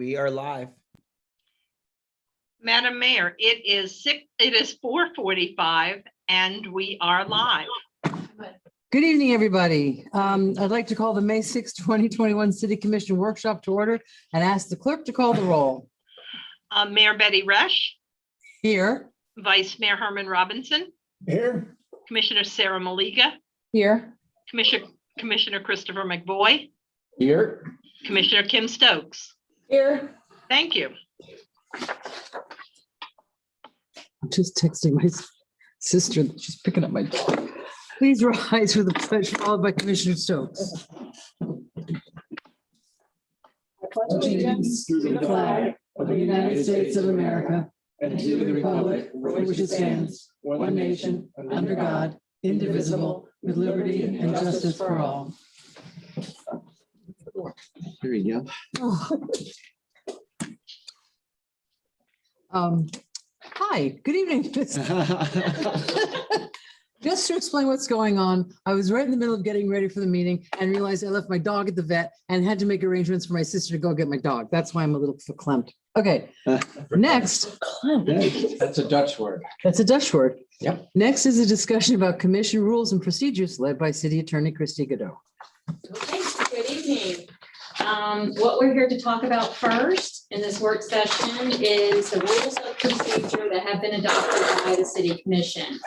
We are live. Madam Mayor, it is 4:45 and we are live. Good evening, everybody. I'd like to call the May 6, 2021 City Commission Workshop to order and ask the clerk to call the roll. Mayor Betty Resch, Here. Vice Mayor Herman Robinson, Here. Commissioner Sarah Maliga, Here. Commissioner Christopher McVoy, Here. Commissioner Kim Stokes. Here. Thank you. I'm just texting my sister that she's picking up my dog. Please rise for the pledge, followed by Commissioner Stokes. Allegiance to the flag of the United States of America and to the republic for which it stands, one nation, under God, indivisible, with liberty and justice for all. There you go. Hi, good evening. Just to explain what's going on, I was right in the middle of getting ready for the meeting and realized I left my dog at the vet and had to make arrangements for my sister to go get my dog. That's why I'm a little verklempt. Okay, next. That's a Dutch word. That's a Dutch word. Yep. Next is a discussion about commission rules and procedures led by City Attorney Christy Godot. Okay, good evening. What we're here to talk about first in this work session is the rules of procedure that have been adopted by the City Commission.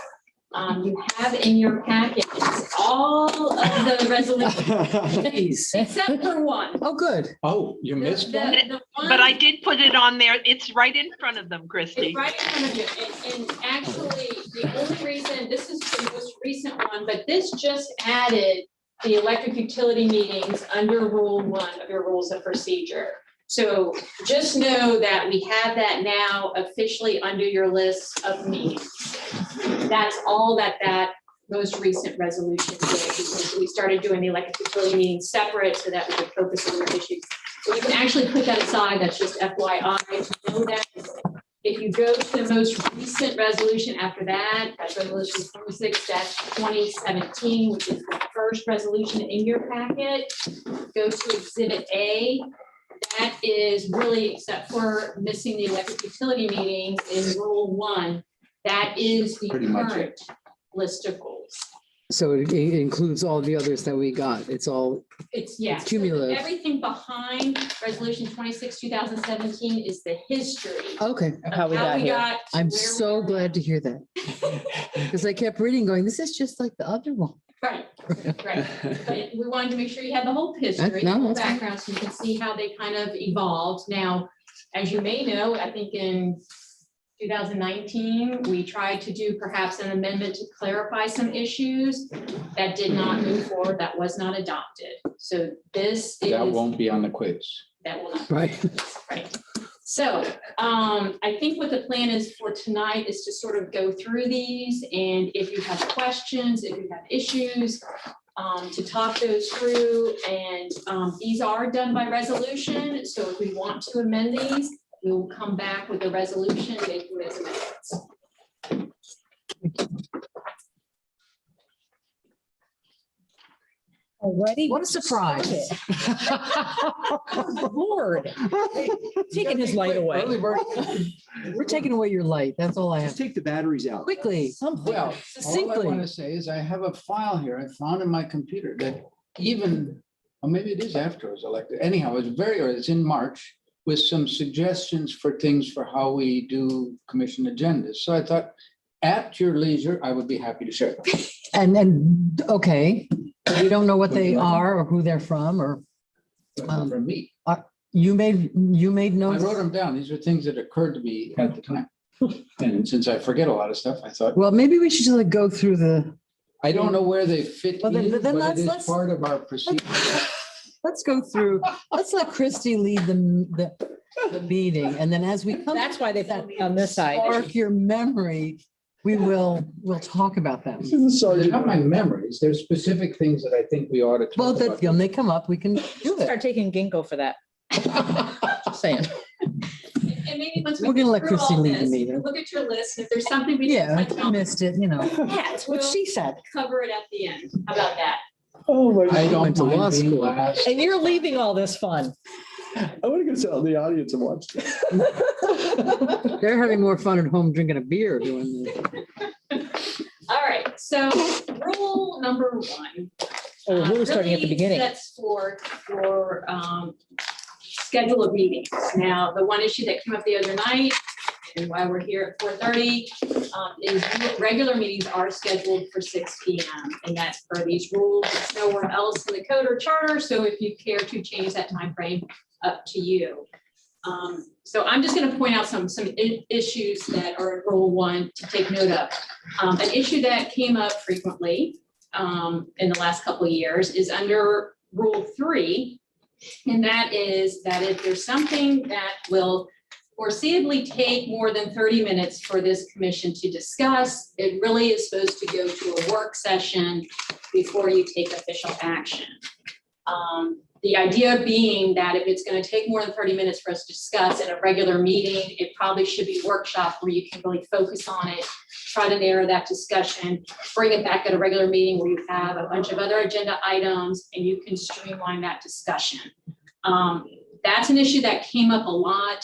You have in your packets all of the resolutions, except for one. Oh, good. Oh, you missed one? The one- But I did put it on there. It's right in front of them, Christy. It's right in front of you, and actually, the only reason, this is the most recent one, but this just added the electric utility meetings under Rule 1 of your rules of procedure. So just know that we have that now officially under your list of meetings. That's all that most recent resolution did, because we started doing the electric utility meetings separate so that we could focus on the issues. So you can actually put that aside. That's just FYI to know that. If you go to the most recent resolution after that, that's resolution 26-2017, which is the first resolution in your packet. Go to Exhibit A. That is really, except for missing the electric utility meetings in Rule 1, that is the Pretty much current list of rules. So it includes all the others that we got. It's all It's, yeah. so cumulative. Everything behind Resolution 26-2017 is the history. Okay. of how we got to I'm where so we're glad to hear that. Because I kept reading going, this is just like the other one. Right, right. But we wanted to make sure you had the whole history, No, the whole that's fine. background, so you can see how they kind of evolved. Now, as you may know, I think in 2019, we tried to do perhaps an amendment to clarify some issues that did not move forward, that was not adopted. So this is. That won't be on the quiz. That will not. Right. Right. So I think what the plan is for tonight is to sort of go through these, and if you have questions, if you have issues, to talk those through. And these are done by resolution. So if we want to amend these, we will come back with a resolution making those amendments. Already? What a surprise. Lord. Taking his light away. Early bird. We're taking away your light. That's all I Just have. take the batteries out. Quickly. Something. Well, all I Succinctly. want to say is I have a file here I found in my computer that even, or maybe it is after I was elected. Anyhow, it's very early. It's in March with some suggestions for things for how we do commission agendas. So I thought at your leisure, I would be happy to share them. And okay, we don't know what they are or who they're from, or From me. you made I notes. wrote them down. These are things that occurred to me at the time. And since I forget a lot of stuff, I thought, Well, maybe we should like go through the, I don't know where they fit Well, then in, let's- but it is let's- part of our procedure. let's go through, let's let Christy lead the meeting. And then as we come. That's why they put me on this side. Spark your memory, we'll talk about them. They're not my memories. There's specific things that I think we ought to Well, talk that about. when they come up, we can do it. Start taking ginkgo for that. Just saying. And maybe once we We're gonna get let through Christy all lead the this, meeting. look at your list, and if there's something we Yeah, didn't touch I on, missed it, you know. That's what she said. cover it at the end. How about that? Oh, my I Went don't to law mind being school. last. And you're leaving all this fun. I want to go sit out in the audience and watch. They're having more fun at home drinking a beer doing this. All right, so rule number one. Oh, we're really starting at the really beginning. Sets for schedule of meetings. Now, the one issue that came up the other night, and why we're here at 4:30, is regular meetings are scheduled for 6 PM. And that's per these rules. It's nowhere else in the code or charter. So if you care to change that time frame, up to you. So I'm just going to point out some issues that are in rule one to take note of. An issue that came up frequently in the last couple of years is under rule 3. And that is that if there's something that will foreseeably take more than 30 minutes for this commission to discuss, it really is supposed to go to a work session before you take official action. The idea being that if it's going to take more than 30 minutes for us to discuss in a regular meeting, it probably should be a workshop where you can really focus on it, try to narrow that discussion, bring it back at a regular meeting where you have a bunch of other agenda items and you can streamline that discussion. That's an issue that came up a lot.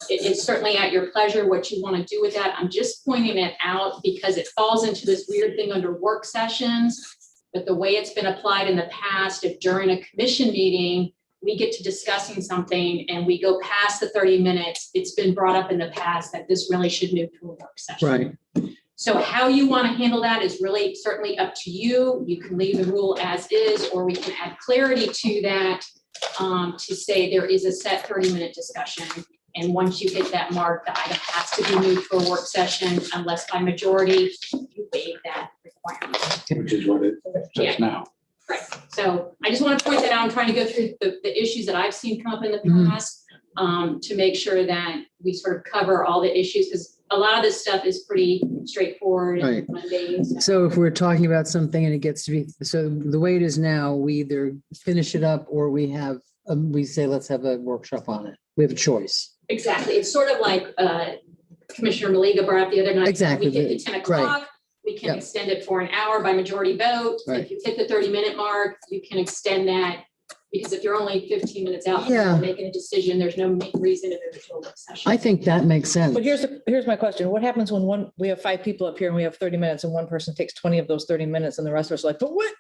It's certainly at your pleasure what you want to do with that. I'm just pointing it out because it falls into this weird thing under work sessions. But the way it's been applied in the past, if during a commission meeting, we get to discussing something and we go past the 30 minutes, it's been brought up in the past that this really should move to a work session. Right. So how you want to handle that is really certainly up to you. You can leave the rule as is, or we can add clarity to that to say there is a set 30-minute discussion. And once you hit that mark, the item has to be moved to a work session unless by majority you waive that requirement. Which is what it says now. Right. So I just want to point that out. I'm trying to go through the issues that I've seen come up in the past to make sure that we sort of cover all the issues, because a lot of this stuff is pretty straightforward Right. and mundane. So if we're talking about something and it gets to be, so the way it is now, we either finish it up or we have, we say, let's have a workshop on it. We have a choice. Exactly. It's sort of like Commissioner Maliga brought up the other night. Exactly. We get to 10 o'clock. We can Yep. extend it for an hour by majority vote. Right. If you hit the 30-minute mark, you can extend that, because if you're only 15 minutes out Yeah. from making a decision, there's no reason to move it to a work session. I think that makes sense. But here's my question. What happens when we have 5 people up here and we have 30 minutes and one person takes 20 of those 30 minutes and the rest of us are like, but what?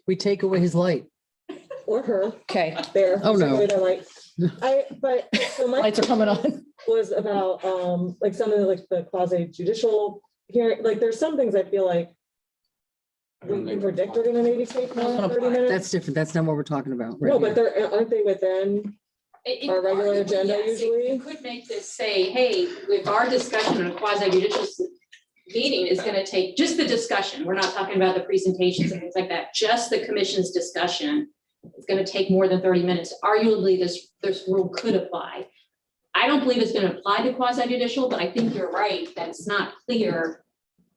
We take away his light. Or her, Okay, there. Oh, no. But so my lights are coming on. was about, like some of the quasi judicial hearing, like there's some things I feel like we can predict are gonna maybe take more than 30 minutes. That's different. That's not what we're talking about. right No, but here. aren't they within? Our regular arguably, agenda yes. usually? You could make this say, hey, if our discussion in a quasi judicial meeting is going to take just the discussion, we're not talking about the presentations and things like that, just the commission's discussion, it's going to take more than 30 minutes. Arguably, this rule could apply. I don't believe it's going to apply to quasi judicial, but I think you're right that it's not clear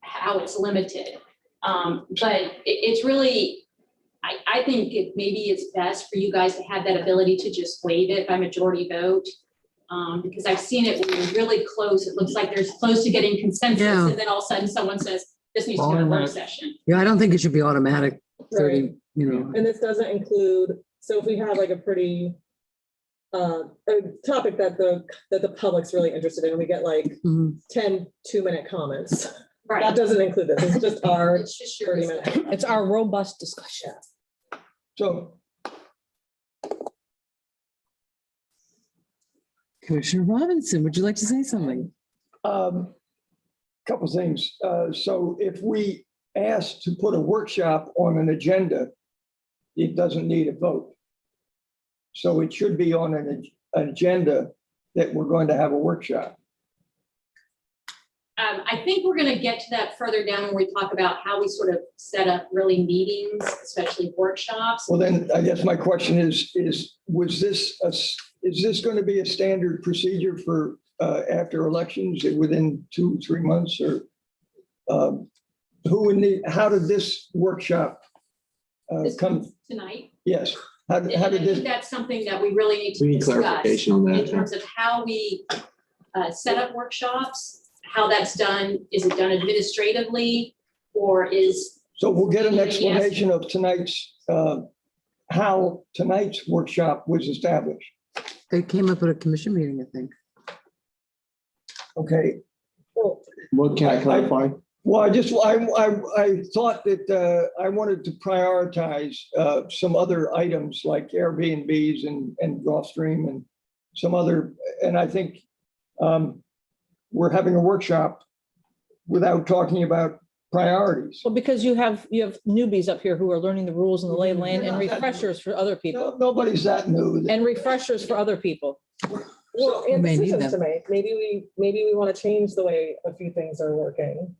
how it's limited. But it's really, I think maybe it's best for you guys to have that ability to just waive it by majority vote. Because I've seen it when you're really close, it looks like there's close to getting consensus, Yeah. and then all of a sudden someone says, this needs to be a work session. Yeah, I don't think it should be automatic 30, Right. you know. And this doesn't include, so if we have like a pretty, a topic that the public's really interested in, we get like Mhm. 10 2-minute comments. That Right. doesn't include this, it's just our It's just your 30 discussion. minutes. It's our robust discussion. So Commissioner Robinson, would you like to say something? couple things. So if we ask to put a workshop on an agenda, it doesn't need a vote. So it should be on an agenda that we're going to have a workshop. I think we're gonna get to that further down when we talk about how we sort of set up really meetings, especially workshops. Well, then I guess my question is this going to be a standard procedure for after elections within 2-3 months, or how did this workshop This come? comes tonight. Yes. How And did I think this? that's something that we really need to We need discuss clarification on in that. terms of how we set up workshops, how that's done. Is it done administratively, or is? So we'll get an Yes. explanation of tonight's, how tonight's workshop was established. It came up at a commission meeting, I think. Okay, What can I clarify? well, I thought that I wanted to prioritize some other items like Airbnbs and Gulfstream and some other, and I think we're having a workshop without talking about priorities. Well, because you have newbies up here who are learning the rules and the lay of the land and refreshers for other people. Nobody's that new. And refreshers for other people. Well, We and may need decisions to them. make. Maybe we want to change the way a few things are working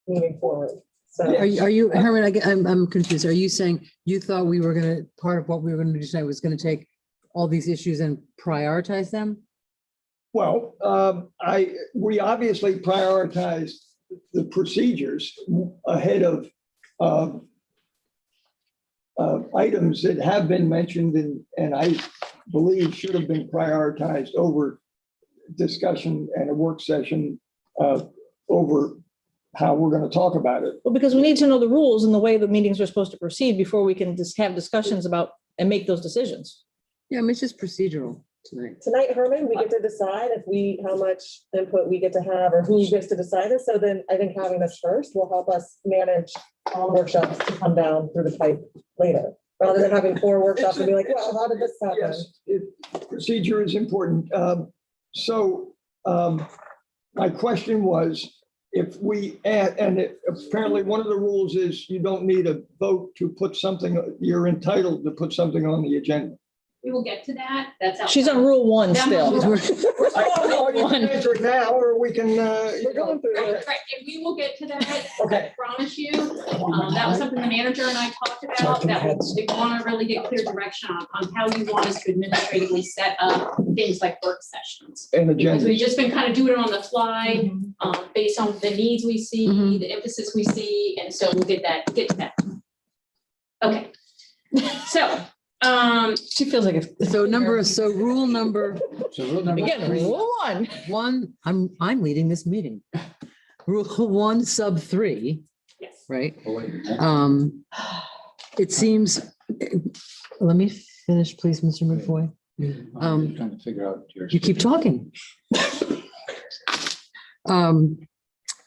moving forward. So. Yeah. Are you, Herman, I'm confused. Are you saying you thought we were gonna, part of what we were gonna do tonight was gonna take all these issues and prioritize them? Well, we obviously prioritized the procedures ahead of items that have been mentioned and I believe should have been prioritized over discussion and a work session over how we're going to talk about it. Well, because we need to know the rules and the way the meetings are supposed to proceed before we can just have discussions about and make those decisions. Yeah, I mean, it's just procedural tonight. Tonight, Herman, we get to decide how much input we get to have or who gets to decide this. So then I think having this first will help us manage all the workshops to come down through the pipe later, rather than having 4 workshops and be like, well, how did this happen? Yes, procedure is important. So my question was, if we add, and apparently one of the rules is you don't need a vote to put something, you're entitled to put something on the agenda. We will get to that. That's. She's on rule 1 That still. one. You can answer it now, or we can, We're going through Right, it. and we will get to that. I Okay. promise you. That was something the manager and I talked about, that we want to really get clear direction on how you want us to administratively set up things like work sessions. and Because agenda. we've just been kind of doing it on the fly, based on the needs we see, Mhm. the emphasis we see, and so we'll get to that. Okay. So, She feels like it's. So rule number So rule number Again, 3, rule 1. I'm leading this meeting. Rule 1 sub 3, yes. right? oh, wait, It seems, let me finish, please, Mr. McFoy. I'm trying to figure out your. You keep talking.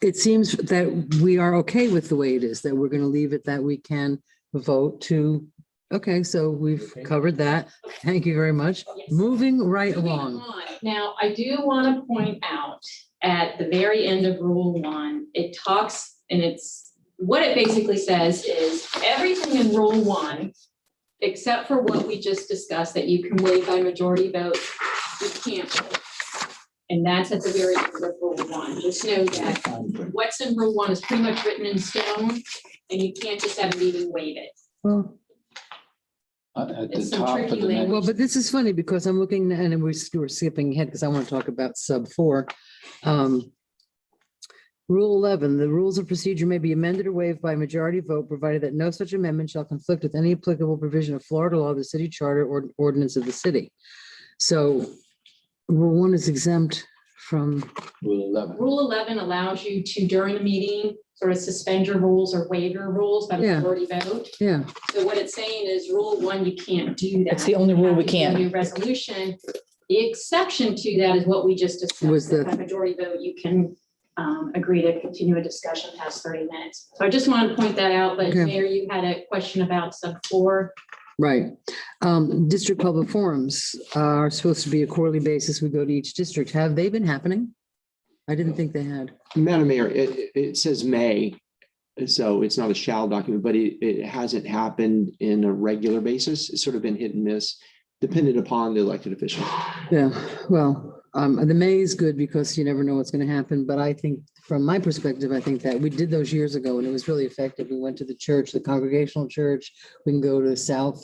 It seems that we are okay with the way it is, that we're going to leave it, that we can vote to, okay, so we've covered that. Thank you very much. Yes. Moving right Moving along. on. Now, I do want to point out at the very end of rule 1, it talks, and it's, what it basically says is everything in rule 1, except for what we just discussed, that you can waive by majority vote, you can't. And that's at the very end of rule 1. Just know that what's in rule 1 is pretty much written in stone, and you can't just have a meeting waive it. Well, At the It's some top of tricky the language. well, but this is funny because I'm looking and we're skipping ahead because I want to talk about sub 4. Rule 11, the rules of procedure may be amended or waived by majority vote, provided that no such amendment shall conflict with any applicable provision of Florida law, the city charter, or ordinance of the city. So rule 1 is exempt from, Rule 11. Rule 11 allows you to, during a meeting, sort of suspend your rules or waive your rules by Yeah. majority vote. yeah, So what it's saying is rule 1, you can't do that. It's the only rule we You have to do a can. new resolution. The exception to that is what we just Was discussed. the- That by majority vote, you can agree to continue a discussion past 30 minutes. So I just wanted to point that out, but Okay. Mayor, you had a question about sub 4. right. District public forums are supposed to be a quarterly basis. We go to each district. Have they been happening? I didn't think they had. Madam Mayor, it says may, so it's not a shall document, but it hasn't happened in a regular basis. It's sort of been hit and miss, dependent upon the elected official. Yeah, well, the May is good because you never know what's going to happen. But I think from my perspective, I think that we did those years ago and it was really effective. We went to the church, the Congregational Church. We can go to South,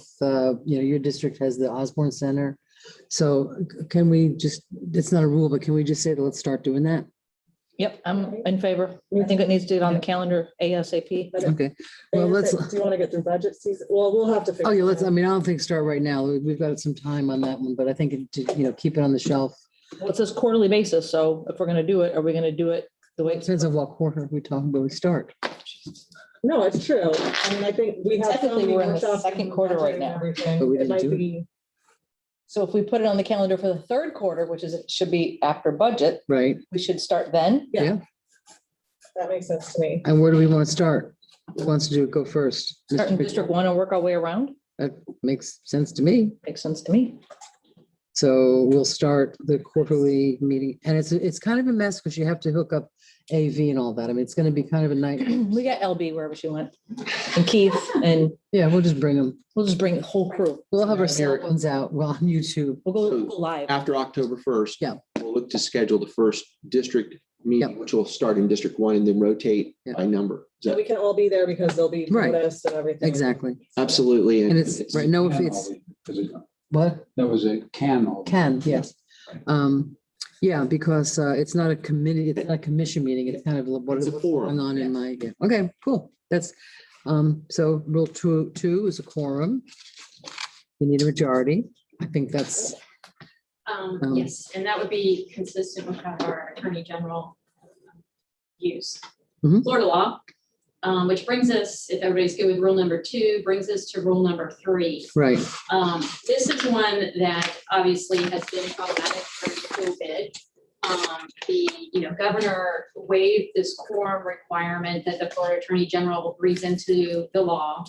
your district has the Osborne Center. So can we just, it's not a rule, but can we just say that let's start doing that? Yep, I'm in favor. I think it needs to get on the calendar ASAP. Okay, well, let's, Do you want to get through budget season? Well, we'll have to. oh yeah, let's, I mean, I don't think start right now. We've got some time on that one, but I think, keep it on the shelf. Well, it says quarterly basis, so if we're gonna do it, are we gonna do it the way It it's? depends on what quarter we talk about, we start. No, it's true. I mean, I think we have. so Technically, many we're in the workshops second and quarter right budgeting and now. everything. But we It didn't might do it. be So if we put it on the calendar for the third quarter, which is, it should be after budget, right? we should start then. Yeah. That makes sense to me. And where do we want to start? Who wants to go first? Start in District 1 and work our way around. That makes sense to me. Makes sense to me. So we'll start the quarterly meeting, and it's kind of a mess because you have to hook up AV and all that. I mean, it's going to be kind of a night. We got LB wherever she went, and Keith, and Yeah, we'll just bring them. we'll just bring the whole crew. We'll have our cell phones out. Well, on YouTube. We'll go live. After October 1st. Yeah. We'll look to schedule the first district meeting, which will start in District 1 and then rotate Yeah. by number. Is So that- we can all be there because they'll be Right. noticed and everything. Exactly. Absolutely. And it's right. No, if it's what That was a can. can, yes. Yeah, because it's not a committee, it's not a commission meeting. It's kind of what It's is a forum, going on in my, yeah. Okay, cool. That's, so rule two is a quorum. You need a majority. I think that's, Yes, and that would be consistent with how our Attorney General use Mhm. Florida law, which brings us, if everybody's good with rule number 2, brings us to rule number 3. right. This is one that obviously has been problematic during COVID. The governor waived this quorum requirement that the Florida Attorney General brings into the law.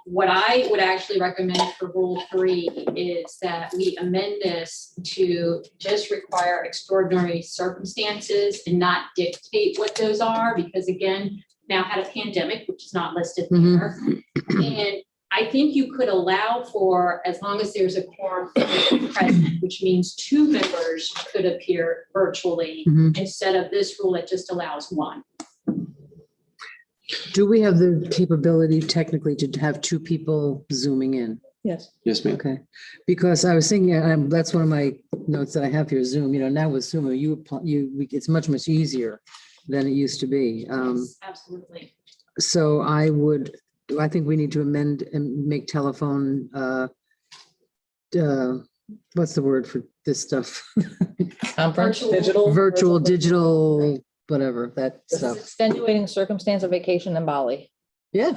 What I would actually recommend for rule 3 is that we amend this to just require extraordinary circumstances and not dictate what those are, because again, now had a pandemic, which is not listed Mhm. there. And I think you could allow for, as long as there's a quorum present, which means 2 members could appear virtually Mhm. instead of this rule that just allows 1. Do we have the capability technically to have 2 people zooming in? Yes. Yes, ma'am. Okay, because I was thinking, that's one of my notes that I have here, Zoom, now with Zoom, it's much easier than it used to be. Yes, absolutely. So I think we need to amend and make telephone, what's the word for this stuff? Conference. Digital. Virtual, digital, whatever, that This is stuff. extenuating circumstance of vacation in Bali. Yeah.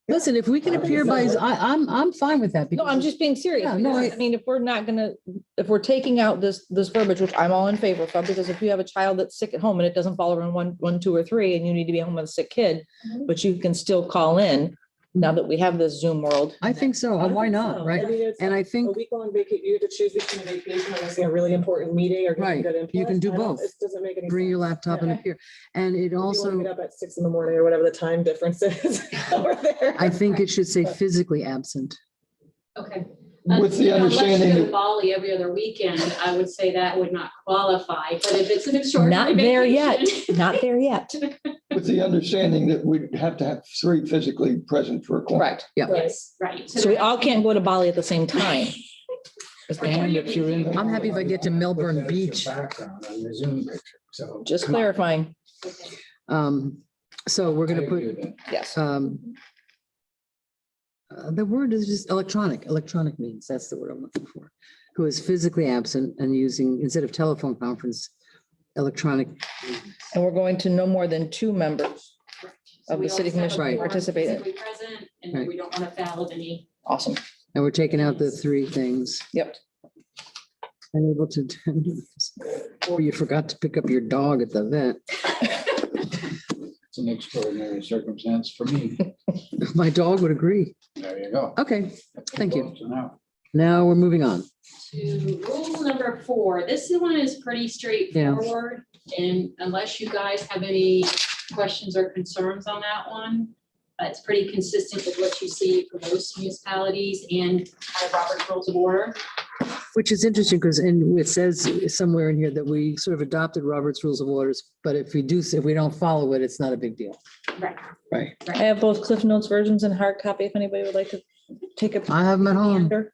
Listen, if we can appear by, I'm fine with that. No, I'm because- just being serious. Yeah, no, because, I mean, if we're taking out this verbiage, which I'm all in favor of, because if you have a child that's sick at home and it doesn't fall around 1, 2, or 3, and you need to be home with a sick kid, Mhm. but you can still call in now that we have this Zoom world. I think so. Why not, right? And I A think, week-long vacation, you have to choose between a vacation and missing a really important meeting or Right. getting good input. You can do I don't- both. It doesn't make any sense. bring your laptop and Yeah. appear. And it If you wanna also, Get up at 6 in the morning or whatever the time difference is over there. I think it should say physically absent. Okay. With the Unless you understanding go to that- Bali every other weekend, I would say that would not qualify, but if it's an extraordinary Not there yet, vacation- not there yet. With the understanding that we'd have to have 3 physically present for a quorum. Correct. Yeah. Yes, right. So we all can't go to Bali at the same time. And if you're in. I'm happy if I get to Melbourne Beach. Background on the Zoom picture, so. Just come on. clarifying. So we're I gonna agree put, with that. Yes. the word is just electronic means, that's the word I'm looking for. Who is physically absent and using, instead of telephone conference, electronic. And we're going to no more than 2 members. So Of we the city always have a commission Right. quorum participate in. physically present, and Right. we don't want to foul of any. Awesome. And we're taking out the 3 things. Yep. Unable to, or you forgot to pick up your dog at the vet. It's an extraordinary circumstance for me. My dog would agree. There you go. Okay, thank you. So now, Now we're moving on. To rule number 4, this one is pretty straightforward, and unless you guys have any questions or concerns on that one, it's pretty consistent with what you see for most municipalities and Robert's Rules of Order. Which is interesting because it says somewhere in here that we sort of adopted Robert's Rules of Orders, but if we don't follow it, it's not a big deal. Right. Right. I have both Cliff Notes versions and hard copy if anybody would like to take a. I have them at home. gander.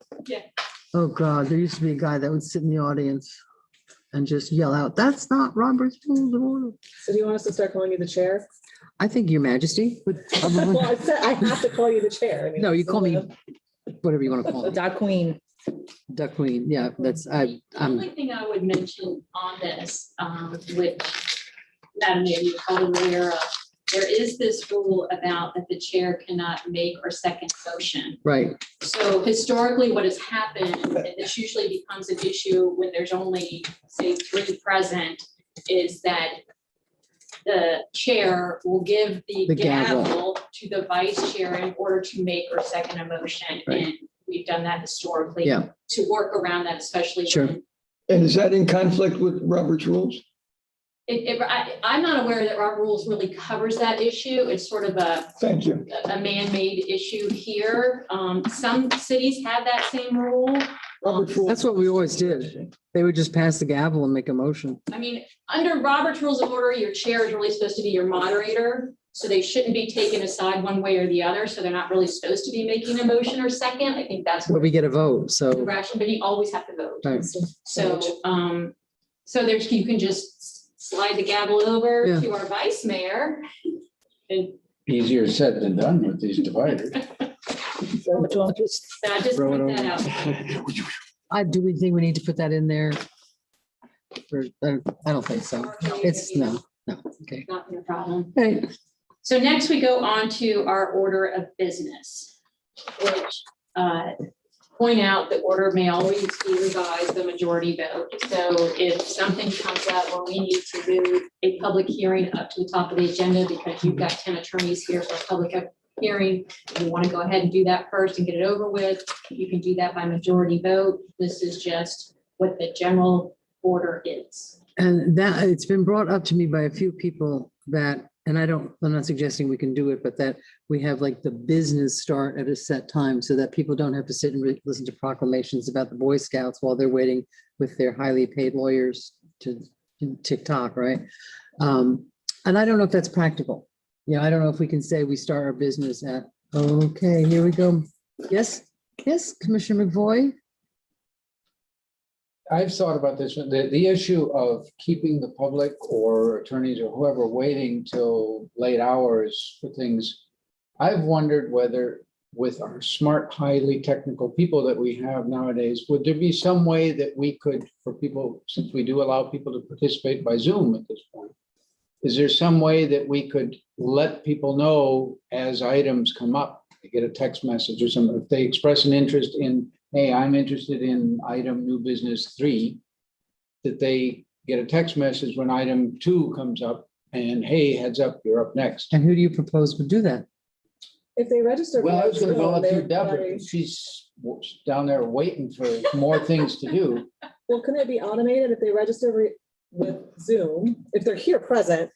Oh, God, there used to be a guy that would sit in the audience and just yell out, "That's not Robert's Rules of Order." So do you want us to start calling you the chair? I think Your Majesty would Well, probably, I said I have to call you the chair. I mean, no, you that's call me the- whatever you want to call The me. Dog Queen. Duck Queen, yeah, The only thing I would mention on this, which Madam Mayor, you're probably aware of, there is this rule about that the chair cannot make or second motion. Right. So historically, what has happened, and this usually becomes an issue when there's only, say, 3 present, is that the chair will give the The gavel. gavel to the vice chair in order to make or second a motion. Right. And we've done that historically Yeah. to work around that, especially Sure. when And is that in conflict with Robert's rules? I'm not aware that our rules really covers that issue. It's sort of Thank you. a man-made issue here. Some cities have that same rule. Robert's rules. That's what we always did. They would just pass the gavel and make a motion. I mean, under Robert's Rules of Order, your chair is really supposed to be your moderator. So they shouldn't be taken aside one way or the other. So they're not really supposed to be making a motion or second. I think that's But what we get a vote, so. the rational, but you always have to vote. Right. So, so there's, you can just slide the gavel over Yeah. to our vice mayor. And Easier said than done with these dividers. I just Throw it point that out. Do we think we need to put that in there? I don't think so. It's no, okay. Not a problem. Right. So next we go on to our order of business, which point out the order may always be revised, the majority vote. So if something comes up where we need to move a public hearing up to the top of the agenda because you've got 10 attorneys here for a public hearing, you want to go ahead and do that first and get it over with, you can do that by majority vote. This is just what the general order is. And that, it's been brought up to me by a few people that, and I'm not suggesting we can do it, but that we have like the business start at a set time so that people don't have to sit and listen to proclamations about the Boy Scouts while they're waiting with their highly paid lawyers to TikTok, right? And I don't know if that's practical. Yeah, I don't know if we can say we start our business at, okay, here we go. Yes, Commissioner McVoy? I've thought about this, the issue of keeping the public or attorneys or whoever waiting till late hours for things. I've wondered whether with our smart, highly technical people that we have nowadays, would there be some way that we could, for people, since we do allow people to participate by Zoom at this point, is there some way that we could let people know as items come up, they get a text message or something, if they express an interest in, hey, I'm interested in item new business 3, that they get a text message when item 2 comes up and, hey, heads up, you're up next. And who do you propose would do that? If they register. Well, I was gonna via Zoom, volunteer they're Deborah, probably- because she's down there waiting for more things to do. Well, couldn't it be automated if they register with Zoom? If they're here present,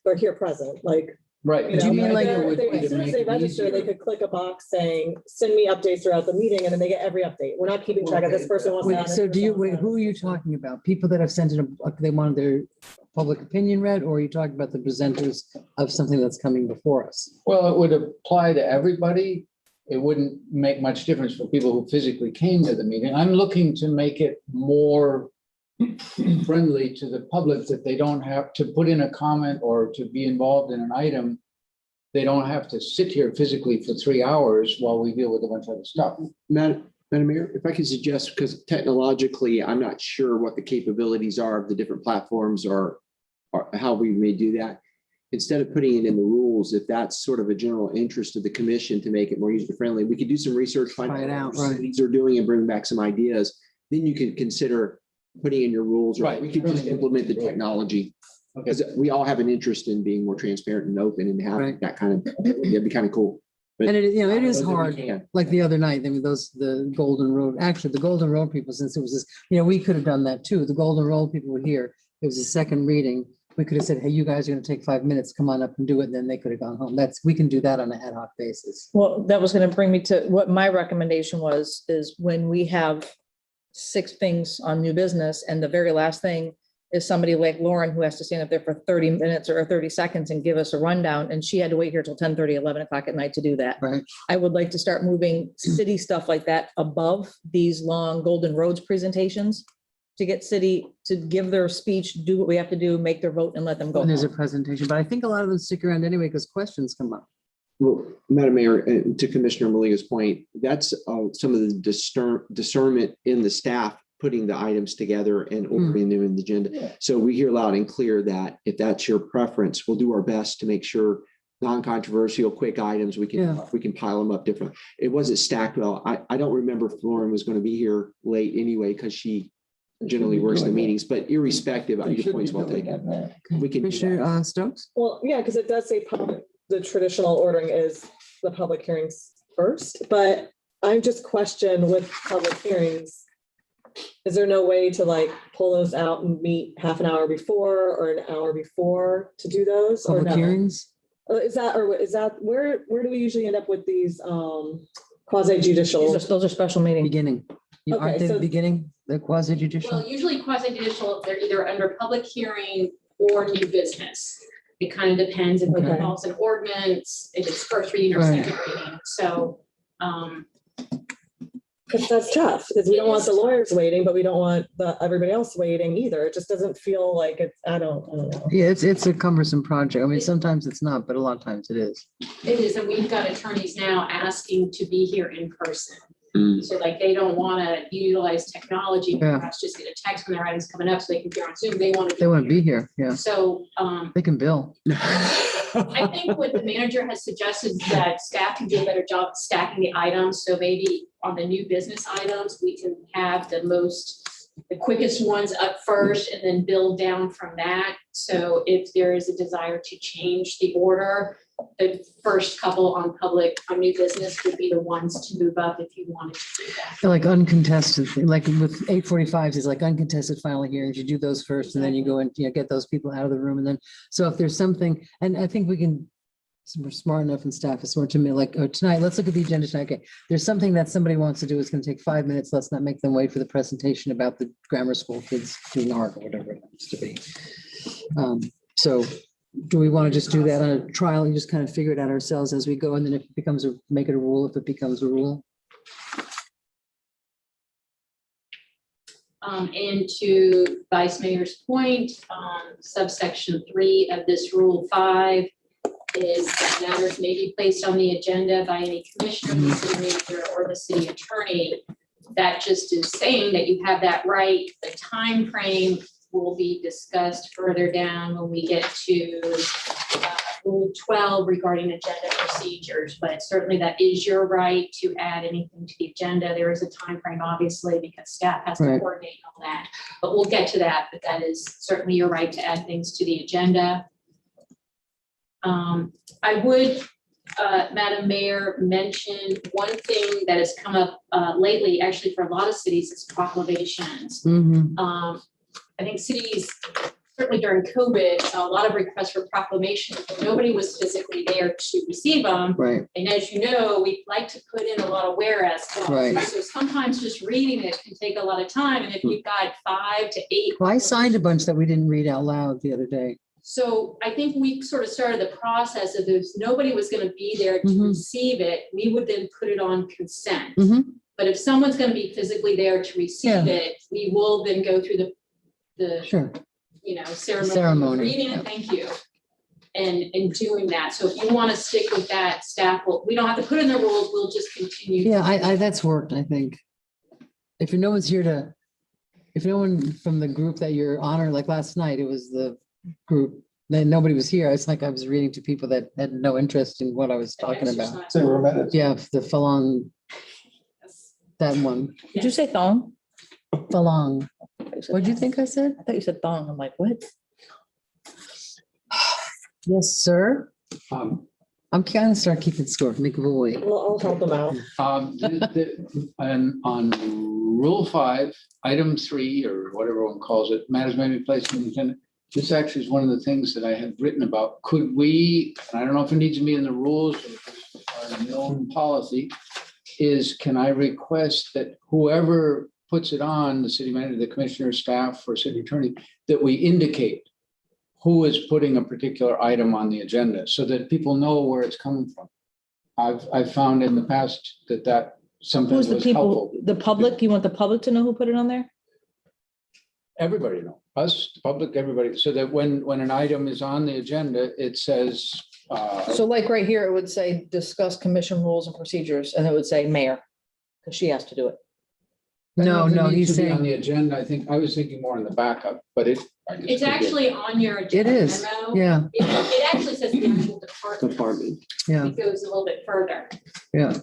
like. Right. Do you mean like they're- it would they- be as to soon as make they it register, they easier? could click a box saying, send me updates throughout the meeting, and then they get every update. We're not keeping track of this person wants. Wait, so who are you talking about? People that have sent in, they wanted their public opinion read, or are you talking about the presenters of something that's coming before us? Well, it would apply to everybody. It wouldn't make much difference for people who physically came to the meeting. I'm looking to make it more friendly to the public, that they don't have to put in a comment or to be involved in an item. They don't have to sit here physically for 3 hours while we deal with a bunch of other stuff. Madam Mayor, if I could suggest, because technologically, I'm not sure what the capabilities are of the different platforms or how we may do that. Instead of putting it in the rules, if that's sort of a general interest of the commission to make it more user friendly, we could do some research, find Try it out, out what right. cities are doing and bring back some ideas. Then you can consider putting in your rules, or Right. we could just implement the technology. Because we all have an interest in being more transparent and open and having Right. that kind of, it'd be kind of cool. And it is But we hard, can. like the other night, I mean, the Golden Road, actually, the Golden Road people, since it was this, we could have done that too. The Golden Road people were here. It was a second reading. We could have said, hey, you guys are gonna take 5 minutes, come on up and do it, and then they could have gone home. We can do that on an ad hoc basis. Well, that was gonna bring me to what my recommendation was, is when we have 6 things on new business and the very last thing is somebody like Lauren who has to stand up there for 30 minutes or 30 seconds and give us a rundown, and she had to wait here till 10:30, 11 o'clock at night to do that. Right. I would like to start moving city stuff like that above these long Golden Roads presentations to get city to give their speech, do what we have to do, make their vote and let them go. When there's a home. presentation, but I think a lot of them stick around anyway because questions come up. Well, Madam Mayor, to Commissioner Maliga's point, that's some of the discernment in the staff putting the items together and ordering them in the agenda. So we hear loud and clear that if that's your preference, we'll do our best to make sure non-controversial, quick items. We Yeah. can pile them up different. It wasn't stacked well. I don't remember if Lauren was going to be here late anyway, because she generally works the meetings, but irrespective, They your should point's be well doing taken. that now. We can do that. Commissioner Stokes? Well, yeah, because it does say the traditional ordering is the public hearings first, but I just question with public hearings. Is there no way to like pull those out and meet half an hour before or an hour before to do those? Or Public no? hearings? Is that, where do we usually end up with these quasi judicial? Those are special meetings. Beginning. Aren't Okay, they the so- beginning, the quasi judicial? Well, usually quasi judicial, they're either under public hearing or new business. It kind of depends if it Okay. involves an ordinance, if it's first reading or Right. second reading. So, Because that's tough, because we don't want the lawyers waiting, but we don't want everybody else waiting either. It just doesn't feel like it's, I don't know. Yeah, it's a cumbersome project. I mean, sometimes it's not, but a lot of times it is. it is, and we've got attorneys now asking to be here in person. Mm. So like, they don't want to utilize technology, Yeah. perhaps just get a text when their item's coming up so they can be on Zoom. They want to. They want to be here. Yeah, So, they can bill. I think what the manager has suggested is that staff can do a better job stacking the items. So maybe on the new business items, we can have the quickest ones up first and then build down from that. So if there is a desire to change the order, the first couple on new business would be the ones to move up if you wanted to do that. They're like uncontested, like with 845s, it's like uncontested final hearings. You do those first and then you go and, get those people out of the room. And then, so if there's something, and I think we're smart enough and staff is smart to me, like, oh, tonight, let's look at the agenda tonight. Okay, there's something that somebody wants to do. It's going to take 5 minutes. Let's not make them wait for the presentation about the grammar school kids doing art or whatever it happens to be. So do we want to just do that on a trial and just kind of figure it out ourselves as we go? And then if it becomes make it a rule, if it becomes a rule. And to Vice Mayor's point, subsection 3 of this Rule 5 is that matters may be placed on the agenda by any commissioner, the city manager, or the city attorney. That just is saying that you have that right. The time frame will be discussed further down when we get to Rule 12 regarding agenda procedures, but certainly that is your right to add anything to the agenda. There is a time frame, obviously, because staff has to Right. coordinate all that, but we'll get to that, but that is certainly your right to add things to the agenda. I would, Madam Mayor, mention one thing that has come up lately, actually for a lot of cities, is proclamations. Mhm. I think cities, certainly during COVID, saw a lot of requests for proclamations, but nobody was physically there to receive them. Right, And as you know, we like to put in a lot of whereas clauses. Right. So sometimes just reading it can take a lot of time. And if you've got 5 to 8. well, I signed a bunch that we didn't read out loud the other day. So I think we sort of started the process of if nobody was going to be there to Mhm. receive it, we would then put it on consent. Mhm. But if someone's going to be physically there to receive Yeah. it, we will then go through the Sure, ceremony. Ceremony, Reading yeah. it, thank you. And doing that. So if you want to stick with that, staff will, we don't have to put in the rules, we'll just continue. yeah, I that's worked, I think. If no one's here to, if no one from the group that you're honoring, like last night, it was the group, then nobody was here. It's like I was reading to people that had no interest in what I was talking about. Exercise. They were minutes. Yeah, the Falun, that one, Did you say thong? Falun. What'd you think I said? I thought you said thong. I'm like, what? Yes, sir. Um, I'm kind of start keeping score, make a boy. Well, I'll help them out. And on Rule 5, Item 3, or whatever one calls it, matters may be placed on the agenda. This actually is one of the things that I had written about. Could we, and I don't know if it needs to be in the rules or in the own policy, is can I request that whoever puts it on, the city manager, the commissioner, staff, or city attorney, that we indicate who is putting a particular item on the agenda so that people know where it's coming from. I've found in the past that sometimes Who's the was people, helpful. the public? You want the public to know who put it on there? Everybody know, us, the public, everybody, so that when an item is on the agenda, it says, So like right here, it would say discuss commission rules and procedures, and it would say mayor, because she has to do it. No, It no, needs he's to be on saying, the agenda. I was thinking more in the backup, but it. I guess It's could be. actually on your it agenda is, memo. yeah, It actually says the actual department. Department. yeah, It goes a little bit further. yeah.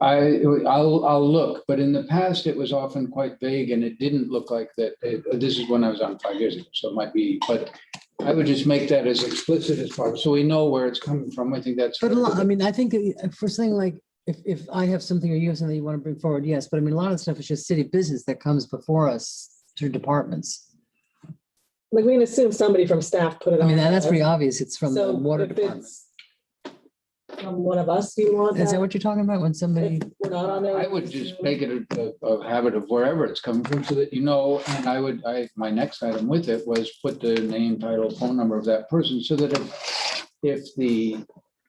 I'll look, but in the past, it was often quite vague and it didn't look like that. This is when I was on 5 years ago, so it might be, but I would just make that as explicit as possible, so we know where it's coming from. I think that's. But a lot, I mean, I think for something like, if I have something or you have something you want to bring forward, yes, but I mean, a lot of stuff is just city business that comes before us through departments. Like, we can assume somebody from staff put it I on. mean, that's there. pretty obvious. It's from the So water if department. it's from one of us, do you want Is that that? what you're talking about when somebody, If we're not on there. I would just make it a habit of wherever it's coming from so that you know, and my next item with it was put the name, title, phone number of that person so that if the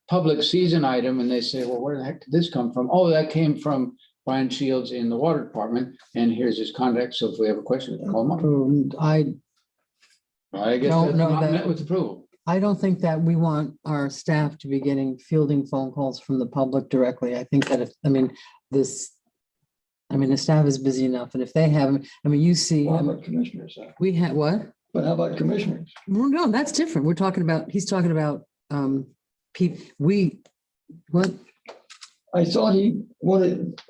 public sees an item and they say, well, where the heck did this come from? Oh, that came from Brian Shields in the water department, and here's his contact. So if we have a question, we can call him up. I guess Don't that's know not that. met with approval. I don't think that we want our staff to be getting fielding phone calls from the public directly. I think that if, I mean, the staff is busy enough, and if they have, I mean, you see, How about commissioners? we had what? But how about commissioners? Well, no, that's different. We're talking about, he's talking about, what? I thought he wanted,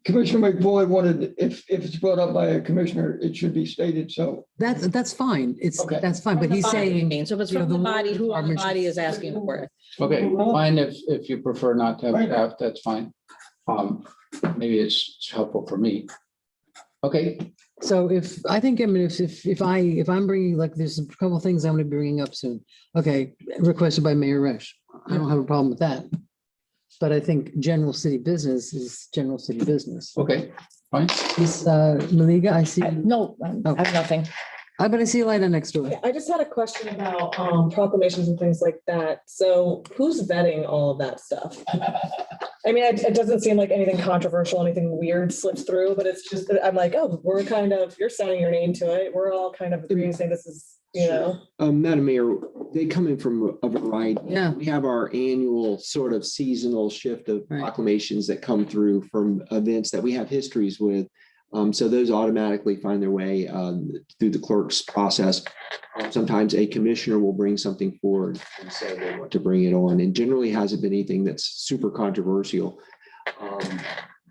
Commissioner McBoyd wanted, if it's brought up by a commissioner, it should be stated so. That's fine. Okay. That's fine, but he's saying, So if it's you know, from the the body, who on the department body should- is asking for it? Okay, fine, if you prefer not to have Right. staff, that's fine. Maybe it's helpful for me. Okay, so I mean, if I'm bringing, like, there's a couple of things I'm gonna be bringing up soon. Okay, requested by Mayor Resch. I don't have a problem with that. But I think general city business is general city business. okay, fine. Is, Maliga, I see, No, I have nothing. but I see a light on next door. Yeah, I just had a question about proclamations and things like that. So who's vetting all of that stuff? I mean, it doesn't seem like anything controversial, anything weird slips through, but it's just that I'm like, oh, you're signing your name to it. We're all kind of agreeing, saying this is, you know. Madam Mayor, they come in from a variety. Yeah. We have our annual sort of seasonal shift of Right. proclamations that come through from events that we have histories with. So those automatically find their way through the clerk's process. Sometimes a commissioner will bring something forward and say they want to bring it on, and generally hasn't been anything that's super controversial.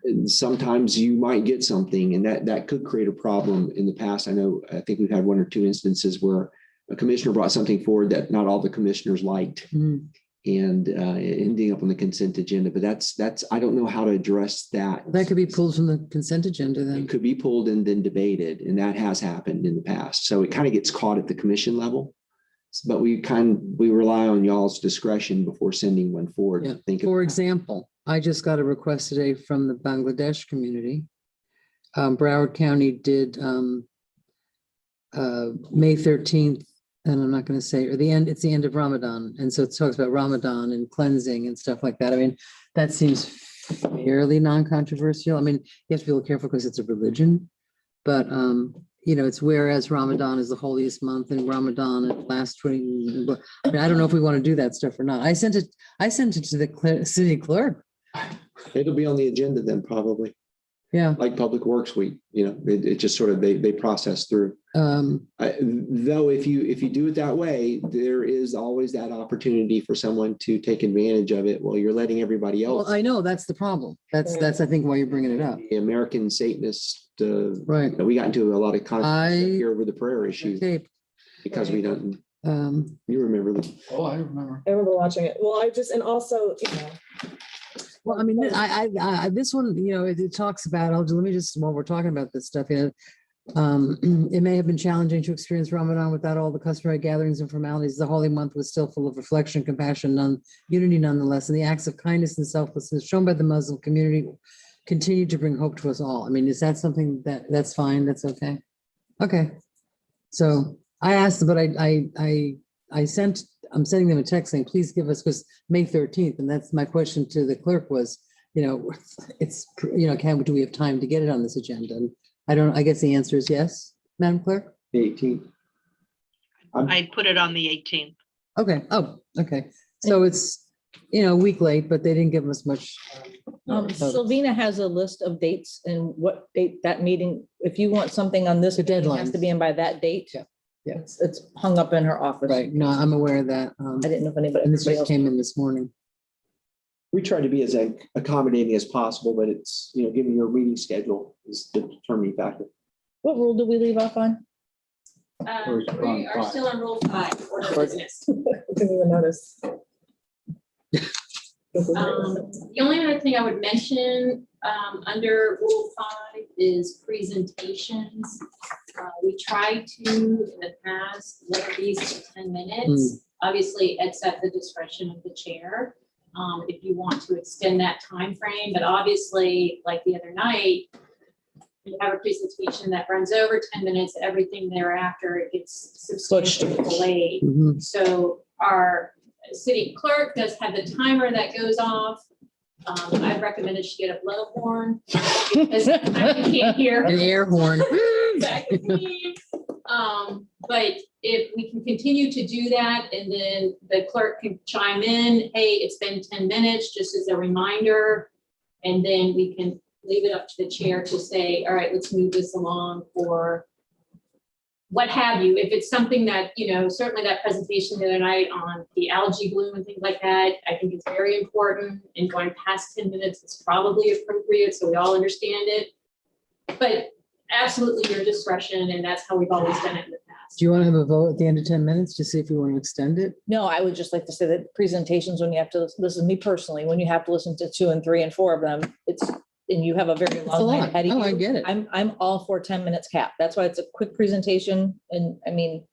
And sometimes you might get something, and that could create a problem in the past. I think we've had one or two instances where a commissioner brought something forward that not all the commissioners liked, Mhm. and ending up on the consent agenda. But that's I don't know how to address that. That could be pulled from the consent agenda It then. could be pulled and then debated, and that has happened in the past. So it kind of gets caught at the commission level. But we rely on y'all's discretion before sending one forward. Yeah. to think For about. example, I just got a request today from the Bangladesh community. Broward County did May 13th, and I'm not going to say, or it's the end of Ramadan. And so it talks about Ramadan and cleansing and stuff like that. I mean, that seems fairly non-controversial. I mean, you have to be a little careful because it's a religion, but it's whereas Ramadan is the holiest month and Ramadan and last 20. I mean, I don't know if we want to do that stuff or not. I sent it to the city clerk. It'll be on the agenda then, probably, Yeah. like Public Works Week. It just sort of they process through. Though if you do it that way, there is always that opportunity for someone to take advantage of it while you're letting everybody else. Well, I know that's the problem. That's I think why you're bringing it up. The American Satanist, Right. we got into a lot of conflict I- here over the prayer issue Okay. because we don't. Um, You remember them? Oh, I remember. I remember watching it. Well, and also, Well, I mean, this one, it talks about, let me just, while we're talking about this stuff, it may have been challenging to experience Ramadan without all the customary gatherings and formalities. The holy month was still full of reflection, compassion, unity nonetheless, and the acts of kindness and selflessness shown by the Muslim community continue to bring hope to us all. I mean, is that something that's fine? That's okay? Okay. So I asked, but I'm sending them a text saying, please give us, because May 13th, and that's my question to the clerk was, do we have time to get it on this agenda? And I guess the answer is yes, Madam Clerk? The 18th. I put it on the 18th. Okay, oh, okay. So it's a week late, but they didn't give us much. notice. Sylvina has a list of dates and what date that meeting, if you want something on this, The it has to deadlines. be in by that date. Yeah, yeah. It's hung up in her office. Right, no, I'm aware of that. I didn't know if anybody. And this everybody just else- came in this morning. We try to be as accommodating as possible, but it's, giving your meeting schedule is the determining factor. What rule did we leave off on? Where's We are five? still on rule 5, order of business. Didn't even notice. The only other thing I would mention, under rule 5 is presentations. We try to, in the past, limit these to 10 minutes. Obviously, it's at the discretion of the chair. If you want to extend that time frame, but obviously, like the other night, you have a presentation that runs over 10 minutes, everything thereafter, it gets substantially delayed. Mhm. So our city clerk does have the timer that goes off. I've recommended she get a blowhorn because I can't hear. An air horn. Exactly. But if we can continue to do that and then the clerk can chime in, hey, it's been 10 minutes, just as a reminder. And then we can leave it up to the chair to say, all right, let's move this along, or what have you. If it's something that, certainly that presentation the other night on the algae bloom and things like that, I think it's very important, and going past 10 minutes is probably appropriate, so we all understand it. But absolutely your discretion, and that's how we've always done it in the past. Do you want to have a vote at the end of 10 minutes to see if we want to extend it? No, I would just like to say that presentations, when you have to listen, me personally, when you have to listen to 2 and 3 and 4 of them, and you have a very It's a long night lot. ahead of Oh, I you. get it. I'm all for 10 minutes cap. That's why it's a quick presentation. And I mean,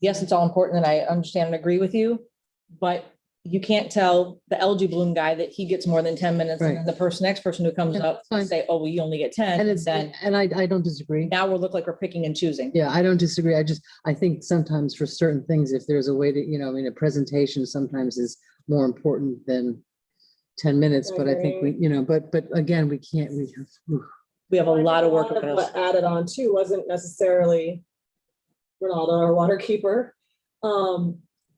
yes, it's all important and I understand and agree with you, but you can't tell the algae bloom guy that he gets more than 10 minutes. And then the next person who comes Yeah, up that's fine. say, oh, well, you only get 10. And it's, Then and I don't disagree. now we'll look like we're picking and choosing. Yeah, I don't disagree. I think sometimes for certain things, if there's a way to, a presentation sometimes is more important than 10 minutes, I but I think but again, we can't, We have a lot of work Lot ahead of us. What added on too wasn't necessarily Ronaldo, our water keeper.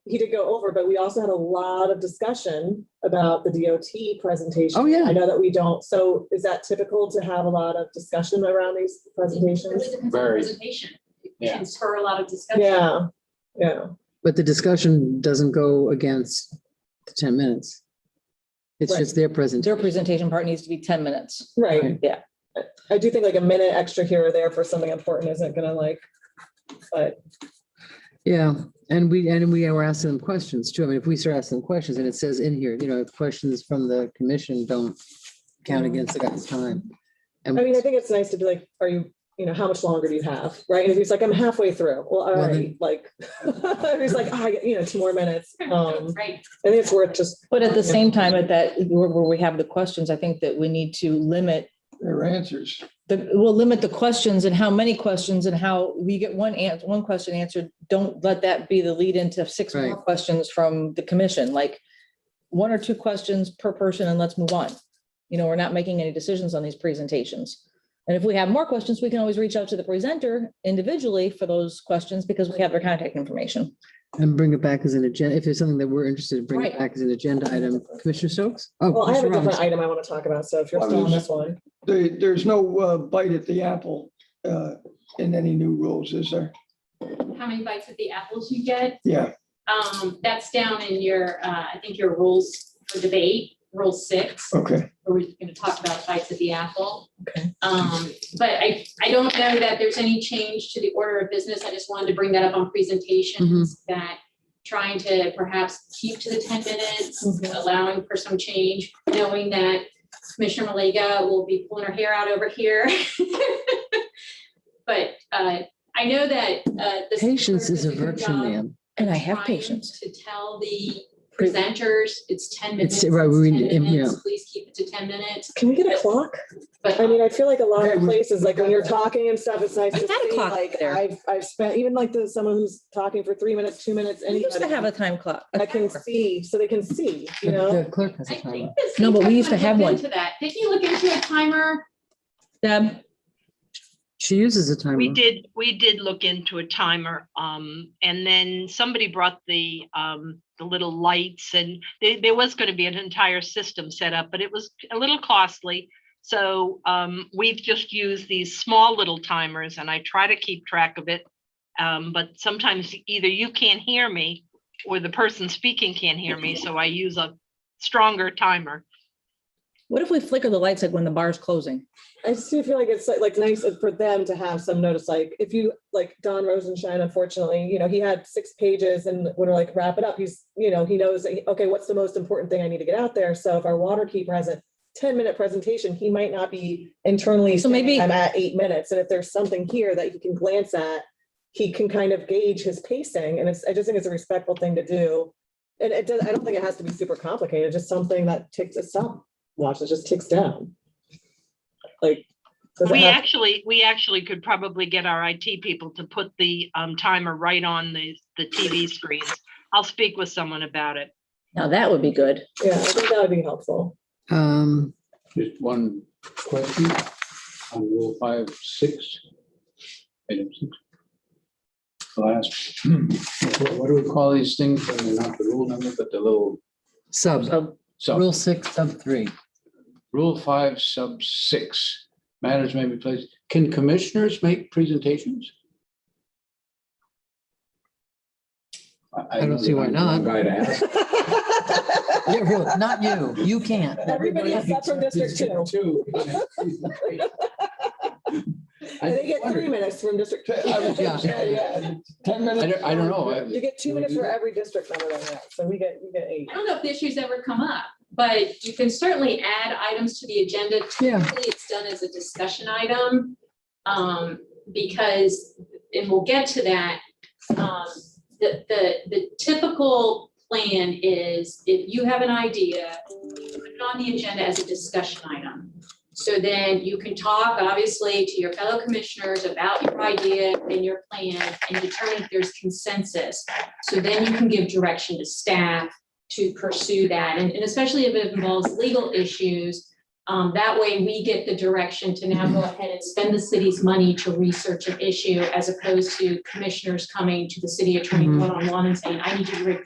He did go over, but we also had a lot of discussion about the DOT presentation. Oh, yeah. I know that we don't, so is that typical to have a lot of discussion around these It really presentations? depends on the Very. presentation. It Yeah. can spur a lot of discussion. Yeah. but the discussion doesn't go against the 10 minutes. It's Right. just their Their presentation. presentation part needs to be 10 minutes. Right. Yeah. I do think like a minute extra here or there for something important isn't gonna but Yeah, and we were asking them questions too. I mean, if we start asking them questions and it says in here, questions from the commission don't count against the guy's time. And I mean, I think it's nice to be like, are you, how much longer do you have? Right? And if he's like, I'm halfway through. Well, all Well, right, like, if he's like, I get, 2 more minutes. I Right. think it's worth just. But at the same time, where we have the questions, I think that we need to limit Their answers. we'll limit the questions and how many questions and how we get one question answered. Don't let that be the lead into 6 more Right. questions from the commission, like 1 or 2 questions per person and let's move on. We're not making any decisions on these presentations. And if we have more questions, we can always reach out to the presenter individually for those questions because we have their contact information. And bring it back as an agenda. If there's something that we're interested in, bring it Right. back as an agenda item. Commissioner Stokes? Oh, Well, I have a Commissioner different Rollins. item I want to talk about. So if you're still on this one. There's no bite at the apple in any new rules, is there? How many bites of the apples you get? Yeah, That's down in your, I think your rules for debate, rule 6. okay. Where we're going to talk about bites of the apple. Okay. But I don't know that there's any change to the order of business. I just wanted to bring that up on presentations, that trying to perhaps keep to the 10 minutes, allowing for some change, knowing that Commissioner Malega will be pulling her hair out over here. But I know that the Patience is a clerk does good virtue, job ma'am. And I have trying patience. to tell the presenters it's 10 minutes. It's- right, we need- 10 yeah. minutes, please keep it to 10 minutes. Can we get a clock? But I mean, I feel like a lot Okay, of we- places, like when you're talking and stuff, it's nice to I've had a see, clock like, there. I've spent, even like someone who's talking for 3 minutes, 2 minutes, We used to anybody. have a time clock. I can see, so they can see, The clerk has I a timer. think this. No, but we used to have one. Into that. Didn't you look into a timer? Deb, She uses a timer. We did look into a timer, and then somebody brought the little lights, and there was going to be an entire system set up, but it was a little costly. So we've just used these small little timers, and I try to keep track of it. But sometimes either you can't hear me or the person speaking can't hear me, so I use a stronger timer. What if we flicker the lights like when the bar's closing? I just do feel like it's like nice for them to have some notice, like if you, like Don Rosenshine, unfortunately, he had 6 pages, and when we're like, wrap it up, he's, he knows, okay, what's the most important thing I need to get out there? So if our water keeper has a 10-minute presentation, he might not be internally, So maybe- I'm at 8 minutes. And if there's something here that he can glance at, he can kind of gauge his pacing. And I just think it's a respectful thing to do. And I don't think it has to be super complicated, just something that ticks a stopwatch that just ticks down. Like, We actually could probably get our IT people to put the timer right on the TV screens. I'll speak with someone about it. Now that would be good. yeah, I think that would be helpful. Just one question on Rule 5.6. Item 6. Last, what do we call these things when they're not the rule number, but the little Sub, sub? Rule 6, sub 3. Rule 5, sub 6. Matters may be placed. Can commissioners make presentations? I don't see why not. Guy to ask. Yeah, really, not you. You can't. Everybody except from District 2. And they get 3 minutes from District 2. Yeah. 10 minutes. I don't know. You get 2 minutes for every district member that we have, so we get 8. I don't know if the issues ever come up, but you can certainly add items to the agenda. Yeah. Typically, it's done as a discussion item. Because, and we'll get to that, the typical plan is if you have an idea, put it on the agenda as a discussion item. So then you can talk, obviously, to your fellow commissioners about your idea and your plan and determine if there's consensus. So then you can give direction to staff to pursue that. And especially if it involves legal issues, that way we get the direction to now go ahead and spend the city's money to research an issue, as opposed to commissioners coming to the city attorney one-on-one and saying, I need you to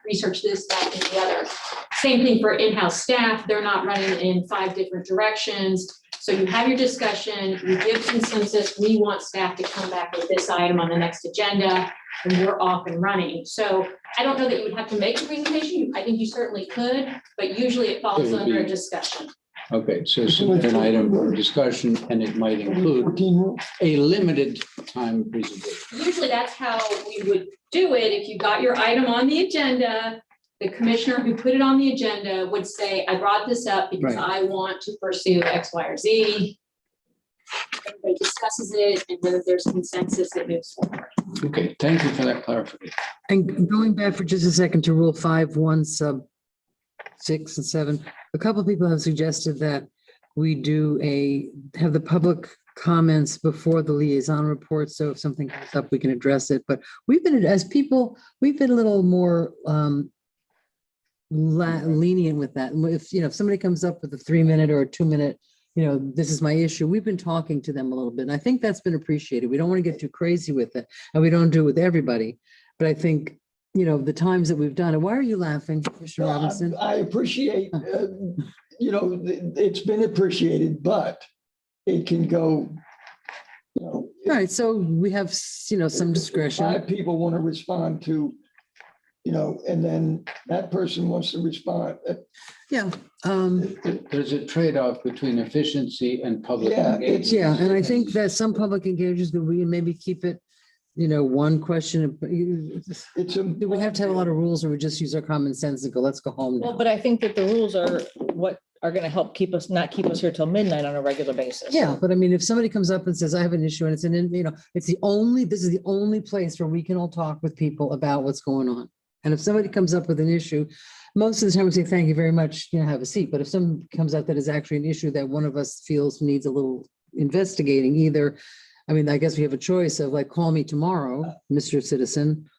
research this, that, and the other. Same thing for in-house staff. They're not running in 5 different directions. So you have your discussion, you give consensus, we want staff to come back with this item on the next agenda, and we're off and running. So I don't know that you would have to make a presentation. I think you certainly could, but usually it falls It would under a be- discussion. Okay, so submit an item for discussion, and it might include 14 rules. a limited time presentation. Usually that's how we would do it. If you got your item on the agenda, the commissioner who put it on the agenda would say, I brought this up because I want to pursue X, Y, or Z. Everybody discusses it, and then if there's consensus, it moves forward. Okay, thank you for that clarification. And going back for just a second to Rule 5.1, sub 6 and 7, a couple of people have suggested that we have the public comments before the liaison report. So if something comes up, we can address it. But we've been a little more lenient with that. And if somebody comes up with a 3-minute or a 2-minute, this is my issue, we've been talking to them a little bit. And I think that's been appreciated. We don't want to get too crazy with it, and we don't do it with everybody. But I think, the times that we've done it. Why are you laughing, Commissioner Robinson? I appreciate, it's been appreciated, but it can go, All right, so we have, some discretion. 5 people want to respond to, and then that person wants to respond. Yeah. There's a trade-off between efficiency and public Yeah, engagement. Yeah, and I think that some public engagements that we maybe keep it, one question. Do we have to have a lot of rules, or we just use our common sense and go, let's go home Well, now? but I think that the rules are what are going to help not keep us here till midnight on a regular basis. Yeah, but I mean, if somebody comes up and says, I have an issue, and this is the only place where we can all talk with people about what's going on. And if somebody comes up with an issue, most of the time we say, thank you very much, have a seat. But if something comes up that is actually an issue that one of us feels needs a little investigating, I guess we have a choice of call me tomorrow, Mr. Citizen,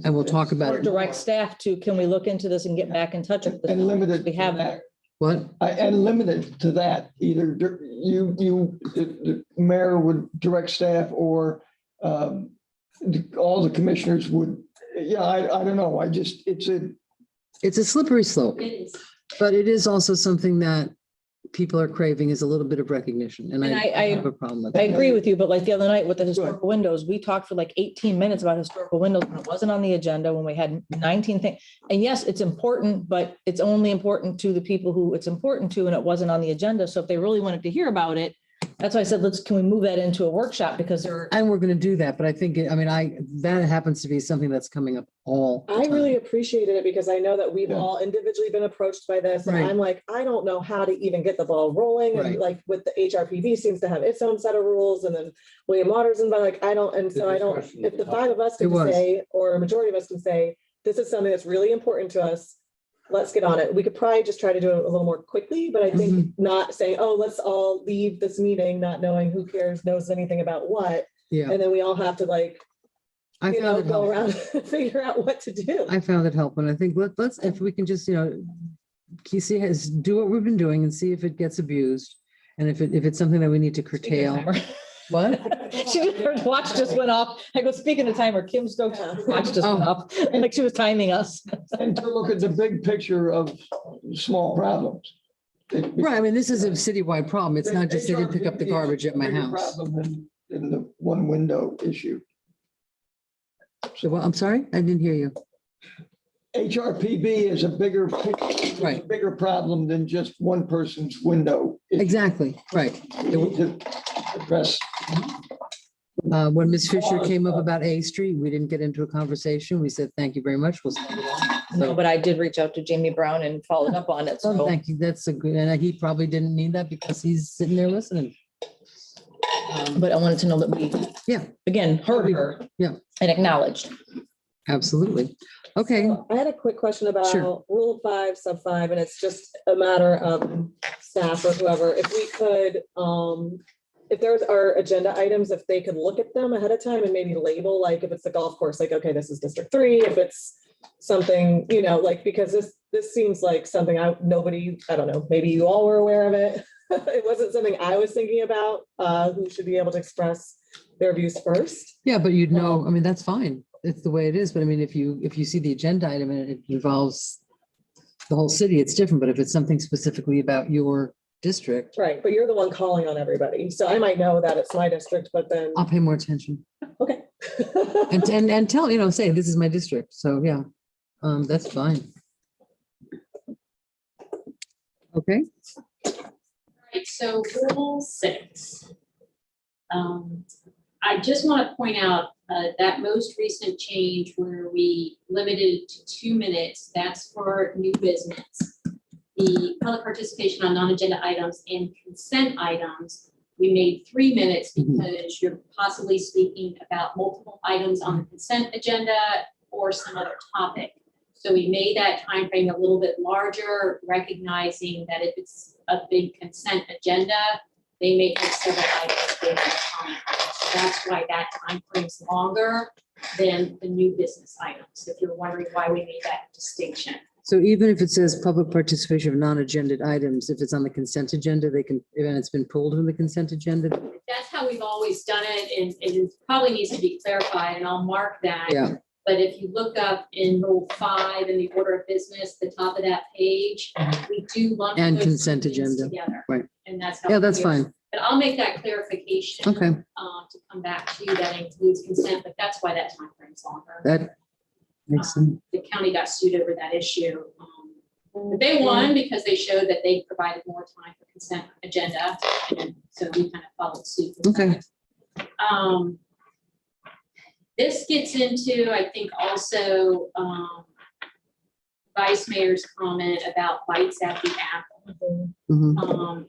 and we'll talk about Or it. direct staff to, can we look into this and get back in touch with this? And limited. We have that. What? And limited to that, either the mayor would direct staff or all the commissioners would, yeah, I don't know. It's a slippery slope, It is. but it is also something that people are craving is a little bit of recognition. And And I have a problem with I that. agree with you, but like the other night with the historical windows, we talked for like 18 minutes about historical windows when it wasn't on the agenda, when we had 19 things. And yes, it's important, but it's only important to the people who it's important to, and it wasn't on the agenda. So if they really wanted to hear about it, that's why I said, can we move that into a workshop? Because there are. And we're going to do that, but I think, that happens to be something that's coming up all the I really time. appreciated it because I know that we've Yeah. all individually been approached by this. And Right. I'm like, I don't know how to even get the ball rolling. And Right. like with the HRPV seems to have its own set of rules. And then William Waters and like, I don't, and so I don't, if the five of us It can was. say, or a majority of us can say, this is something that's really important to us. Let's get on it. We could probably just try to do it a little more quickly, but I think not saying, oh, let's all leave this meeting, not knowing who cares, knows anything about what. Yeah, And then we all have to like, I found it go helpful. around and figure out what to do. I found it helpful. And I think let's, if we can just, do what we've been doing and see if it gets abused. And if it's something that we need to curtail. What? Her watch just went off. I go, speaking of timer, Kim Stokes' watch just went off, like she was timing us. And to look at the big picture of small problems. Right, I mean, this is a citywide problem. It's not just they didn't pick up the garbage at my Bigger house. problem than the one window issue. So, well, I'm sorry, I didn't hear you. HRPB is a bigger, Right. bigger problem than just one person's window. issue. Exactly, right. We need to address. When Ms. Fisher came up about A Street, we didn't get into a conversation. We said, thank you very much. We'll send it on. No, So, but I did reach out to Jamie Brown and followed up on it. oh, So, thank you. That's a good, and he probably didn't need that because he's sitting there listening. but I wanted to know that we, Yeah. again, heard her. Yeah. And acknowledged. Absolutely. Okay, I had a quick question about Sure. Rule 5, Sub 5, and it's just a matter of staff or whoever, if we could, if there's our agenda items, if they could look at them ahead of time and maybe label, like if it's the golf course, like, okay, this is District 3, if it's something, like, because this seems like something I don't know, maybe you all were aware of it. It wasn't something I was thinking about, who should be able to express their views first. yeah, but you'd know, I mean, that's fine. It's the way it is. But I mean, if you see the agenda item and it involves the whole city, it's different. But if it's something specifically about your district, Right, but you're the one calling on everybody, so I might know that it's my district, but then, I'll pay more attention. okay. And tell, say, this is my district. So, yeah, that's fine. Okay, Right, so Rule 6. I just want to point out that most recent change where we limited to 2 minutes, that's for new business. The public participation on non-agenda items and consent items, we made 3 minutes because you're possibly speaking about multiple items on the consent agenda or some other topic. So we made that time frame a little bit larger, recognizing that if it's a big consent agenda, they may have several items they want to comment on. So that's why that time frame's longer than the new business items, if you're wondering why we made that distinction. so even if it says public participation of non-agenda items, if it's on the consent agenda, they can, and it's been pulled from the consent agenda. That's how we've always done it, and it probably needs to be clarified, and I'll mark that. Yeah, But if you look up in Rule 5 in the order of business, the top of that page, we do lump And those consent things agenda, together. right. And that's how. yeah, that's we do it. fine. But I'll make that clarification. Okay, To come back to you, that includes consent, but that's why that time frame's longer. that makes sense. The county got sued over that issue. But they won because they showed that they provided more time for consent agenda, and so we kind of followed suit. with Okay. that. This gets into, I think, also Vice Mayor's comment about bites at the apple. Mhm.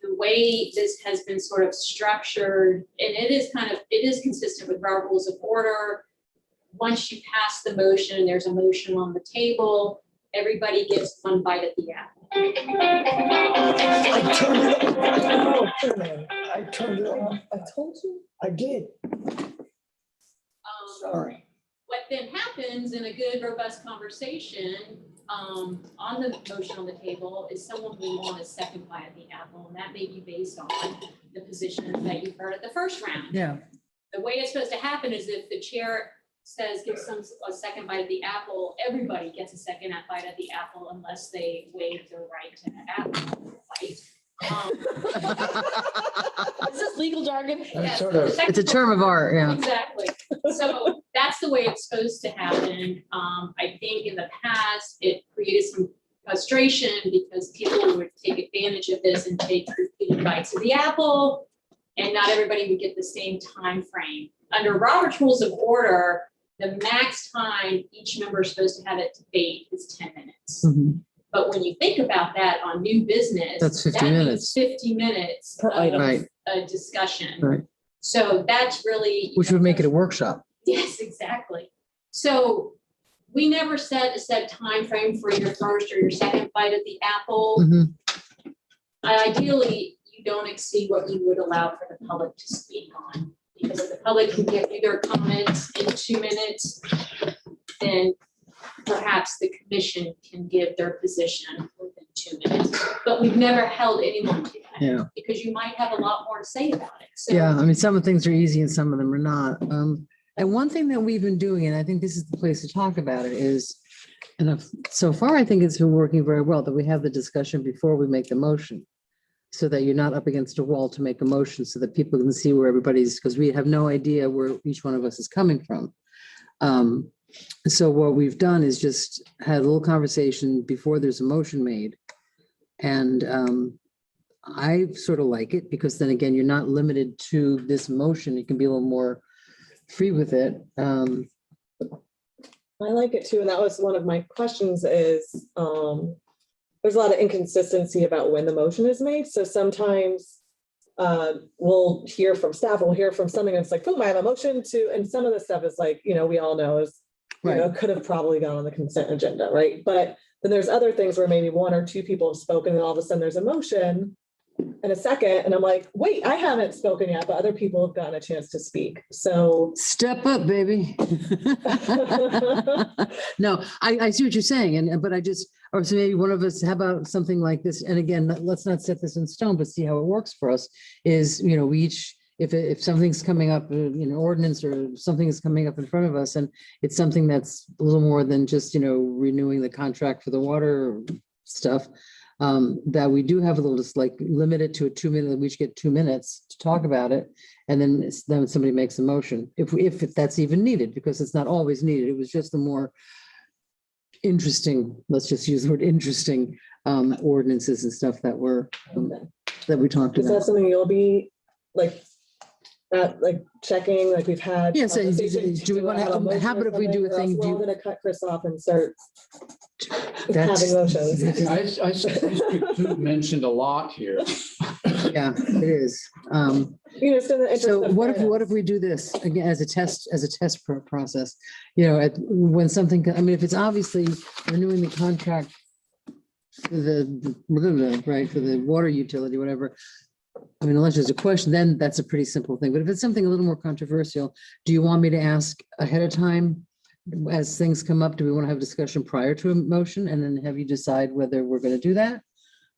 The way this has been sort of structured, and it is consistent with our rules of order. Once you pass the motion, and there's a motion on the table, everybody gets one bite at the apple. I turned it off. I turned it off. I told you. I did. Sorry. What then happens in a good, robust conversation on the motion on the table is someone who won a second bite at the apple, and that may be based on the position that you heard at the first round. Yeah. The way it's supposed to happen is if the chair says, give some a second bite at the apple, everybody gets a second bite at the apple unless they waive their right to an apple bite. Is this legal jargon? Yes, sort of- It's a term of art, yeah. Exactly. So that's the way it's supposed to happen. I think in the past, it created some frustration because people would take advantage of this and take repeated bites of the apple, and not everybody would get the same time frame. Under Robert's Rules of Order, the max time each member is supposed to have it debate is 10 minutes. Mhm. But when you think about that on new business. That's 50 that means minutes. 50 minutes Per item. of Right. a discussion. Right. So that's really. Which would make it a workshop. Yes, exactly. So we never set a set time frame for your first or your second bite of the apple. Mhm. Ideally, you don't exceed what you would allow for the public to speak on. Because if the public can give you their comments in 2 minutes, then perhaps the commission can give their position within 2 minutes. But we've never held anyone to that. Yeah. Because you might have a lot more to say about it. So Yeah, I mean, some of the things are easy and some of them are not. And one thing that we've been doing, and I think this is the place to talk about it, is, and so far, I think it's been working very well, that we have the discussion before we make the motion. So that you're not up against a wall to make a motion, so that people can see where everybody's, because we have no idea where each one of us is coming from. So what we've done is just had a little conversation before there's a motion made. And I sort of like it, because then again, you're not limited to this motion. You can be a little more free with it. I like it too, and that was one of my questions is, there's a lot of inconsistency about when the motion is made, so sometimes we'll hear from staff, we'll hear from something, and it's like, boom, I have a motion to, and some of the stuff is like, we all know is, could have probably gone on the consent agenda, right? But then there's other things where maybe one or two people have spoken, and all of a sudden there's a motion and a second, and I'm like, wait, I haven't spoken yet, but other people have gotten a chance to speak, so. Step up, baby. No, I see what you're saying, but or so maybe one of us, how about something like this? And again, let's not set this in stone, but see how it works for us is, we each, if something's coming up, ordinance or something is coming up in front of us, and it's something that's a little more than just, renewing the contract for the water stuff, that we do have a little, just like limit it to a 2 minute, we each get 2 minutes to talk about it. And then somebody makes a motion, if that's even needed, because it's not always needed. It was just the more interesting, let's just use the word interesting, ordinances and stuff that we talked Is that about. something you'll be like checking, like we've had? Yes, and conversations? do we want have a to, motion how or about if we do a something, or else thing? We're all gonna cut Chris off and start That's- having motions. I suppose you mentioned a lot here. Yeah, it is. Just in the interest So of what if fairness. we do this again as a test process? When something, if it's obviously renewing the contract for for the water utility, whatever. Unless there's a question, then that's a pretty simple thing. But if it's something a little more controversial, do you want me to ask ahead of time as things come up? Do we want to have a discussion prior to a motion and then have you decide whether we're going to do that?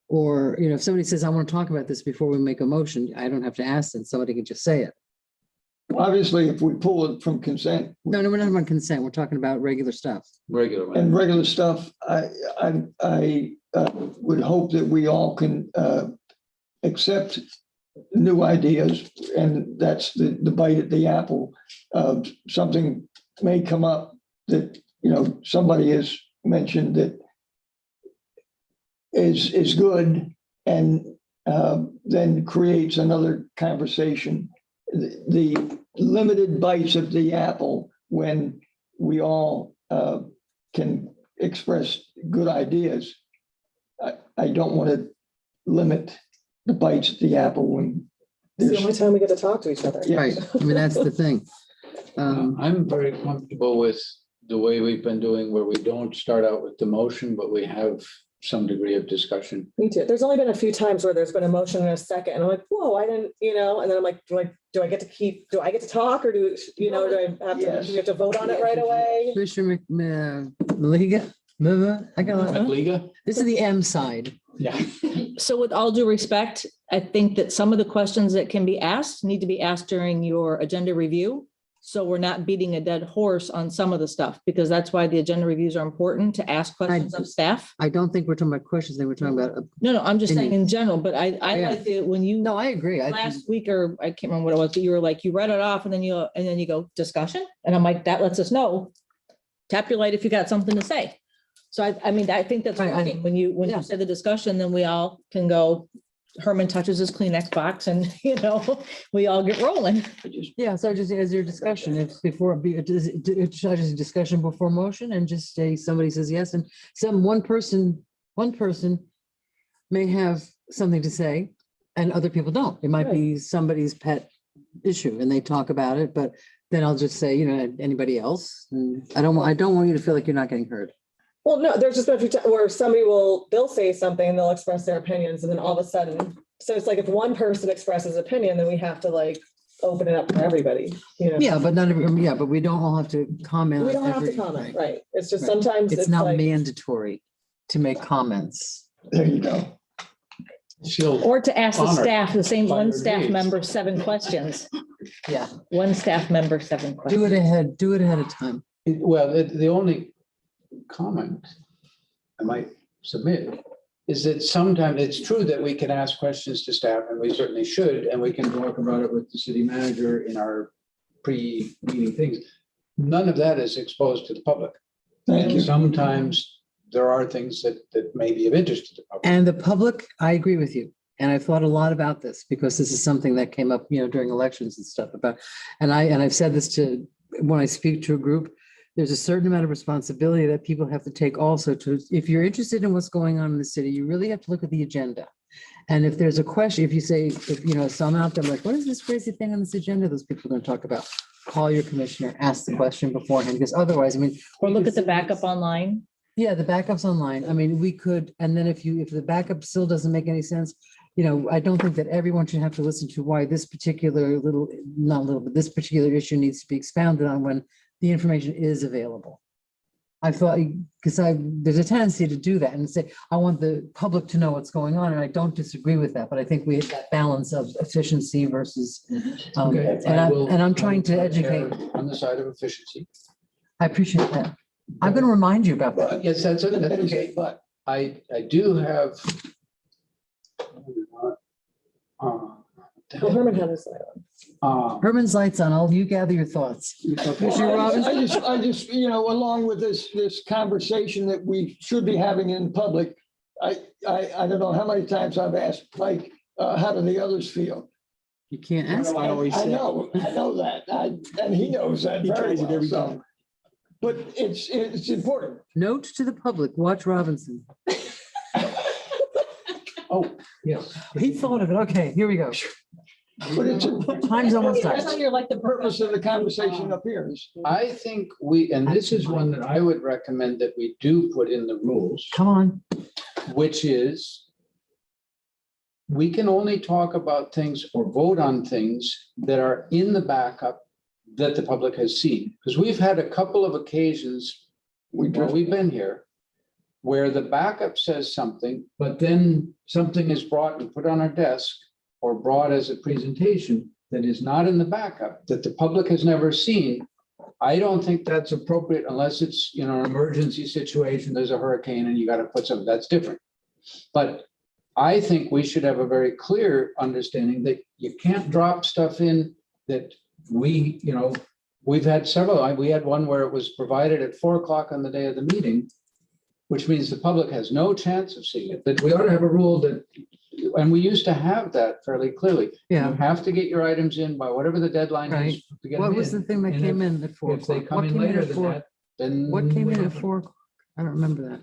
Or, if somebody says, I want to talk about this before we make a motion, I don't have to ask them. Somebody can just say it. Obviously, if we pull it from consent No, we're not talking about consent. We're talking about regular stuff. Regular. and regular stuff, I would hope that we all can accept new ideas, and that's the bite at the apple. Something may come up that, somebody has mentioned that is good, and then creates another conversation. The limited bites of the apple when we all can express good ideas. I don't want to limit the bites at the apple when It's the there's, only time we get to talk to each other. Yeah. Right. That's the thing. I'm very comfortable with the way we've been doing, where we don't start out with the motion, but we have some degree of discussion. Me too. There's only been a few times where there's been a motion in a second, and I'm like, whoa, I didn't, and then I'm like, do I get to talk, or do I have to, Yes. do we have to vote on it right away? Commissioner Maliga? I got, Liga? this is the M side. Yeah. So with all due respect, I think that some of the questions that can be asked need to be asked during your agenda review. So we're not beating a dead horse on some of the stuff, because that's why the agenda reviews are important, to ask questions of staff. I don't think we're talking about questions, they were talking about, No, I'm just saying in general, but I Yeah. like it when you. no, I agree. I think, Last week, or I can't remember what it was, but you were like, you read it off and then you go discussion. And I'm like, that lets us know. Tap your light if you got something to say. So I mean, I think that's Right, working. When you yeah. say the discussion, then we all can go, Herman touches his Kleenex box and, we all get rolling. yeah, so just as your discussion, if before, it's just a discussion before motion and just say, somebody says yes, and one person may have something to say and other people don't. It might be somebody's pet issue and they talk about it, but then I'll just say, anybody else? And I don't want you to feel like you're not getting heard. Well, no, there's just been a few times where they'll say something and they'll express their opinions and then all of a sudden, so it's like if one person expresses opinion, then we have to like open it up for everybody, Yeah, but but we don't all have to comment. We on don't have to every- comment, right? It's just Right. sometimes It's it's not like, mandatory to make comments. There you go. She'll, Or to ask the Honored staff, the same by one her staff gaze. member, 7 questions. Yeah, One staff member, 7 do questions. it ahead of time. well, the only comment I might submit is that sometimes it's true that we can ask questions to staff, and we certainly should, and we can talk about it with the city manager in our pre-meeting things. None of that is exposed to the public. Thank you. Sometimes there are things that may be of interest to the public. And the public, I agree with you. And I've thought a lot about this because this is something that came up, during elections and stuff about, and I've said this to, when I speak to a group, there's a certain amount of responsibility that people have to take also to, if you're interested in what's going on in the city, you really have to look at the agenda. And if there's a question, if you say, so I'm out there like, what is this crazy thing on this agenda those people are going to talk about? Call your commissioner, ask the question beforehand, because otherwise, Or look at the backup online. Yeah, the backup's online. We could, and then if the backup still doesn't make any sense, I don't think that everyone should have to listen to why this particular this particular issue needs to be expounded on when the information is available. I thought, because there's a tendency to do that and say, I want the public to know what's going on, and I don't disagree with that, but I think we have that balance of efficiency versus, Okay, and I'm trying to educate. On the side of efficiency. I appreciate that. I'm going to remind you about that. Yes, that's okay, but I do have. well, Herman had his light on. Herman's lights on. You gather your thoughts. Commissioner Robbins? I just, along with this conversation that we should be having in public, I don't know how many times I've asked Mike, how do the others feel? You can't ask. I know that, and he knows that very well, so. But it's important. Note to the public, watch Robinson. Oh, yes. He thought of it. Okay, here we go. But it's Time's almost I thought up. you're like the purpose of the conversation up here is. I think and this is one that I would recommend that we do put in the rules, Come on. which is we can only talk about things or vote on things that are in the backup that the public has seen. Because we've had a couple of occasions while we've been here where the backup says something, but then something is brought and put on our desk or brought as a presentation that is not in the backup, that the public has never seen. I don't think that's appropriate unless it's, an emergency situation, there's a hurricane and you got to put something, that's different. But I think we should have a very clear understanding that you can't drop stuff in that we've had several, we had one where it was provided at 4:00 on the day of the meeting, which means the public has no chance of seeing it, but we ought to have a rule that, and we used to have that fairly clearly. Yeah. You have to get your items in by whatever the deadline Right. is to get What them was the in. thing that And came if- in at 4 If they o'clock? come What in came in later at than 4? that, then. What came we in have at to- 4? I don't remember that.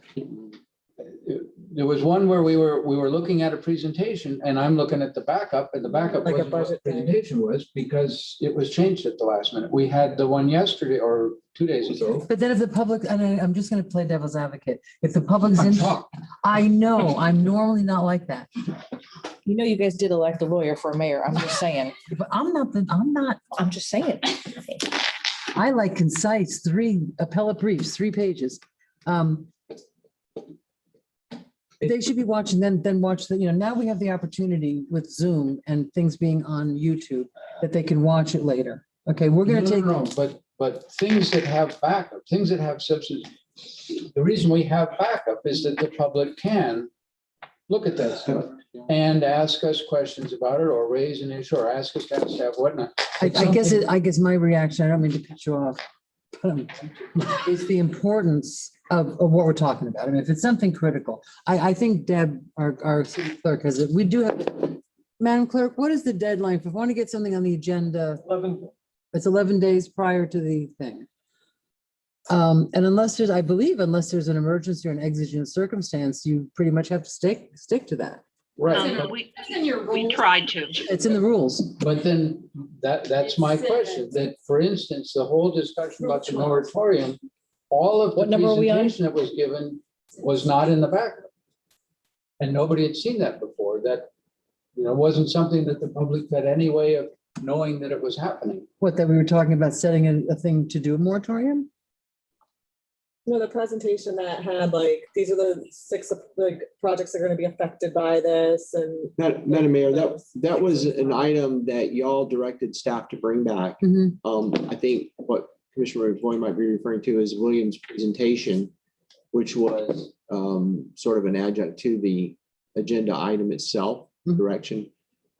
There was one where we were looking at a presentation and I'm looking at the backup and the backup Like a wasn't what the budget thing. presentation was because it was changed at the last minute. We had the one yesterday or 2 days ago. But then if the public, and I'm just going to play devil's advocate, if the public's I'm in, shocked. I know, I'm normally not like that. You guys did elect a lawyer for mayor. I'm just saying. But I'm I'm just saying. I like concise, 3 appellate briefs, 3 pages. They should be watching, then watch the, now we have the opportunity with Zoom and things being on YouTube that they can watch it later. Okay, we're gonna take. No, but things that have backup, things that have substance, the reason we have backup is that the public can look at that stuff and ask us questions about it, or raise an issue, or ask us to have whatnot. I guess my reaction, I don't mean to cut you off, is the importance of what we're talking about. I mean, if it's something critical, I think Deb, our city clerk, has it. We do have, Madam Clerk, what is the deadline? If we want to get something on the agenda, 11, it's 11 days prior to the thing. And unless there's an emergency or an exigent circumstance, you pretty much have to stick to that. Right, but- We That's in your rules. tried to. It's in the rules. but then that's my question, that for instance, the whole discussion about the moratorium, all of the What number are we on? presentation that was given was not in the backup. And nobody had seen that before, that, wasn't something that the public had any way of knowing that it was happening. What, that we were talking about setting a thing to do a moratorium? No, the presentation that had like, these are the 6 projects that are gonna be affected by this and. Madam Mayor, that was an item that y'all directed staff to bring back. I think what Commissioner Boyd might be referring to is William's presentation, which was sort of an adjunct to the agenda item itself, direction.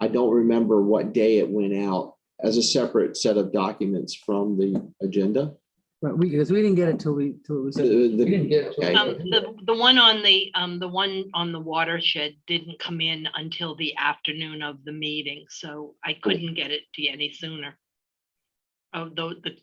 I don't remember what day it went out as a separate set of documents from the agenda. Right, because we didn't get it till it was. We didn't get it till- Okay. The one on the watershed didn't come in until the afternoon of the meeting, so I couldn't get it to you any sooner. Oh, the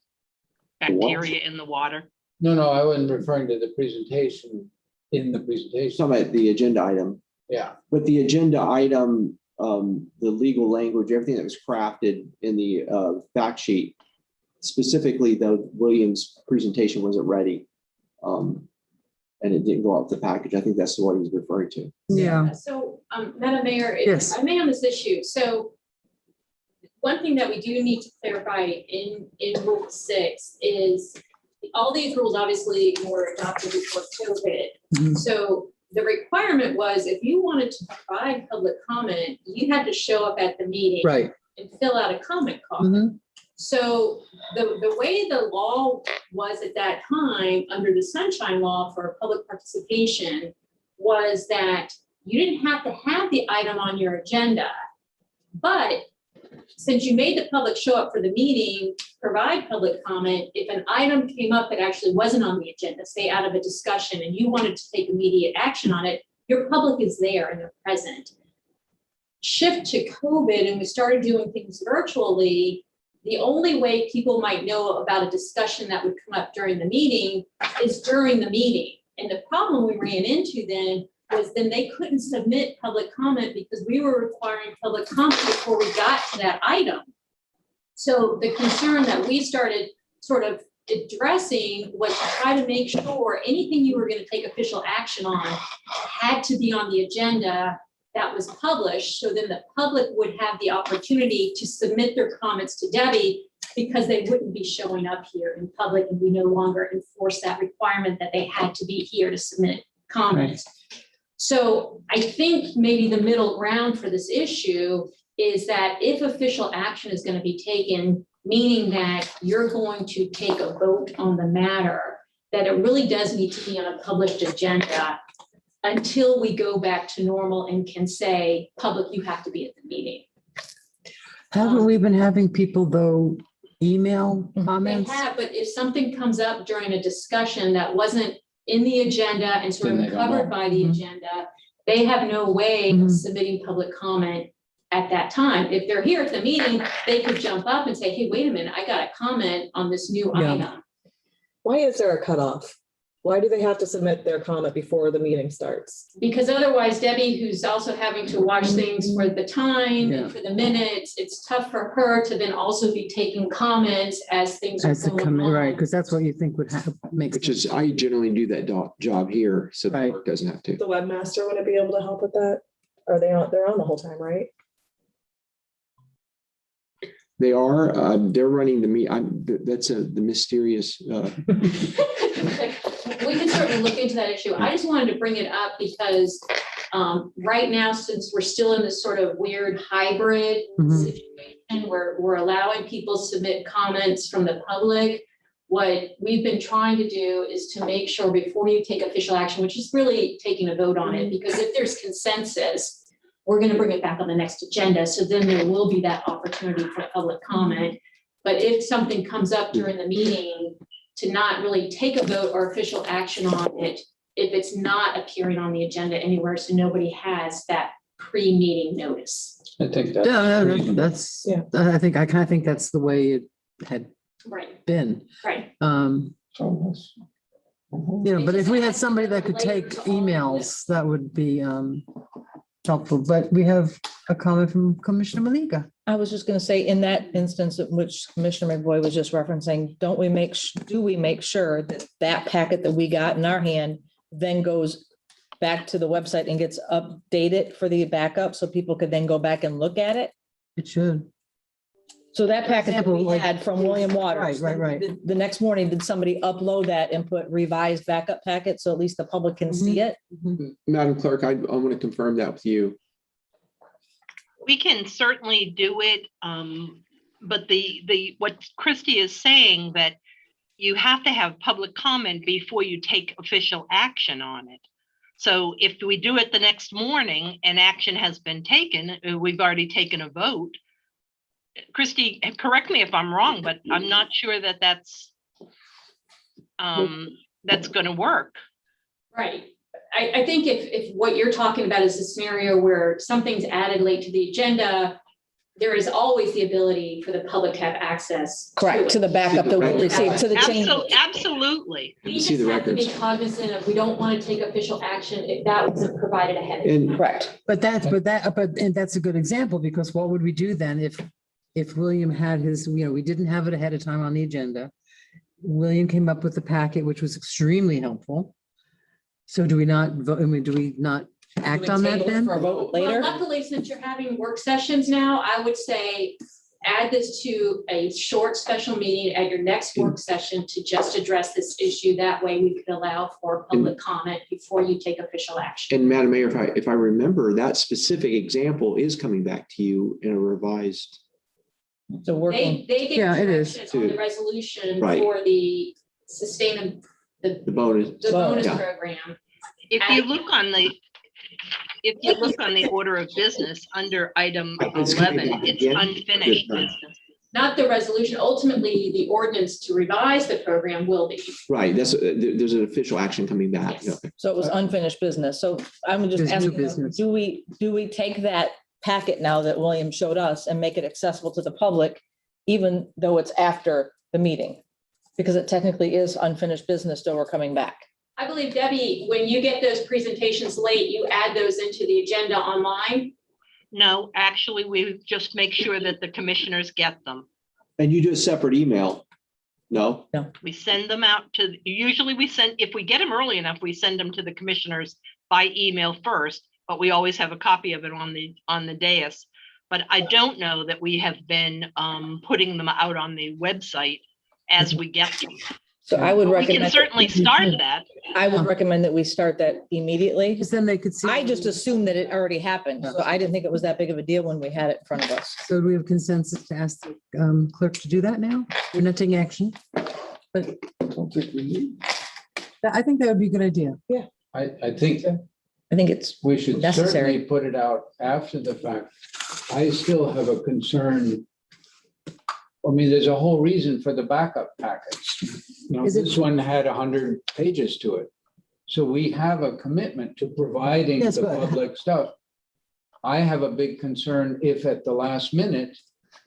bacteria in the water. No, I wasn't referring to the presentation in the presentation. Some of the agenda item, Yeah, but the agenda item, the legal language, everything that was crafted in the fact sheet, specifically though Williams' presentation wasn't ready. And it didn't go out the package. I think that's what he's referring to. Yeah. So, Madam Mayor, Yes. if I may on this issue, so one thing that we do need to clarify in Rule 6 is all these rules obviously were adopted before COVID. Mhm. So the requirement was if you wanted to provide public comment, you had to show up at the meeting Right. and fill out a comment card. Mhm. So the way the law was at that time, under the Sunshine Law for public participation, was that you didn't have to have the item on your agenda. But since you made the public show up for the meeting, provide public comment, if an item came up that actually wasn't on the agenda, say out of a discussion, and you wanted to take immediate action on it, your public is there and they're present. Shift to COVID and we started doing things virtually, the only way people might know about a discussion that would come up during the meeting is during the meeting. And the problem we ran into then was then they couldn't submit public comment because we were requiring public comment before we got to that item. So the concern that we started sort of addressing was to try to make sure anything you were going to take official action on had to be on the agenda that was published, so then the public would have the opportunity to submit their comments to Debbie because they wouldn't be showing up here in public, and we no longer enforce that requirement that they had to be here to submit comments. So I think maybe the middle ground for this issue is that if official action is going to be taken, meaning that you're going to take a vote on the matter, that it really does need to be on a published agenda until we go back to normal and can say, public, you have to be at the meeting. Haven't we been having people though email They comments? have, but if something comes up during a discussion that wasn't in the agenda and sort Then of they don't covered know. by the Mhm. agenda, they have no way Mhm. of submitting public comment at that time. If they're here at the meeting, they could jump up and say, hey, wait a minute, I got a comment on this new Yeah. item. Why is there a cutoff? Why do they have to submit their comment before the meeting starts? Because otherwise Debbie, who's also having to watch things for the time Yeah. and for the minutes, it's tough for her to then also be taking comments as things are As to going come, on. right, because that's what you think would make. Which is, I generally do that job here, so the Right. clerk doesn't have to. The webmaster wouldn't be able to help with that? Are they on, they're on the whole time, right? They are, they're running the that's the mysterious, We can certainly look into that issue. I just wanted to bring it up because right now, since we're still in this sort of weird hybrid Mhm. situation where we're allowing people to submit comments from the public, what we've been trying to do is to make sure before you take official action, which is really taking a vote on it, because if there's consensus, we're going to bring it back on the next agenda. So then there will be that opportunity for public comment. But if something comes up during the meeting, to not really take a vote or official action on it, if it's not appearing on the agenda anywhere, so nobody has that pre-meeting notice. I think Yeah, that's. that's, I think, I kind of think that's the way it had Right, been. right. So that's- You know, but if we had somebody that could take emails, that would be helpful. But we have a comment from Commissioner Malika. I was just gonna say, in that instance of which Commissioner McVoy was just referencing, do we make sure that that packet that we got in our hand then goes back to the website and gets updated for the backup, so people could then go back and look at it? It should. So that packet that example, we like- had from William Waters. Right. The next morning, did somebody upload that and put revised backup packet, so at least the public can see it? Madam Clerk, I want to confirm that with you. We can certainly do it, but what Christie is saying, that you have to have public comment before you take official action on it. So if we do it the next morning and action has been taken, we've already taken a vote. Christie, correct me if I'm wrong, but I'm not sure that that's going to work. Right. I think if what you're talking about is a scenario where something's added late to the agenda, there is always the ability for the public to have access. Correct, to the backup that we received, to the change. Absolutely. We See just the have to be records. cognizant of, we don't want to take official action if that wasn't provided ahead. And Correct. But that's a good example, because what would we do then if William had his, we didn't have it ahead of time on the agenda. William came up with the packet, which was extremely helpful. So do we not vote? I mean, do we not act on that then? For a vote Well, later? luckily, since you're having work sessions now, I would say add this to a short special meeting at your next work session to just address this issue. That way we could allow for public comment before you take official action. And Madam Mayor, if I remember, that specific example is coming back to you in a revised. So working, They get Yeah, it is. direction on the resolution Right. for the The bonus. the bonus Yeah. program. If you look on the order of business under item It's coming 11, back it's again. unfinished Good. business. Not the resolution. Ultimately, the ordinance to revise the program will be. Right, there's an official action coming back. Yes. so it was unfinished business. So I'm just There's new asking, business. do we take that packet now that William showed us and make it accessible to the public, even though it's after the meeting? Because it technically is unfinished business, though we're coming back. I believe, Debbie, when you get those presentations late, you add those into the agenda online. No, actually, we just make sure that the commissioners get them. And you do a separate email? No? We send them out to, usually if we get them early enough, we send them to the commissioners by email first, but we always have a copy of it on the dais. But I don't know that we have been putting them out on the website as we get them. So I would We can recommend, certainly start that. I would recommend that we start that immediately. Because then they could see. I just assumed that it already happened, so I didn't think it was that big of a deal when we had it in front of us. So do we have consensus to ask the clerk to do that now? We're not taking action. But I don't think we need. I think that would be a good idea. I think I think it's, we should Necessary. certainly put it out after the fact. I still have a concern. I mean, there's a whole reason for the backup package. Is it- This one had 100 pages to it. So we have a commitment to providing Yes, the but- public stuff. I have a big concern if at the last minute,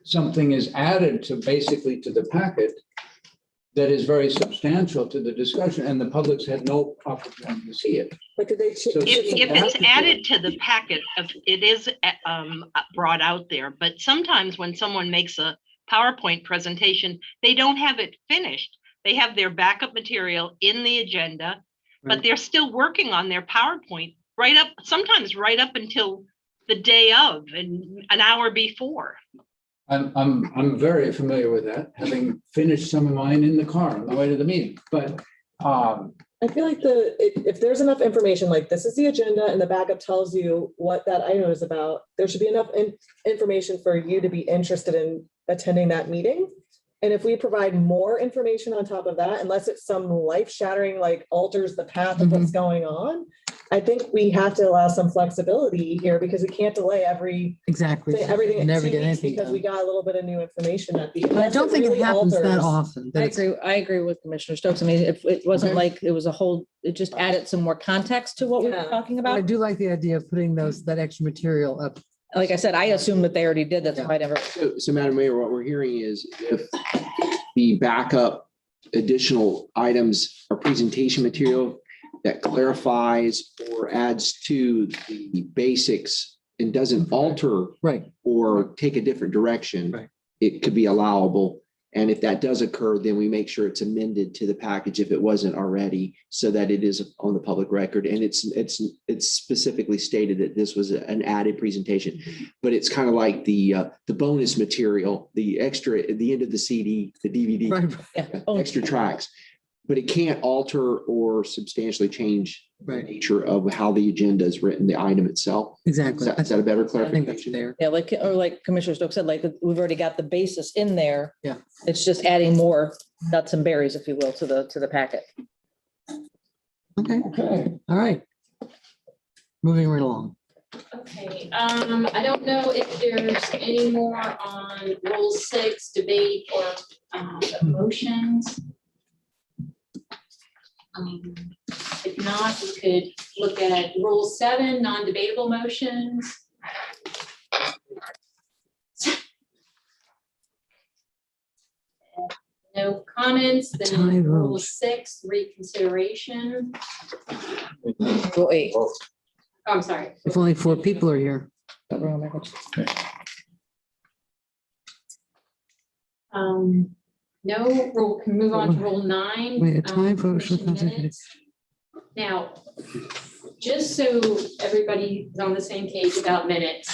something is added to basically to the packet that is very substantial to the discussion and the public's had no opportunity to see it. Like, did they? So If it's added to the packet, it is brought out there, but sometimes when someone makes a PowerPoint presentation, they don't have it finished. They have their backup material in the agenda, but Right. they're still working on their PowerPoint sometimes right up until the day of and an hour before. I'm very familiar with that, having finished some of mine in the car on the way to the meeting, but I feel like if there's enough information, like this is the agenda and the backup tells you what that item is about, there should be enough information for you to be interested in attending that meeting. And if we provide more information on top of that, unless it's some life shattering, like alters the path of what's going on, I think we have to allow some flexibility here because we can't delay Exactly. everything in Never 2 get weeks anything because we done. got a little bit of new information at the. But I unless don't think it really happens that alters. often. that it's- I agree with Commissioner Stokes. I mean, if it wasn't Okay. like it was a whole, it just added some more context to what we were Yeah. talking I about. do like the idea of putting that extra material up. Like I said, I assumed that they already did. That's why I never. So Madam Mayor, what we're hearing is if the backup additional items or presentation material that clarifies or adds to the basics and doesn't alter Right. or take a different direction, Right. it could be allowable. And if that does occur, then we make sure it's amended to the package if it wasn't already, so that it is on the public record. And it's specifically stated that this was an added presentation, but it's kind of like the bonus material, the extra at the end of the CD, the DVD, Right. Yeah. Oh, extra tracks. But it can't alter or substantially change the Right. nature of how the agenda is written, the item itself. Is Exactly. that a better I think that's clarification? fair. yeah, like Commissioner Stokes said, like we've already got the basis in there. Yeah. It's just adding more nuts and berries, if you will, to the packet. Okay. Okay. All right. Moving right along. Okay, I don't know if there's any more on Rule 6 debate or motions. If not, we could look at Rule 7, non-debatable motions. No comments, Tie then Rule rules. 6, reconsideration. Rule 8. Oh, I'm sorry. If only 4 people are here. No, rule, can move on to Rule 9. Wait, a tie vote commission should constitute- minutes. Now, just so everybody is on the same page about minutes,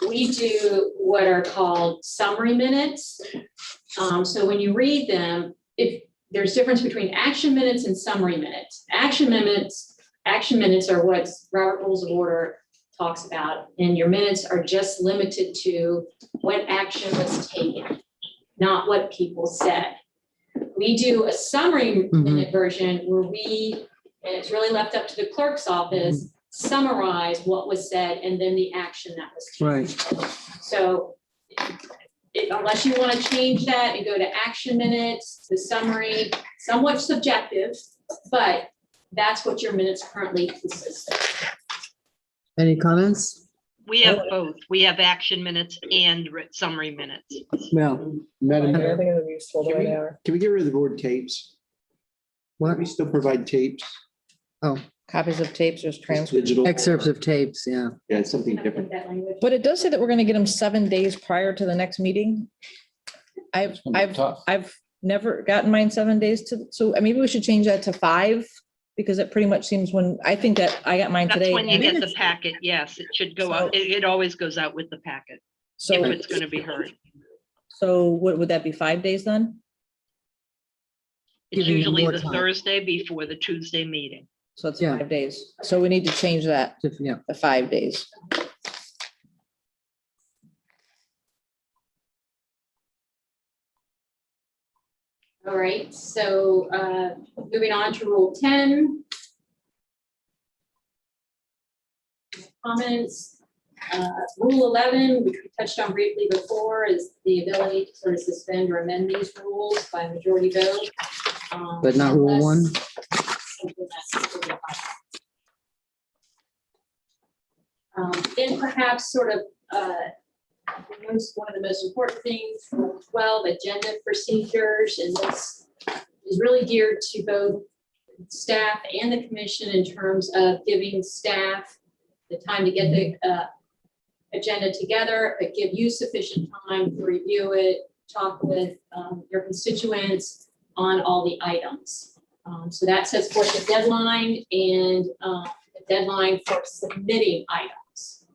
we do what are called summary minutes. So when you read them, if there's difference between action minutes and summary minutes. Action minutes are what Robert Rules of Order talks about, and your minutes are just limited to what action was taken, not what people said. We do a summary minute version where we, and it's really left up to the clerk's office, summarize what was said and then the action that was taken. Right. So unless you want to change that and go to action minutes, the summary, somewhat subjective, but that's what your minutes currently consist of. Any comments? We have both. We have action minutes and summary minutes. Well, Madam I Mayor, think it's useful the way they are. can we get rid of the word tapes? what? Can we still provide tapes? Copies of tapes or Just transcripts. digital? Excerpts of tapes, yeah. Yeah, it's something different. That language. But it does say that we're gonna get them 7 days prior to the next meeting. I've never gotten mine 7 days so maybe we should change that to 5, because it pretty much seems I think that I got mine That's today. when you get the packet. Yes, it should go out. It always goes out with the packet if So, it's going to be heard. so what would that be, 5 days then? It's Giving you usually more the time. Thursday before the Tuesday meeting. So it's Yeah. 5 days. So we need to change that Yeah. to 5 days. All right, so moving on to Rule 10. Comments. Rule 11, which we touched on briefly before, is the ability to sort of suspend or amend these rules by majority vote. But not Rule 1? Then perhaps sort of one of the most important things, Rule 12, agenda procedures, and this is really geared to both staff and the commission in terms of giving staff the time to get the agenda together, but give you sufficient time to review it, talk with your constituents on all the items. So that sets forth the deadline and the deadline for submitting items.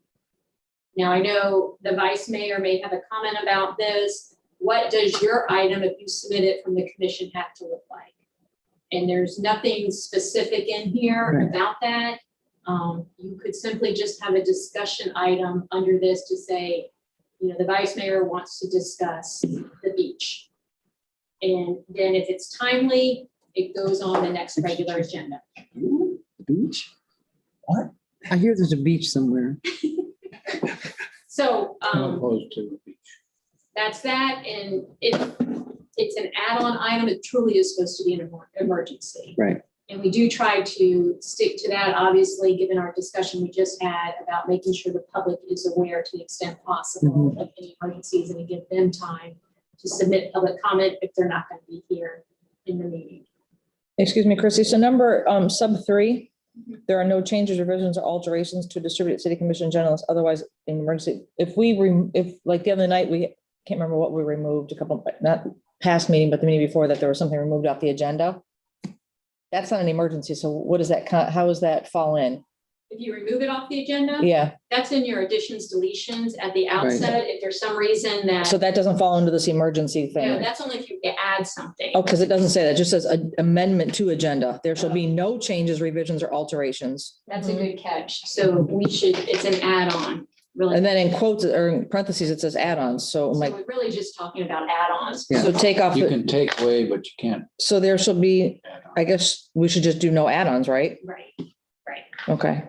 Now, I know the vice mayor may have a comment about this. What does your item, if you submit it from the commission, have to look like? And there's nothing specific in here Right. about that. You could simply just have a discussion item under this to say, you know, the vice mayor wants to discuss the beach. And then if it's timely, it goes on the next regular agenda. Beach? I hear there's a beach somewhere. So, I'm opposed to the beach. that's that, and if it's an add-on item, it truly is supposed to be an emergency. Right. And we do try to stick to that, obviously, given our discussion we just had about making sure the public is aware to the extent possible of any emergencies and to give them time to submit public comment if they're not going to be here in the meeting. Excuse me, Chrissy, so number sub 3, there are no changes, revisions, or alterations to distributed city commission agendas otherwise in emergency. If like the other night, we can't remember what we removed a couple, not past meeting, but the meeting before that, there was something removed off the agenda. That's not an emergency, so what does that, how does that fall in? If you remove it off the agenda, Yeah, that's in your additions, deletions at the outset. If there's some reason that, so that doesn't fall into this emergency no, thing. that's only if you add something. Oh, because it doesn't say that, it just says amendment to agenda. There shall be no changes, revisions, or alterations. That's a good catch. So we should, it's an add-on, really. And then in quotes or in parentheses, it says add-ons, so I'm So like, we're really just talking about add-ons. Yeah. so take off, You can take away, but you can't so there shall be, add on. I guess we should just do no add-ons, right? Right. Okay.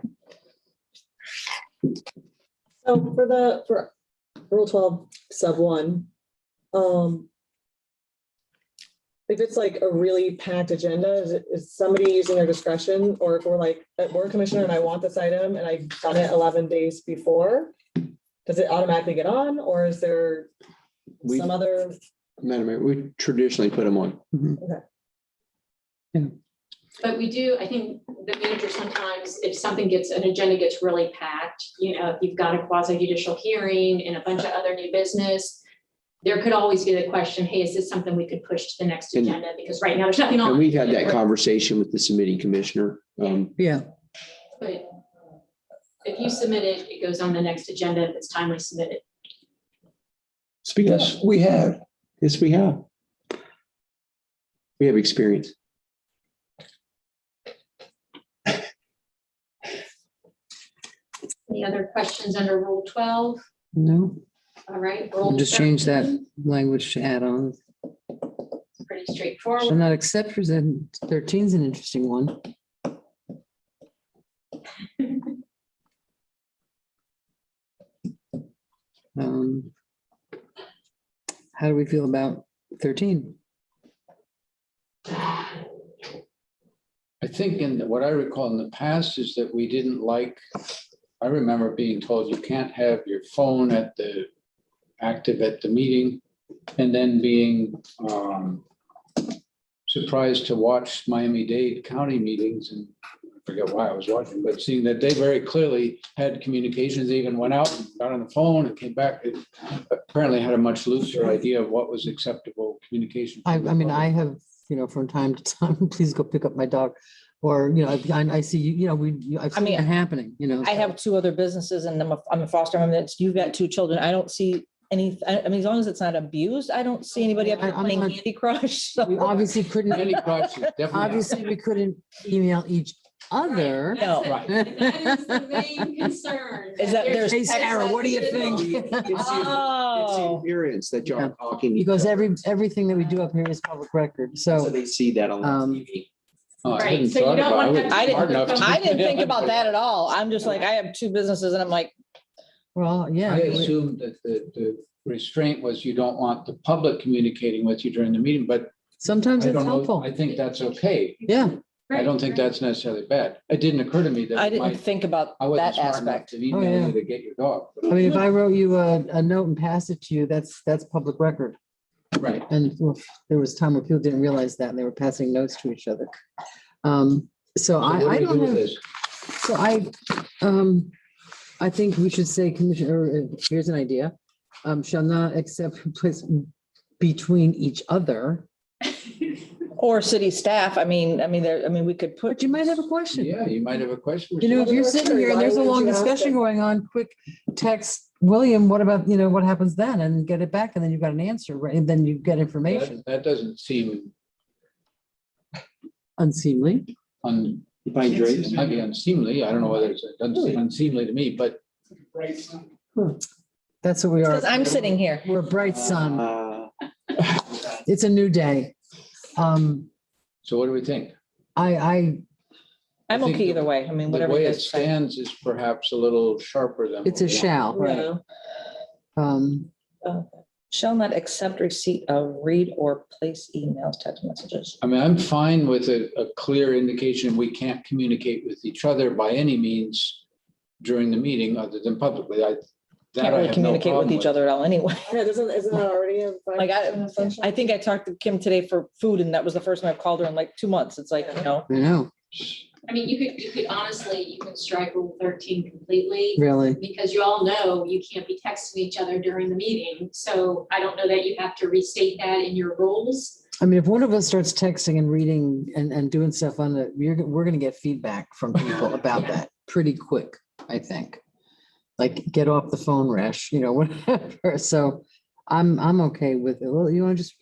So for Rule 12, sub 1, if it's like a really packed agenda, is somebody using their discretion? Or if we're like, at board commissioner and I want this item and I've done it 11 days before, does it automatically get on, or is there We, some other? Madam Mayor, we traditionally put them on. But we do, I think the manager sometimes, if something an agenda gets really packed, you know, if you've got a quasi judicial hearing and a bunch of other new business, there could always be the question, hey, is this something we could push to the next And- agenda? Because right now there's nothing on. And we've had that conversation with the submitting commissioner. Yeah, But if you submit it, it goes on the next agenda if it's timely submitted. Speak up. Yes, we have. Yes, we have. We have experience. Any other questions under Rule 12? no, All right. we'll Rule just change that 13, language to add-on. Pretty Shall straightforward. not accept, 13 is an interesting one. How do we feel about 13? I think what I recall in the past is that we didn't like, I remember being told you can't have your phone active at the meeting and then being surprised to watch Miami-Dade County meetings, and I forget why I was watching, but seeing that they very clearly had communications, they even went out and got on the phone and came back. It apparently had a much looser idea of what was acceptable communication. I mean, I have, from time to time, please go pick up my dog. Or, I see, I've seen mean, it happening, I have 2 other businesses and I'm a foster home. You've got 2 children. I don't see any, I mean, as long as it's not abused, I don't see anybody up there I'm playing not- Candy Crush. We So, obviously couldn't, Candy Crush is definitely. obviously we couldn't email each other. No. Right. That is the main concern. Is that there's Hey, Sarah, what do you think? It's the Oh. appearance that y'all are talking. Because everything that we do up here is public record, So so. they see that on TV. Oh, I Right, hadn't so you thought don't about it. want wouldn't them be to- smart enough to- I didn't think about that at all. I'm just like, I have 2 businesses and I'm like, Well, yeah. I assumed that the restraint was you don't want the public communicating with you during the meeting, but Sometimes I it's don't know. helpful. I think that's okay. Yeah, I don't think that's necessarily bad. It didn't occur to me that. I it didn't might- think about I wasn't that smart enough aspect. to Oh, email yeah. you to get your dog. I mean, if I wrote you a note and passed it to you, that's public record. Right. And there was a time where people didn't realize that and they were passing notes to each other. So what do I we do don't with have, this? so I think we should say commissioner, here's an idea. Shall not accept replace between each other, Or city staff. I mean, we could put. but you might have a question. Yeah, you might have a question. If you're sitting here and there's a long discussion going on, quick text William, what about, what happens then? And get it back and then you've got an answer, right? And then you get information. That doesn't seem. unseemly. Pine drapes. Might be unseemly. I don't know whether it doesn't seem unseemly to me, but That's what we are. Because I'm sitting here. We're a bright sun. Uh, It's a new day. so what do we think? I I'm I think okay either way. I mean, The whatever you way it guys say. stands is perhaps a little sharper than. it's a what we want. shall, right? Yeah. Um, Shall not accept receipt of, read, or place emails, text messages. I mean, I'm fine with a clear indication we can't communicate with each other by any means during the meeting other than publicly. Can't really communicate with each other at all anyway. Yeah, isn't that already a? Like I think I talked to Kim today for food and that was the first time I've called her in like 2 months. It's like, you know, I know, I mean, you could honestly, you can strike Rule 13 completely. really. Because you all know you can't be texting each other during the meeting. So I don't know that you have to restate that in your rules. I mean, if one of us starts texting and reading and doing stuff on the, we're gonna get feedback from people about that pretty quick, I think. Like, get off the phone, Rash, you know, whatever. So I'm okay with it. Well, you want to just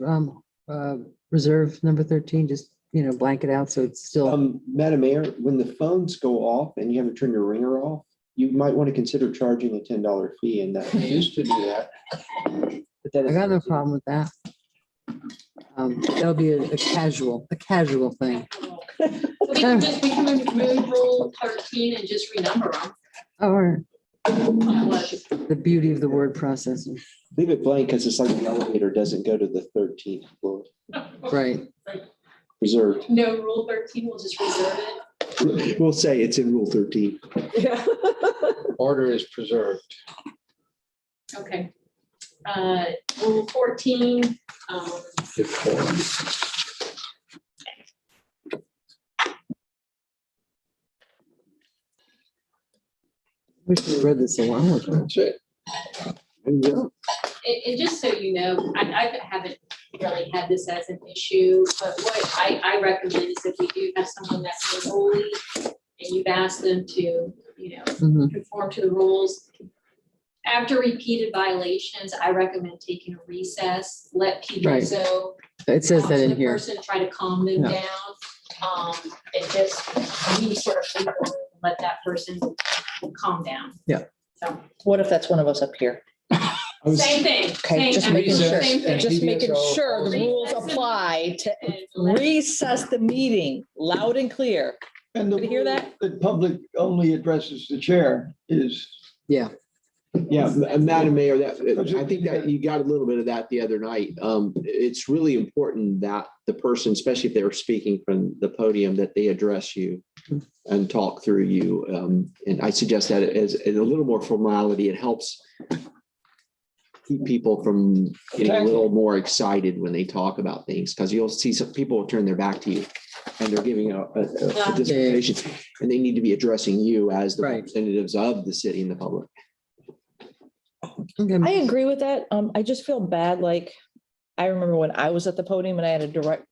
reserve number 13, just, you know, blank it out so it's still. Madam Mayor, when the phones go off and you haven't turned your ringer off, you might want to consider charging a $10 fee in that. We used to do that. I got no problem with that. That'll be a casual thing. We can remove Rule 13 and just renumber them. Or Unless- the beauty of the word processor, Leave it blank because it's like the elevator doesn't go to the 13th floor. right? Reserved. No, Rule 13, we'll just reserve it. We'll say it's in Rule 13. Yeah. Order is preserved. Okay. Rule 14, Decorum. We should have read this a while ago. That's it. and just so you know, I haven't really had this as an issue, but what I recommend is if we do have someone that's unruly and you've asked them to, you know, Mhm. conform to the rules, after repeated violations, I recommend taking a recess, let Right. PDSO. It says talk that to in the here. person, try to calm them Yeah. down. And just, we sort of leave the room, let that person calm down. Yeah. So, What if that's one of us up here? same thing. Okay, same just thing, making sure, same thing. just making sure the Recess rules the apply meeting to and let- recess the meeting loud and clear. And the Did you hear that? The public only addresses the chair is. Yeah, Yeah, Madam Mayor, I think that you got a little bit of that the other night. It's really important that the person, especially if they're speaking from the podium, that they address you and talk through you. And I suggest that as a little more formality, it helps keep people from getting a little more excited when they talk about things, because you'll see some people will turn their back to you and they're giving a dissertation, and they need to be addressing you as the Right. representatives of the city and the public. okay. I agree with that. I just feel bad, like, I remember when I was at the podium and I had a direct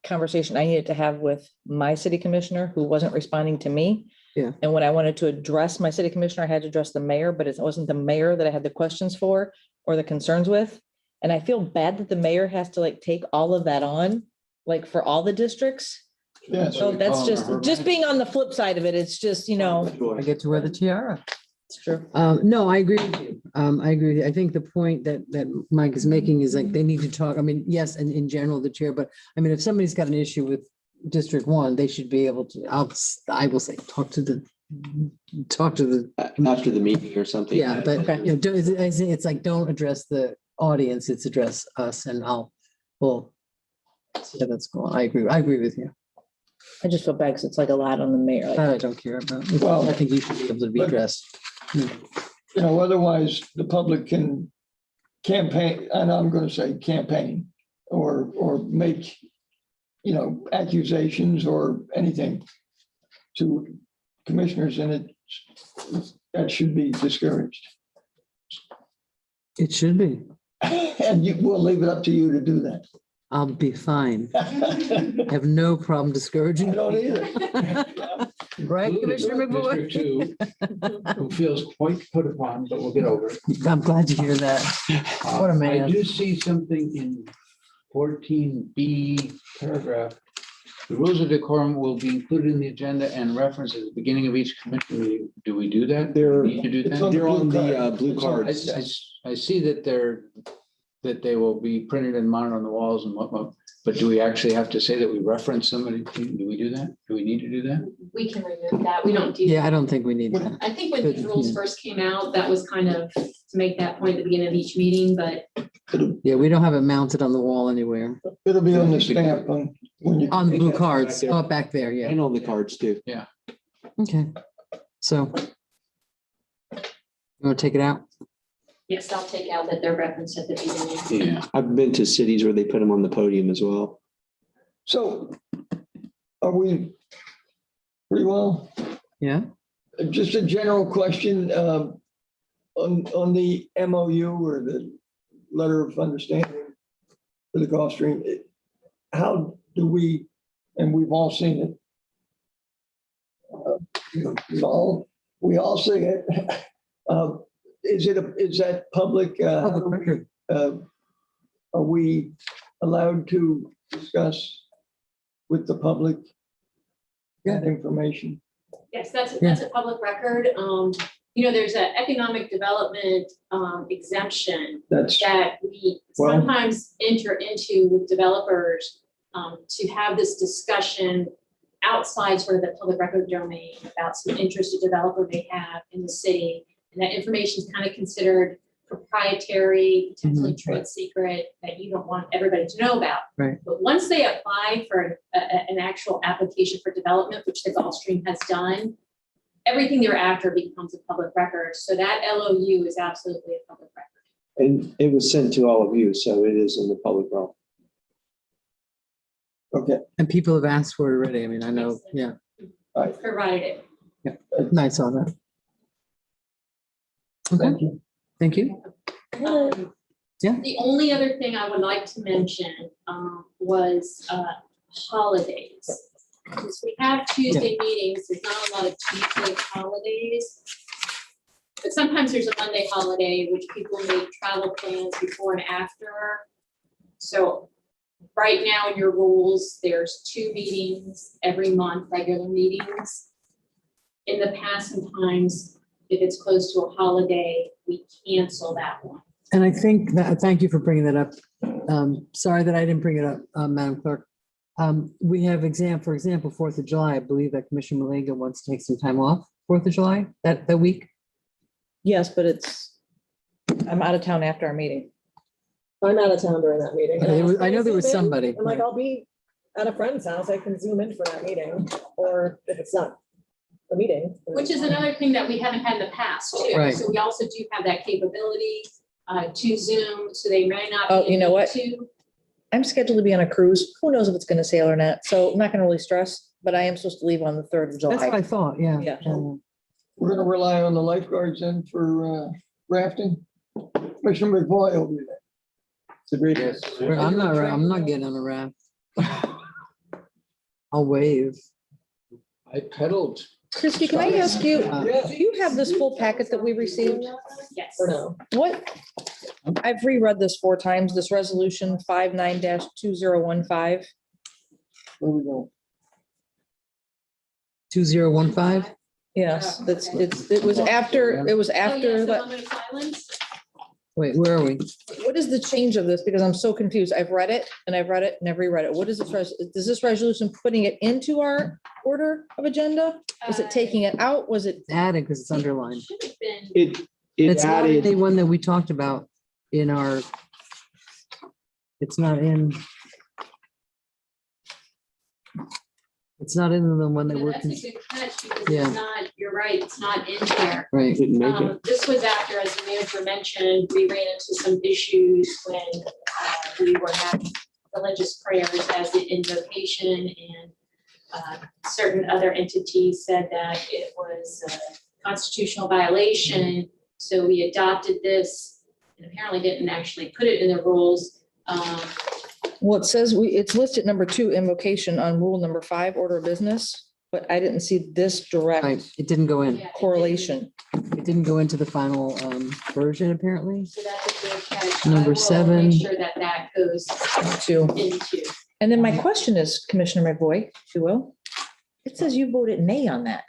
conversation I needed to have with my city commissioner who wasn't responding to me. Yeah. And when I wanted to address my city commissioner, I had to address the mayor, but it wasn't the mayor that I had the questions for or the concerns with. And I feel bad that the mayor has to like take all of that on, like for all the districts. Yes. So that's just being on the flip side of it. It's just, you know, I get to wear the tiara. it's true. No, I agree with you. I agree with you. I think the point that Mike is making is like, they need to talk, I mean, yes, and in general, the chair, but I mean, if somebody's got an issue with District 1, they should be able to, I will say, talk to the, After the meeting or something. yeah, but, Okay. you know, it's like, don't address the audience, it's address us, and well, yeah, that's cool. I agree with you. I just feel bad because it's like a lot on the mayor. Like, That I don't care about. Well, I think you should be able to be but- addressed. You know, otherwise the public can campaign, and I'm going to say campaign, or make, you know, accusations or anything to commissioners, and that should be discouraged. It should be. And we'll leave it up to you to do that. I'll be fine. I have no problem I discouraging. don't either. Right, Commissioner McBoy? District 2, who feels quite put upon, but we'll get over it. I'm glad to hear that. What a man. I do see something in 14B paragraph The rules of decorum will be included in the agenda and referenced at the beginning of each commission meeting. Do we do that? They're- Need to do It's that? They're on the card. blue It's on- cards. I see that that they will be printed and mounted on the walls and whatnot, but do we actually have to say that we reference somebody? Do we do that? Do we need to do that? We can remove that. We don't do. Yeah, I don't think we need that. I think when these Good, rules yeah. first came out, that was kind of to make that point at the beginning of each meeting, but Yeah, we don't have it mounted on the wall anywhere. It'll be on the stamp when you. On the blue cards, oh, back there, yeah. And on the cards too. Okay, so. You want to take it out? yes, I'll take out that they're referenced at the beginning. Yeah. I've been to cities where they put them on the podium as well. So are we pretty well? Yeah, Just a general question, on the MOU or the letter of understanding for the Gulf Stream. How do we, and we've all seen it. We all see it. Is that public? public record. Are we allowed to discuss with the public that information? Yes, that's a public record. There's an economic development exemption That's, that we Well- sometimes enter into with developers to have this discussion outside sort of the public record domain about some interest a developer may have in the city. And that information is kind of considered proprietary, potentially trade secret that you don't want everybody to know about. Right. But once they apply for an actual application for development, which the Gulfstream has done, everything thereafter becomes a public record. So that LOU is absolutely a public record. And it was sent to all of you, so it is in the public realm. okay, And people have asked for it already. I mean, I know, yeah, Provided it. I saw that. Okay, thank you. thank you. Yeah. The only other thing I would like to mention was holidays. Since we have Tuesday meetings, there's not a lot of Tuesday holidays. But sometimes there's a Monday holiday, which people make travel plans before and after. So right now in your rules, there's 2 meetings every month, regular meetings. In the past, sometimes if it's close to a holiday, we cancel that one. And I think that, thank you for bringing that up. Sorry that I didn't bring it up, Madam Clerk. We have for example, 4th of July, I believe that Commissioner Malega wants to take some time off, 4th of July, that week. Yes, but I'm out of town after our meeting. I'm out of town during that meeting. Okay, I know there was Zoom in. somebody. I'm like, I'll be at a friend's house. I can Zoom in for that meeting, or if it's not a meeting. Which is another thing that we haven't had in the past too. Right. So we also do have that capability to Zoom, so they may not. Oh, be you know able what? to- I'm scheduled to be on a cruise. Who knows if it's going to sail or not? So I'm not going to really stress, but I am supposed to leave on the 3rd of That's what I July. thought, yeah. Yeah. We're gonna rely on the lifeguards then for rafting. Commissioner McVoy will do that. It's a great. Yes. I'm not getting on a raft. I'll wave. I pedaled. Christie, can I ask you, Yeah. do you have this full packet that we received? Yes. Or no? What? I've reread this 4 times, this resolution 59-2015. There we go. 2015? Yes, it was after, Oh, yes, the, the moment of silence. Wait, where are we? what is the change of this? Because I'm so confused. I've read it and I've read it and I've reread it. What is this, is this resolution putting it into our order of agenda? Was it taking it out? Was it? Added because it's underlined. Should have been. It It's not added, the one that we talked about in our, it's not in. It's not in the one that No, we're, that's a good catch because Yeah. it's not, you're right, it's not in here. right. didn't make it. This was after, as the manager mentioned, we ran into some issues when we were having religious prayers as the invocation, and certain other entities said that it was a constitutional violation. So we adopted this and apparently didn't actually put it in the rules. Well, it says it's listed number 2, invocation on rule number 5, order of business, but I didn't see this Right, direct it didn't go in. Yeah, correlation. It didn't go into the final version, apparently. So that's a good catch. Number I will 7. Make sure that that goes To, into. And then my question is, Commissioner McVoy, if you will, it says you voted nay on that.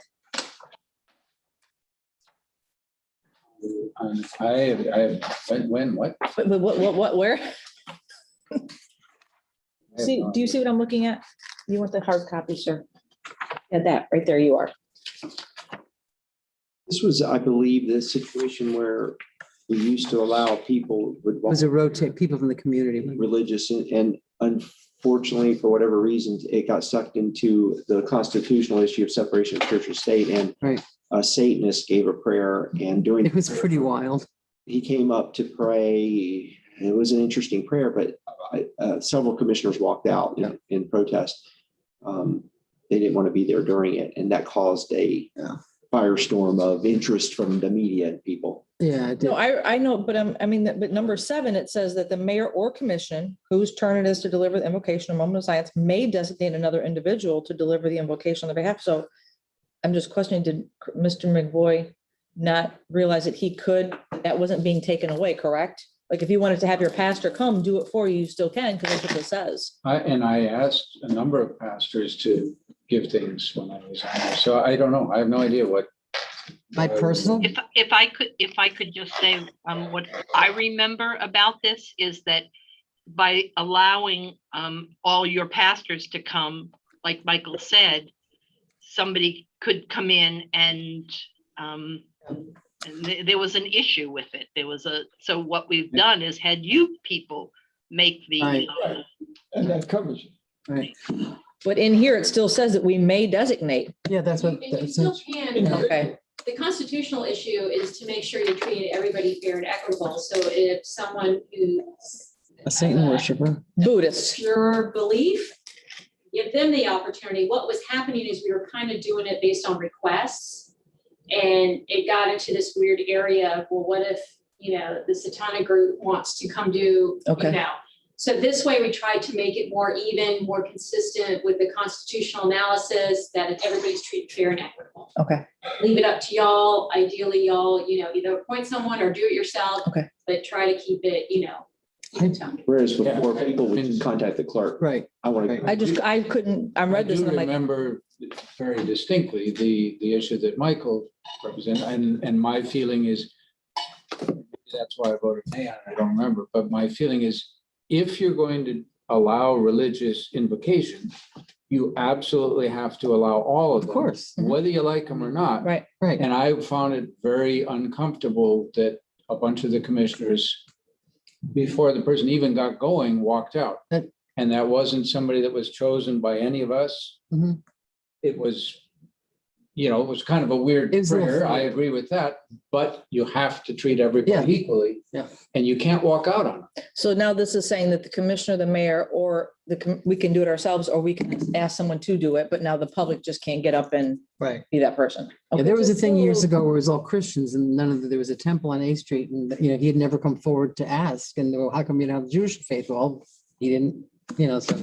What? But what, where? See, do you see what I'm looking at? You want the hard copy, sir? Yeah, that, right there you are. This was, I believe, the situation where we used to allow people with It was a rotate, people from the community. religious and unfortunately, for whatever reasons, it got sucked into the constitutional issue of separation of church and state. And Right. a Satanist gave a prayer, and during It was pretty wild. he came up to pray. It was an interesting prayer, but several commissioners walked out in protest. They didn't want to be there during it, and that caused a firestorm of interest from the media and people. Yeah, it did. No, I know, but but number 7, it says that the mayor or commission whose turn it is to deliver the invocation or moment of silence may designate another individual to deliver the invocation on their behalf. So I'm just questioning, did Mr. McVoy not realize that he could, that wasn't being taken away, correct? Like if you wanted to have your pastor come do it for you, you still can, because that's what it says. I asked a number of pastors to give things when I was on there. So I don't know. I have no idea what. My personal, If I could just say, what I remember about this is that by allowing all your pastors to come, like Michael said, somebody could come in and there was an issue with it. So what we've done is had you people make the. Right. And that covers it. right. But in here, it still says that we may designate. Yeah, that's what, And you that's still can, Okay, the constitutional issue is to make sure you treat everybody fair and equitable. So if someone who's a Satan worshiper. Buddhist. your belief, give them the opportunity. What was happening is we were kind of doing it based on requests. And it got into this weird area of, well, what if, the Satanic group wants to come do, Okay. So this way we tried to make it more even, more consistent with the constitutional analysis that everybody's treated fair and equitable. Okay, Leave it up to y'all. Ideally, y'all, either appoint someone or do it yourself. Okay. But try to keep it, even tone. Whereas before, people would contact the clerk. Right. I want to. I couldn't, I read this do and I'm like, remember very distinctly the issue that Michael represented, and my feeling is, that's why I voted nay on it, I don't remember, but my feeling is, if you're going to allow religious invocation, you absolutely have to allow all of them. Of course. Whether you like them or not. right, Right. And I found it very uncomfortable that a bunch of the commissioners, before the person even got going, walked out. That- And that wasn't somebody that was chosen by any of us. Mhm. It was, it was kind of a weird It was a little prayer. I funny. agree with that, but you have to treat everybody equally. Yeah. And you can't walk out on it. so now this is saying that the commissioner, the mayor, or we can do it ourselves, or we can ask someone to do it, but now the public just can't get up and Right. be that person. Yeah, Okay. there was a thing years ago where it was all Christians and there was a temple on A Street and, he had never come forward to ask. And well, how come you don't have Jewish faith? Well, he didn't, so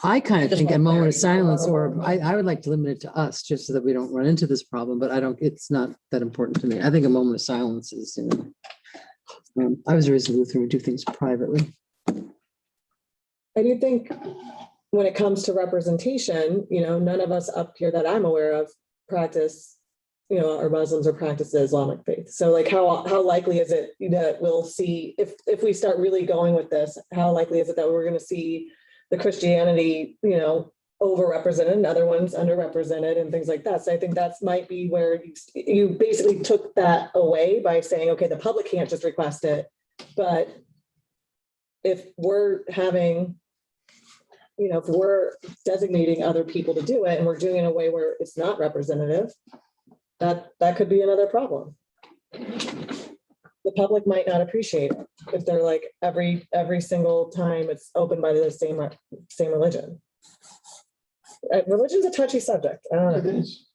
I kind of Just think a want moment of clarity. silence, or I would like to limit it to us just so that we don't run into this problem, but it's not that important to me. I think a moment of silence is, I was raised Lutheran, we do things privately. I do think when it comes to representation, none of us up here that I'm aware of practice, are Muslims or practice the Islamic faith. So like how likely is it that we'll see, if we start really going with this, how likely is it that we're going to see the Christianity, overrepresented and other ones underrepresented and things like that. So I think that's might be where you basically took that away by saying, okay, the public can't just request it, but if we're having, if we're designating other people to do it and we're doing it in a way where it's not representative, that could be another problem. The public might not appreciate it if they're like every single time it's opened by the same religion. Religion's a touchy subject. I don't It know. is.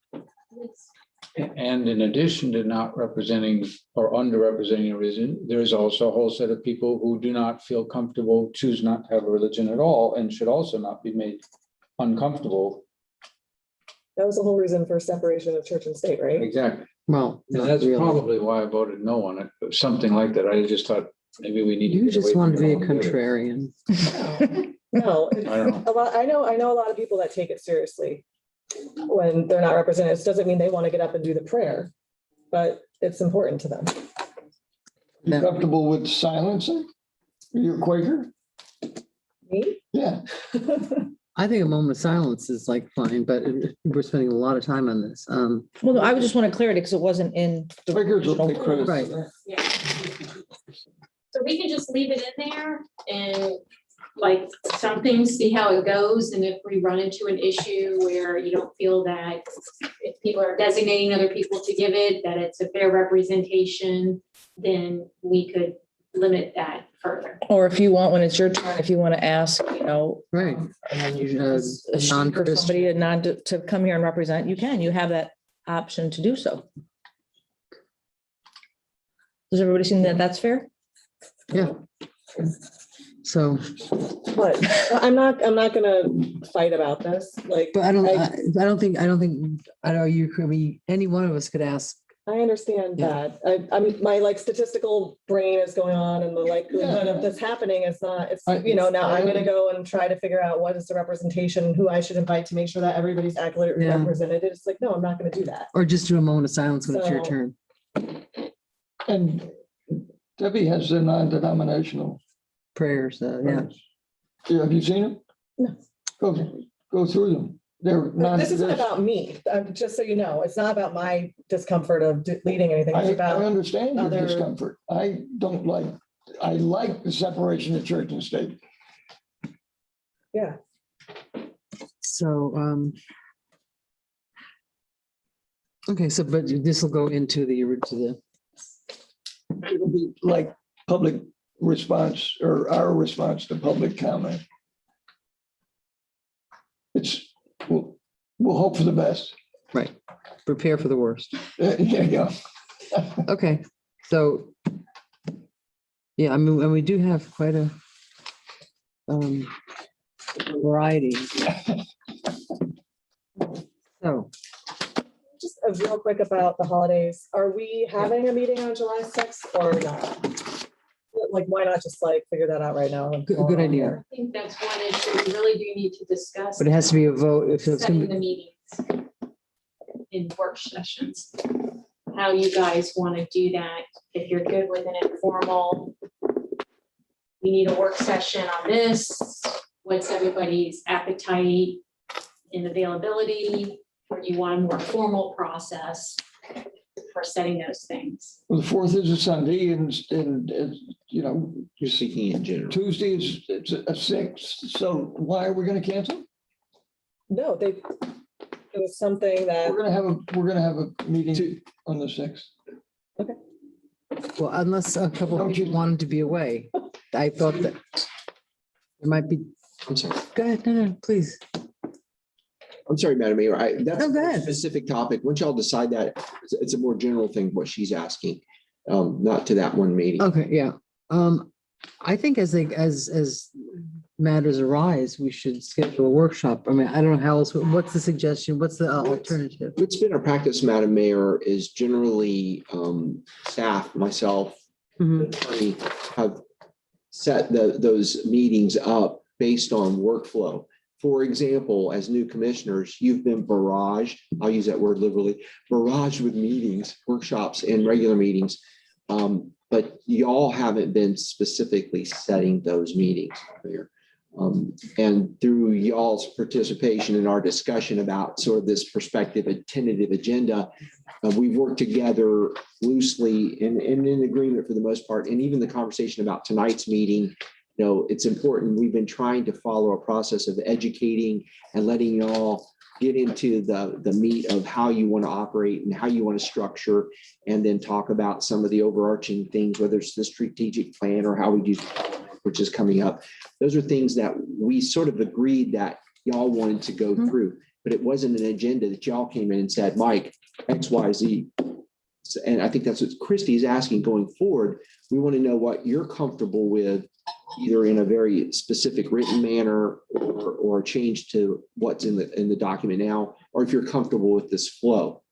And in addition to not representing or underrepresenting a religion, there's also a whole set of people who do not feel comfortable, choose not to have a religion at all, and should also not be made uncomfortable. That was the whole reason for separation of church and state, right? Exactly. Well, And not that's really. probably why I voted no on it, something like that. I just thought maybe we need to. You get just away want to from be it a altogether. contrarian. No, I don't know. I know a lot of people that take it seriously when they're not represented. It doesn't mean they want to get up and do the prayer, but it's important to them. You comfortable with silencing? Are you a Quaker? Me? Yeah. I think a moment of silence is like fine, but we're spending a lot of time on this. Well, no, I just want to clarity because it wasn't in. the Quakers will take original- credit. Right. Yeah. So we can just leave it in there and like some things, see how it goes. And if we run into an issue where you don't feel that if people are designating other people to give it, that it's a fair representation, then we could limit that further. Or if you want, when it's your turn, if you want to ask, you know. Right. And then you, a sheik or non-Christian. somebody to come here and represent, you can, you have that option to do so. Does everybody see that that's fair? Yeah. So, But I'm not gonna fight about this, like, but I don't think, I know you, I mean, any one of us could ask. I understand Yeah. that. I'm, my like statistical brain is going on and the likelihood of this happening is not, it's, I- now I'm gonna go and try to figure out what is the representation, who I should invite to make sure that everybody's accurately Yeah. represented. It's like, no, I'm not gonna do that. Or just do a moment of silence when it's your So- turn. And Debbie has the non-denominational. Prayers, yeah. Yeah, have you seen them? No. Go through them. They're not. This isn't about me, just so you know, it's not about my discomfort of leading anything. It's I about, understand your other- discomfort. I like the separation of church and state. yeah. So, okay, so, but this will go into the, It'll be like public response or our response to public comment. We'll hope for the best. right, prepare for the worst. Yeah, yeah. Okay, so. Yeah, I mean, and we do have quite a variety. So, Just a real quick about the holidays. Are we having a meeting on July 6th or not? Like, why not just like figure that out right now? good idea, I think that's one issue we really do need to discuss. but it has to be a vote if it's Setting gonna the be, meetings in work sessions. How you guys want to do that, if you're good with an informal. We need a work session on this, what's everybody's appetite and availability, or do you want a more formal process for setting those things? Well, the 4th is a Sunday and, You're speaking in general. Tuesday is it's a 6th. So why are we going to cancel? No, it was something that, We're going to have a meeting on the 6th. well, unless a couple of Don't people you- wanted to be away. I thought that there might be, I'm sorry. go ahead, no, please. I'm sorry, Madam Mayor. That's No, go a ahead. specific topic. Once y'all decide that, it's a more general thing, what she's asking, not to that one meeting. Okay, yeah. I think as matters arise, we should schedule a workshop. I mean, I don't know how else, what's the suggestion? What's the alternative? What's been our practice, Madam Mayor, is generally staff, myself, Mhm. attorney, have set those meetings up based on workflow. For example, as new commissioners, you've been barraged, I'll use that word liberally, barraged with meetings, workshops, and regular meetings. But y'all haven't been specifically setting those meetings here. And through y'all's participation in our discussion about sort of this perspective, a tentative agenda, we've worked together loosely and in agreement for the most part. And even the conversation about tonight's meeting, it's important. We've been trying to follow a process of educating and letting y'all get into the meat of how you want to operate and how you want to structure, and then talk about some of the overarching things, whether it's the strategic plan or how we do, which is coming up. Those are things that we sort of agreed that y'all wanted to go through, but it wasn't an agenda that y'all came in and said, Mike, X, Y, Z. And I think that's what Christy is asking going forward. We want to know what you're comfortable with, either in a very specific written manner or change to what's in the document now, or if you're comfortable with this flow.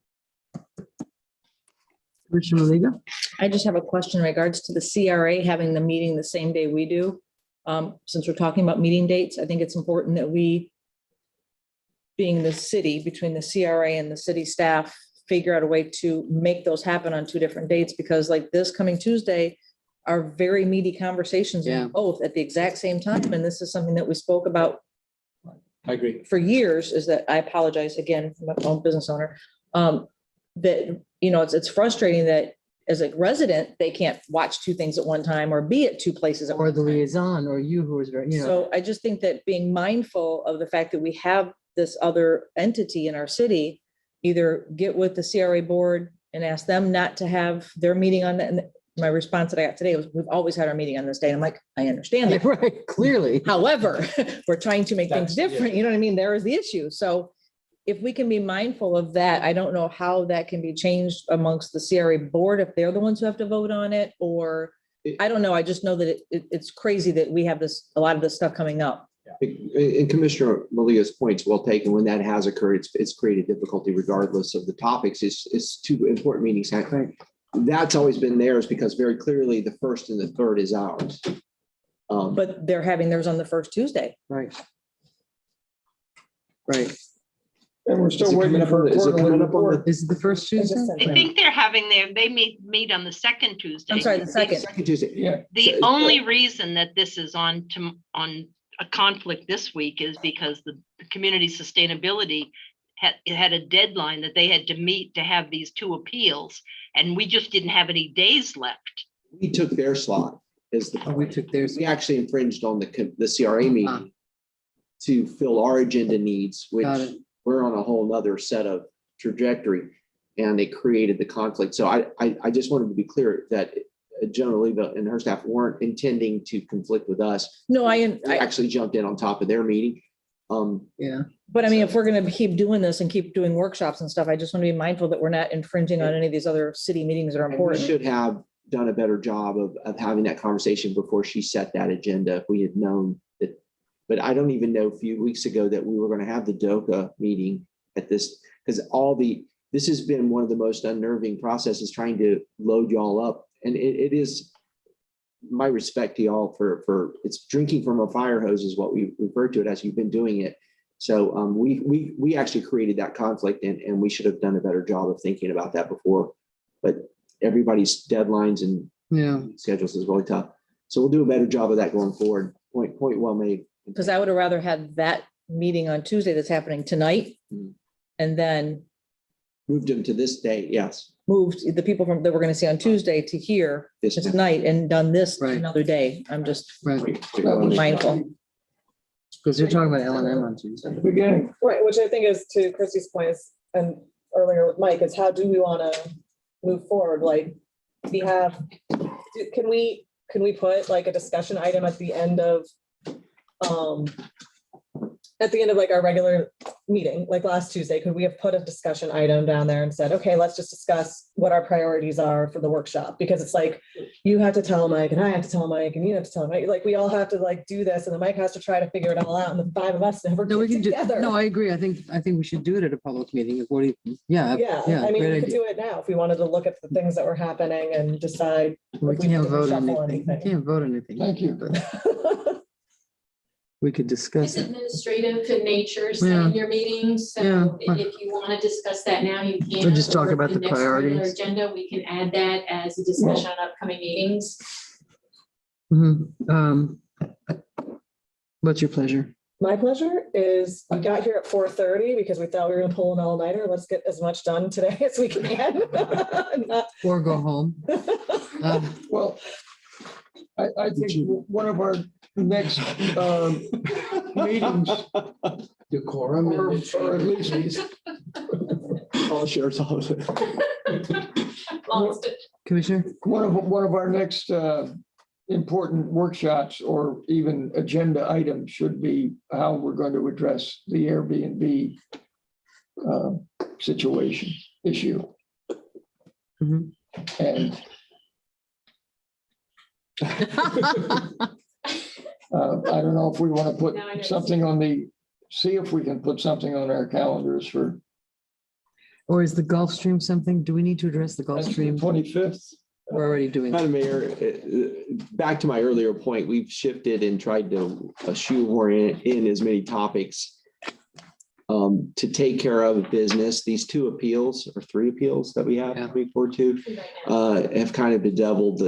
Commissioner Maliga? I just have a question in regards to the CRA having the meeting the same day we do. Since we're talking about meeting dates, I think it's important that we, being the city, between the CRA and the city staff, figure out a way to make those happen on 2 different dates, because like this coming Tuesday are very meaty conversations Yeah. in both at the exact same time. And this is something that we spoke about I agree. for years, is that, I apologize again, from my own business owner. That, it's frustrating that as a resident, they can't watch 2 things at one time or be at 2 places at Or one the time. liaison, or you who was very, So I just think that being mindful of the fact that we have this other entity in our city, either get with the CRA board and ask them not to have their meeting on that. And my response that I got today was, we've always had our meeting on this day. And I'm like, I understand Yeah, that. right, clearly. However, we're trying to make things That's- yeah. different. You know what I mean? There is the issue. So if we can be mindful of that, I don't know how that can be changed amongst the CRA board, if they're the ones who have to vote on it, or I don't know. I just know that it's crazy that we have a lot of this stuff coming up. And Commissioner Malia's point's well taken. When that has occurred, it's created difficulty regardless of the topics. It's 2 important meetings. That's always been theirs because very clearly the 1st and the 3rd is ours. But they're having theirs on the first Tuesday. Right. Right. And we're Is still it waiting coming up for on a the- is it quarterly coming up on the- report. Is it the first I just Tuesday? sent I it. think they're having they meet on the second Tuesday. I'm sorry, the second. Second Tuesday. Yeah, The So- only reason that this is on a conflict this week is because the community sustainability had a deadline that they had to meet to have these 2 appeals, and we just didn't have any days left. We took their slot as the. Oh, we took theirs. We actually infringed on the CRA Ah. meeting to fill our agenda needs, which Got it. we're on a whole nother set of trajectory, and it created the conflict. So I just wanted to be clear that Jonah Leva and her staff weren't intending to conflict with us. No, They actually jumped in on top of their meeting. Yeah. but I mean, if we're going to keep doing this and keep doing workshops and stuff, I just want to be mindful that we're not infringing on any of these other city meetings that are And we important. should have done a better job of having that conversation before she set that agenda. If we had known that, but I don't even know a few weeks ago that we were going to have the DOCA meeting at this, because this has been one of the most unnerving processes trying to load y'all up. And it is my respect to y'all for it's drinking from a fire hose is what we refer to it as. You've been doing it. So we actually created that conflict, and we should have done a better job of thinking about that before. But everybody's deadlines and Yeah. schedules is really tough. So we'll do a better job of that going forward. Point well made. Because I would have rather had that meeting on Tuesday that's happening tonight. Mhm. And then Moved them to this day, yes. moved the people that we're going to see on Tuesday to here This tonight and done this Right. another day. I'm just Right. mindful. Because you're talking about L&M on Tuesday. at the beginning. Right, which I think is to Christie's point and earlier with Mike, is how do we want to move forward? Like, can we put like a discussion item at the end of, like our regular meeting, like last Tuesday, could we have put a discussion item down there and said, okay, let's just discuss what our priorities are for the workshop? Because it's like, you have to tell Mike and I have to tell Mike and you have to tell Mike, like, we all have to like do this and then Mike has to try to figure it all out and the 5 of us never No, we get can do, together. no, I agree. I think we should do it at a public meeting. What do you, yeah, Yeah, I mean, great we could idea. do it now if we wanted to look at the things that were happening and decide. We if can't could vote on reshuffle anything. We anything. can't vote on anything. Thank you. But we could discuss It's it. administrative in nature, Yeah. setting your meetings, Yeah. so if you want to discuss that now, you can. We'll just talk Or about the next regular priorities. Agenda, we can add that as a discussion on upcoming meetings. Mhm. What's your pleasure? My pleasure is, we got here at 4:30 because we thought we were gonna pull an all-nighter. Let's get as much done today as we can. Not- Or go home? Well, I think one of our next meetings, Decorum. or and at least All shares all of it. Lost it. Commissioner? one of our next important workshops or even agenda items should be how we're going to address the Airbnb situation issue. Mhm. And I don't know if we want to put Now I know. something see if we can put something on our calendars for Or is the Gulf Stream something? Do we need to address the Gulf Stream? 25th. We're already doing. Madam Mayor, back to my earlier point, we've shifted and tried to shoehorn in as many topics to take care of business. These 2 appeals or 3 appeals that we have coming forward to have kind of bedeviled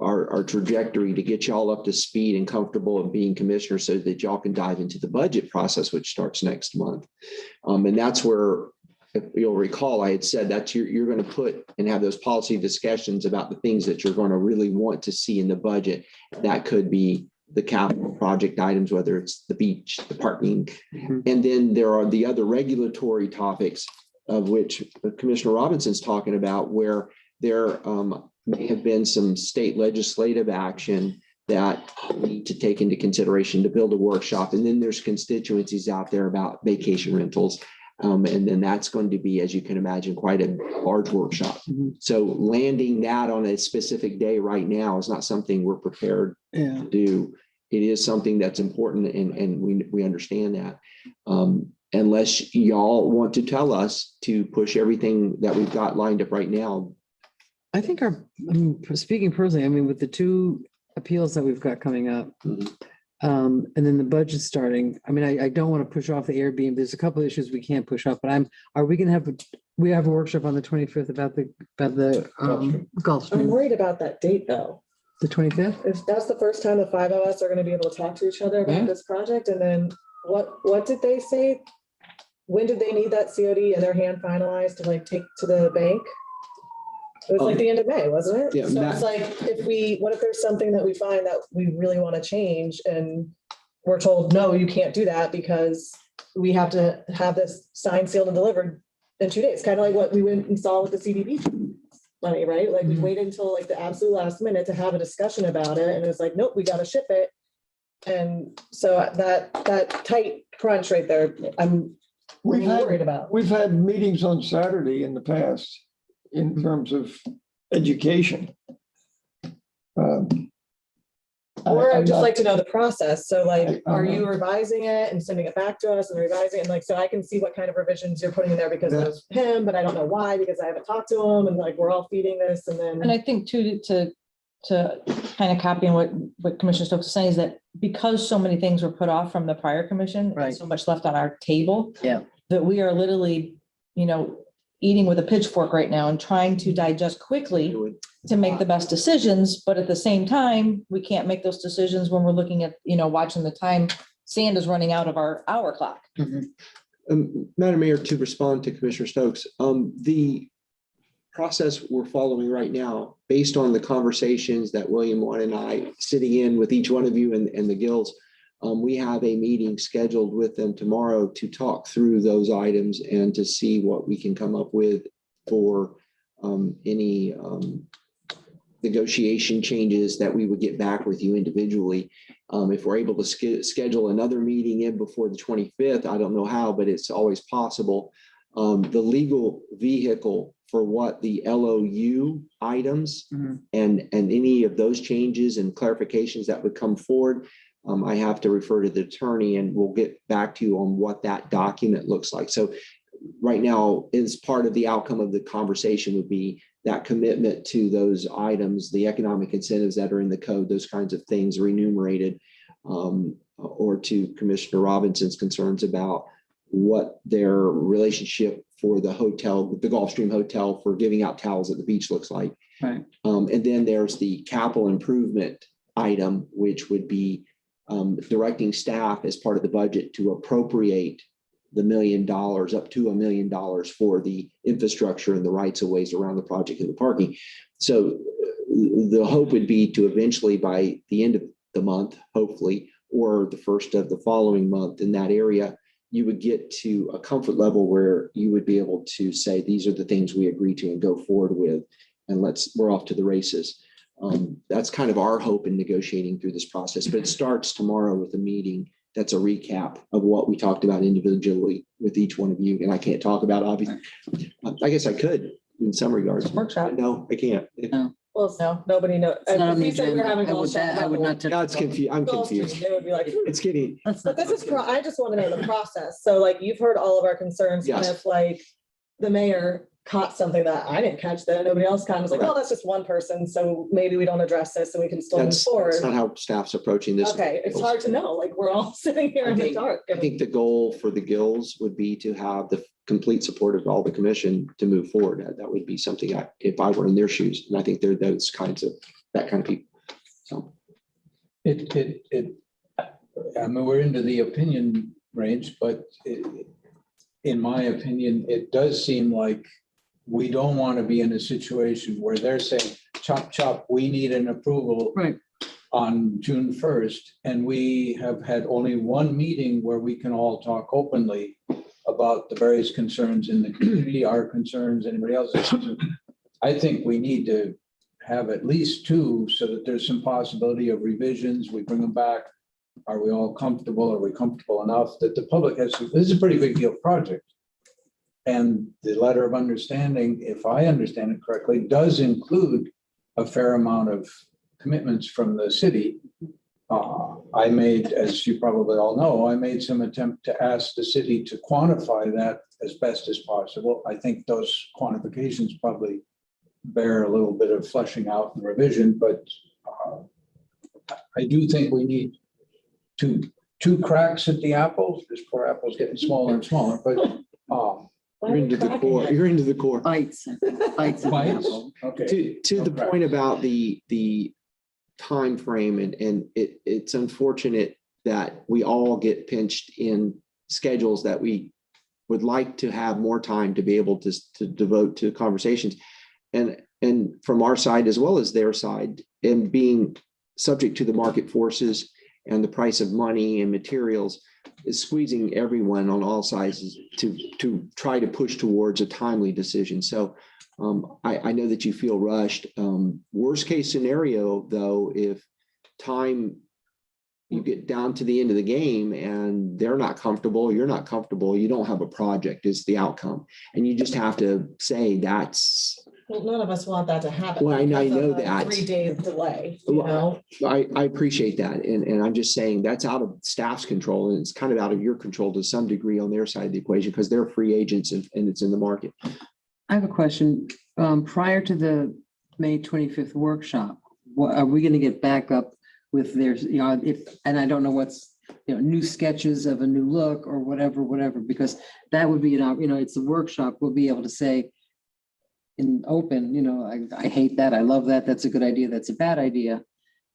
our trajectory to get y'all up to speed and comfortable in being commissioners so that y'all can dive into the budget process, which starts next month. And that's where, if you'll recall, I had said that you're going to put and have those policy discussions about the things that you're going to really want to see in the budget. That could be the capital project items, whether it's the beach, the parking. And then there are the other regulatory topics of which Commissioner Robinson's talking about, where there may have been some state legislative action that we need to take into consideration to build a workshop. And then there's constituencies out there about vacation rentals. And then that's going to be, as you can imagine, quite a large workshop. So landing that on a specific day right now is not something we're prepared to do. It is something that's important, and we understand that. Unless y'all want to tell us to push everything that we've got lined up right now. I think speaking personally, with the 2 appeals that we've got coming up, and then the budget starting, I don't want to push off the Airbnb. There's a couple of issues we can't push off, but are we going to have we have a workshop on the 25th about the Gulfstream. I'm worried about that date though. The 25th? If that's the first time the 5 of us are gonna be able to talk to each other about this project, and then what did they say? When did they need that COD in their hand finalized to like take to the bank? It was like the end of May, wasn't it? Yeah, So it's like, what if there's something that we find that we really want to change and we're told, no, you can't do that because we have to have this signed, sealed and delivered in 2 days, kind of like what we went and saw with the CDB money, right? Like we waited until like the absolute last minute to have a discussion about it. And it's like, nope, we got to ship it. And so that tight crunch right there, I'm really worried about. We've had meetings on Saturday in the past in terms of education. Or I'd just like to know the process. So like, are you revising it and sending it back to us and revising it? And like, so I can see what kind of revisions you're putting in there because of him, but I don't know why, because I haven't talked to him, and like, we're all feeding this and then. And I think too, to kind of copy what Commissioner Stokes is saying is that because so many things were put off from the prior commission, Right. and so much left on our table. Yeah. That we are literally, eating with a pitchfork right now and trying to digest quickly to make the best decisions. But at the same time, we can't make those decisions when we're looking at, watching the time. Sand is running out of our hour clock. Madam Mayor, to respond to Commissioner Stokes, the process we're following right now, based on the conversations that William Wan and I sitting in with each one of you and the guilds, we have a meeting scheduled with them tomorrow to talk through those items and to see what we can come up with for any negotiation changes that we would get back with you individually. If we're able to schedule another meeting in before the 25th, I don't know how, but it's always possible. The legal vehicle for what the LOU items and any of those changes and clarifications that would come forward, I have to refer to the attorney, and we'll get back to you on what that document looks like. So right now, as part of the outcome of the conversation would be that commitment to those items, the economic incentives that are in the code, those kinds of things are enumerated, or to Commissioner Robinson's concerns about what their relationship for the hotel, the Gulfstream Hotel, for giving out towels at the beach looks like. Right. And then there's the capital improvement item, which would be directing staff as part of the budget to appropriate the $1 million, up to $1 million for the infrastructure and the rights of ways around the project and the parking. So the hope would be to eventually, by the end of the month, hopefully, or the first of the following month in that area, you would get to a comfort level where you would be able to say, these are the things we agree to and go forward with, and we're off to the races. That's kind of our hope in negotiating through this process, but it starts tomorrow with a meeting that's a recap of what we talked about individually with each one of you. And I can't talk about, obviously. I guess I could in some regards. Workshop. No, I can't. No. Well, No. nobody knows. It's not on the If we said we're agenda. having I would Gulfstream I would not. touch Now it's the- confused. I'm confused. They would be like, It's getting, That's but not. this is, I just want to know the process. So like, you've heard all of our concerns, kind Yes. of like the mayor caught something that I didn't catch that nobody else caught. I was like, oh, that's just one person, so maybe we don't address this and we can still move That's forward. not how staff's approaching this. Okay, it's hard to know, like, we're all sitting here in the dark. I think the goal for the guilds would be to have the complete support of all the commission to move forward. That would be something if I were in their shoes, and I think they're that kind of people. So. I mean, we're into the opinion range, but in my opinion, it does seem like we don't want to be in a situation where they're saying, chop, chop, we need an approval Right. on June 1st. And we have had only one meeting where we can all talk openly about the various concerns in the community, our concerns, anybody else's. I think we need to have at least two so that there's some possibility of revisions. We bring them back. Are we all comfortable? Are we comfortable enough that the public has, this is a pretty big deal project. And the letter of understanding, if I understand it correctly, does include a fair amount of commitments from the city. I made, as you probably all know, I made some attempt to ask the city to quantify that as best as possible. I think those quantifications probably bear a little bit of fleshing out and revision, but I do think we need two cracks at the apples. This poor apple's getting smaller and smaller, but You're into the core. You're into the core. Bites. bites. Okay. To the point about the time frame, and it's unfortunate that we all get pinched in schedules that we would like to have more time to be able to devote to conversations, and from our side as well as their side, and being subject to the market forces and the price of money and materials is squeezing everyone on all sides to try to push towards a timely decision. So I know that you feel rushed. Worst case scenario, though, if you get down to the end of the game and they're not comfortable, you're not comfortable, you don't have a project is the outcome. And you just have to say that's. Well, none of us want that to happen. Well, I know because of a that. 3-day delay, you know? I appreciate that. And I'm just saying that's out of staff's control, and it's kind of out of your control to some degree on their side of the equation because they're free agents and it's in the market. I have a question. Prior to the May 25th workshop, are we going to get back up with their, and I don't know what's, new sketches of a new look or whatever, because that would be, it's a workshop. We'll be able to say in open, I hate that. I love that. That's a good idea. That's a bad idea.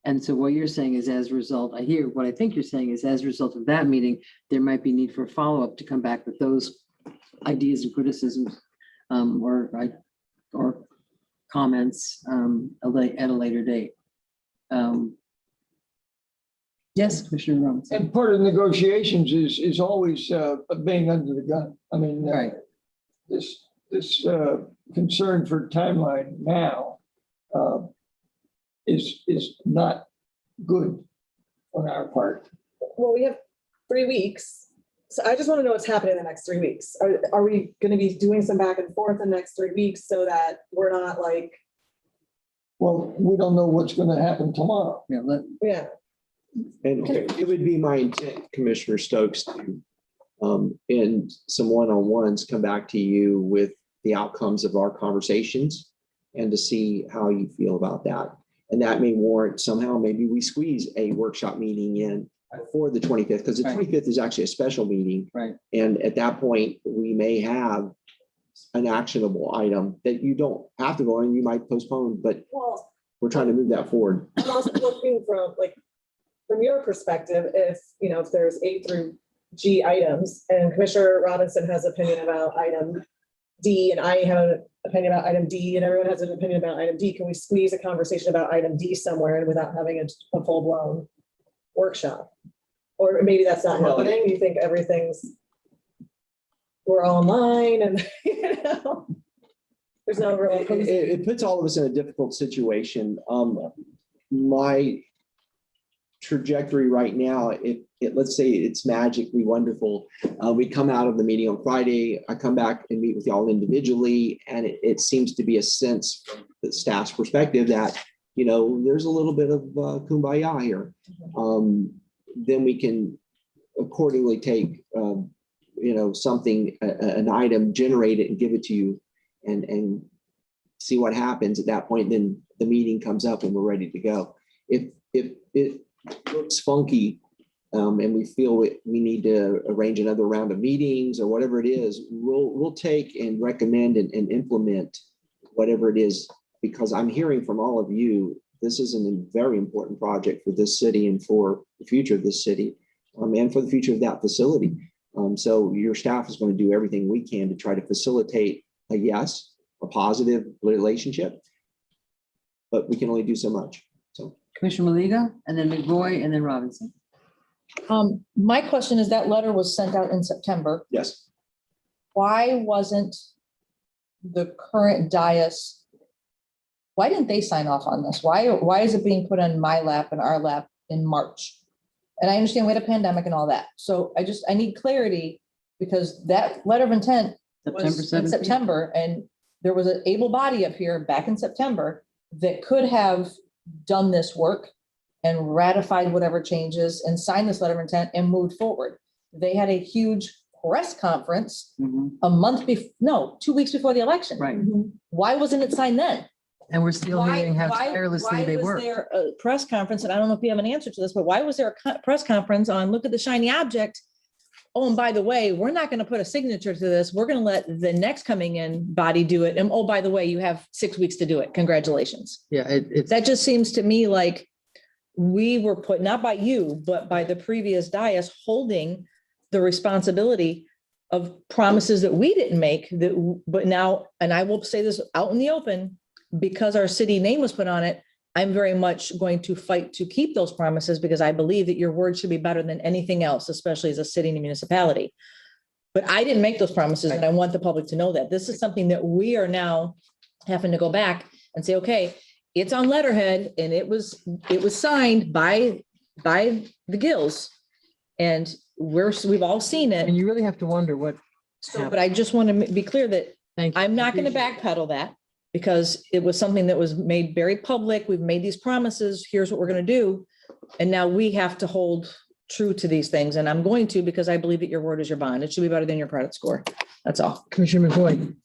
And so what you're saying is as a result, what I think you're saying is as a result of that meeting, there might be need for a follow-up to come back with those ideas and criticisms or comments at a later date. Yes, Commissioner Robinson. And part of negotiations is always being under the gun. I mean, Right. This concern for timeline now is not good on our part. Well, we have 3 weeks. So I just want to know what's happening in the next 3 weeks. Are we going to be doing some back and forth in the next 3 weeks so that we're not like. Well, we don't know what's going to happen tomorrow. Yeah. And it would be my intent, Commissioner Stokes, to in some one-on-ones come back to you with the outcomes of our conversations and to see how you feel about that. And that may warrant somehow, maybe we squeeze a workshop meeting in for the 25th, because the 25th is actually a special meeting. Right. And at that point, we may have an actionable item that you don't have to go on, you might postpone, but we're trying to move that forward. I'm also looking from your perspective, if there's A through G items and Commissioner Robinson has opinion about item D and I have an opinion about item D and everyone has an opinion about item D, can we squeeze a conversation about item D somewhere and without having a full-blown workshop? Or maybe that's not happening. You think we're all online and there's no real. It puts all of us in a difficult situation. My trajectory right now, let's say it's magically wonderful. We come out of the meeting on Friday. I come back and meet with y'all individually, and it seems to be a sense from the staff's perspective that there's a little bit of kumbaya here. Then we can accordingly take something, an item, generate it and give it to you and see what happens at that point. Then the meeting comes up and we're ready to go. If it looks funky, and we feel we need to arrange another round of meetings or whatever it is, we'll take and recommend and implement whatever it is, because I'm hearing from all of you, this is a very important project for this city and for the future of this city, and for the future of that facility. So your staff is going to do everything we can to try to facilitate a positive relationship, but we can only do so much. So Commissioner Maliga, and then McVoy, and then Robinson. My question is, that letter was sent out in September. yes. Why wasn't the current dais, why didn't they sign off on this? Why is it being put on my lap and our lap in March? And I understand we had a pandemic and all that. So I need clarity, because that letter of intent September was in 17th. September, and there was an able body up here back in September that could have done this work and ratified whatever changes and signed this letter of intent and moved forward. They had a huge press conference Mhm. a month 2 weeks before the election. Right. Why wasn't it signed then? And we're still hearing how tirelessly they Why was work. there a press conference? And I don't know if you have an answer to this, but why was there a press conference on, look at the shiny object? Oh, and by the way, we're not going to put a signature to this. We're going to let the next coming in body do it. And oh, by the way, you have 6 weeks to do it. Congratulations. Yeah, it's, That just seems to me like we were put, not by you, but by the previous dais, holding the responsibility of promises that we didn't make, but now, and I will say this out in the open, because our city name was put on it, I'm very much going to fight to keep those promises, because I believe that your word should be better than anything else, especially as a city and a municipality. But I didn't make those promises, and I want the public to know that. This is something that we are now having to go back and say, okay, it's on letterhead, and it was signed by the Gills, and we've all seen and it. you really have to wonder what. So, but I just want to be clear that Thank you. I'm not going to backpedal that, because it was something that was made very public. We've made these promises. Here's what we're going to do. And now we have to hold true to these things. And I'm going to, because I believe that your word is your bond. It should be better than your credit score. That's all. Commissioner McVoy.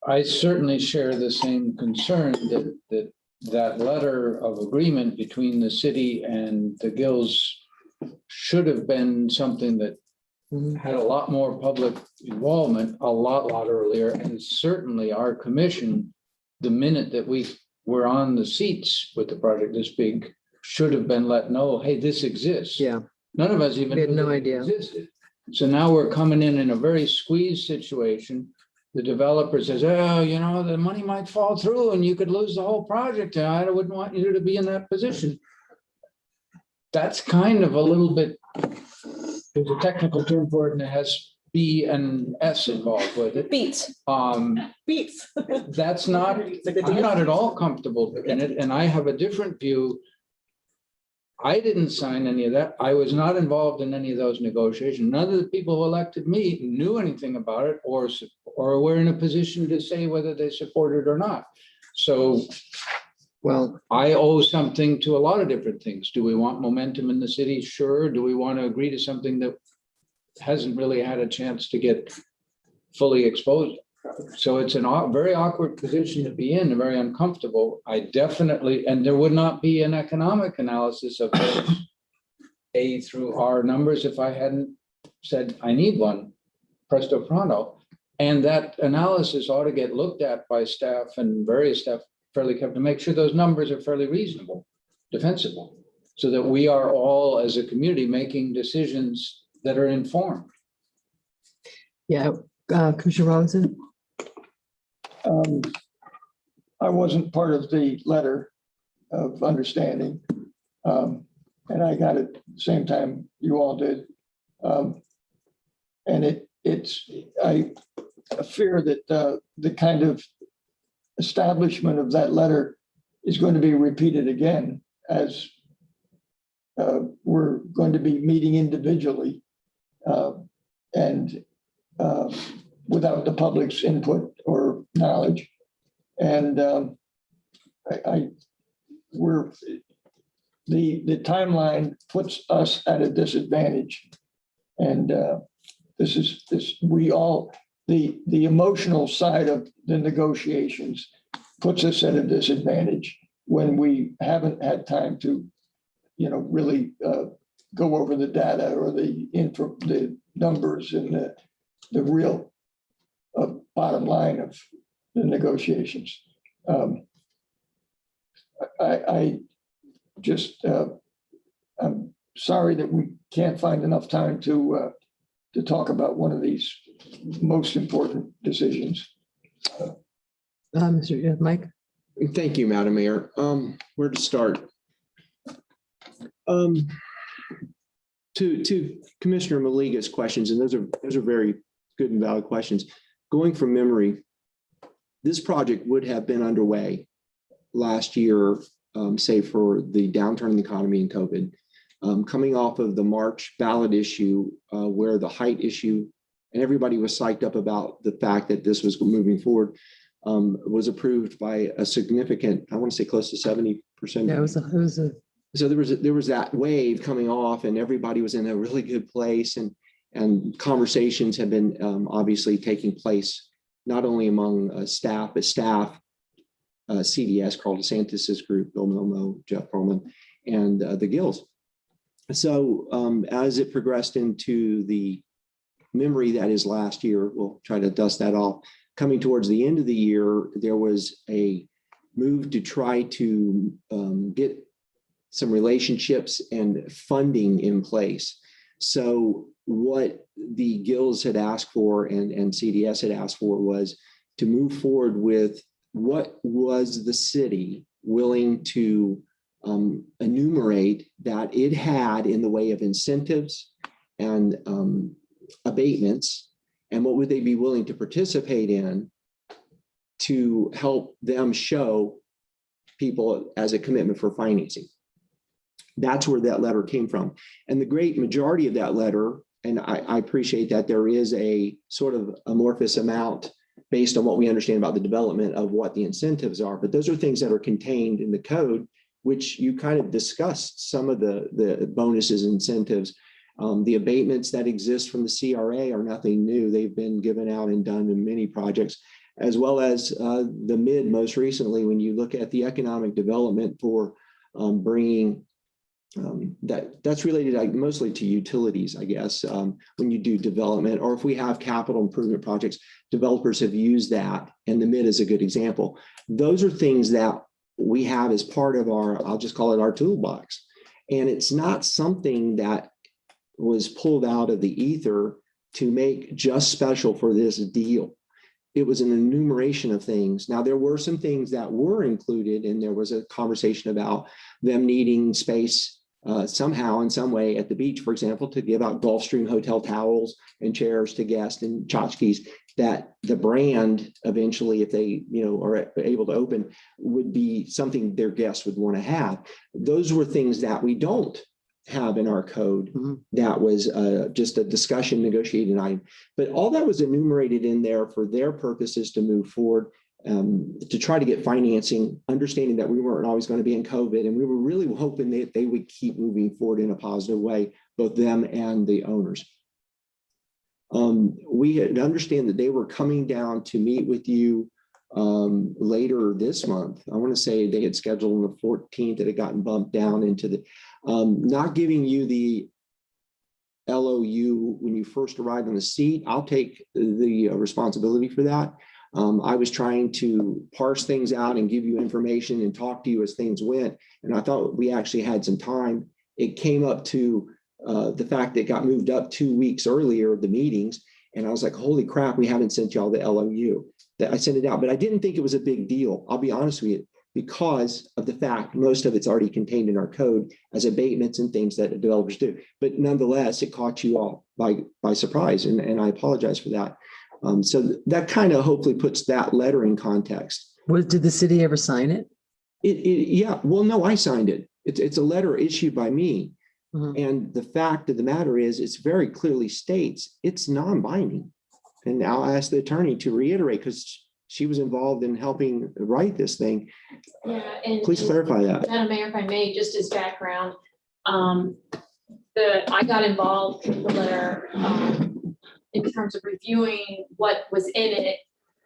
I certainly share the same concern that letter of agreement between the city and the Gills should have been something that had a lot more public involvement a lot earlier. And certainly our commission, the minute that we were on the seats with the project this big, should have been let know, hey, this exists. Yeah. None of us even We had knew no that it idea. existed. So now we're coming in a very squeezed situation. The developer says, oh, the money might fall through and you could lose the whole project. And I wouldn't want you to be in that position. That's kind of a little bit, there's a technical term for it, and it has B and S involved with it. Beats. Beats. That's not, I'm not at all comfortable in it, and I have a different view. I didn't sign any of that. I was not involved in any of those negotiations. None of the people who elected me knew anything about it or were in a position to say whether they support it or not. So, Well, I owe something to a lot of different things. Do we want momentum in the city? Sure. Do we want to agree to something that hasn't really had a chance to get fully exposed? So it's a very awkward position to be in, and very uncomfortable. I definitely, and there would not be an economic analysis of those A through R numbers if I hadn't said I need one, presto pronto. And that analysis ought to get looked at by staff and various staff fairly carefully to make sure those numbers are fairly reasonable, defensible, so that we are all as a community making decisions that are informed. yeah, Commissioner Robinson. I wasn't part of the letter of understanding. And I got it the same time you all did. And I fear that the kind of establishment of that letter is going to be repeated again, as we're going to be meeting individually and without the public's input or knowledge. And the timeline puts us at a disadvantage. And the emotional side of the negotiations puts us at a disadvantage when we haven't had time to, really go over the data or the numbers and the real bottom line of the negotiations. I just, I'm sorry that we can't find enough time to talk about one of these most important decisions. Mike? Thank you, Madam Mayor. Where to start? To Commissioner Maliga's questions, and those are very good and valid questions. Going from memory, this project would have been underway last year, save for the downturn in the economy and COVID. Coming off of the March ballot issue, where the height issue, and everybody was psyched up about the fact that this was moving forward, was approved by a significant, I want to say close to 70%. Yeah, it was a. So there was that wave coming off, and everybody was in a really good place, and conversations have been obviously taking place not only among staff, but staff, CDS, Carl DeSantis's group, Bill Milmo, Jeff Perlman, and the Gills. So as it progressed into the memory that is last year, we'll try to dust that off. Coming towards the end of the year, there was a move to try to get some relationships and funding in place. So what the Gills had asked for and CDS had asked for was to move forward with what was the city willing to enumerate that it had in the way of incentives and abatements, and what would they be willing to participate in to help them show people as a commitment for financing. That's where that letter came from. And the great majority of that letter, and I appreciate that there is a sort of amorphous amount based on what we understand about the development of what the incentives are, but those are things that are contained in the code, which you kind of discussed some of the bonuses and incentives. The abatements that exist from the CRA are nothing new. They've been given out and done in many projects, as well as the MID most recently, when you look at the economic development for bringing that's related mostly to utilities, I guess, when you do development, or if we have capital improvement projects, developers have used that, and the MID is a good example. Those are things that we have as part of our, I'll just call it our toolbox. And it's not something that was pulled out of the ether to make just special for this deal. It was an enumeration of things. Now, there were some things that were included, and there was a conversation about them needing space somehow in some way at the beach, for example, to give out Gulfstream hotel towels and chairs to guests and tchotchkes, that the brand eventually, if they are able to open, would be something their guests would want to have. Those were things that we don't have in our code. Mm-hmm. That was just a discussion negotiated item, but all that was enumerated in there for their purposes to move forward, to try to get financing, understanding that we weren't always going to be in COVID, and we were really hoping that they would keep moving forward in a positive way, both them and the owners. We had understand that they were coming down to meet with you later this month. I want to say they had scheduled on the 14th, that had gotten bumped down into the, not giving you the LOU when you first arrived on the seat. I'll take the responsibility for that. I was trying to parse things out and give you information and talk to you as things went. And I thought we actually had some time. It came up to the fact that it got moved up 2 weeks earlier, the meetings. And I was like, holy crap, we haven't sent y'all the LOU. That I sent it out, but I didn't think it was a big deal. I'll be honest with you, because of the fact most of it's already contained in our code as abatements and things that developers do. But nonetheless, it caught you all by surprise, and I apologize for that. So that kind of hopefully puts that letter in context. Did the city ever sign it? Yeah, well, no, I signed it. It's a letter issued by me. Mm-hmm. And the fact of the matter is, it's very clearly states it's non-binding. And I'll ask the attorney to reiterate, because she was involved in helping write this thing. Yeah, and please clarify that. Madam Mayor, if I may, just as background, I got involved with the letter terms of reviewing what was in it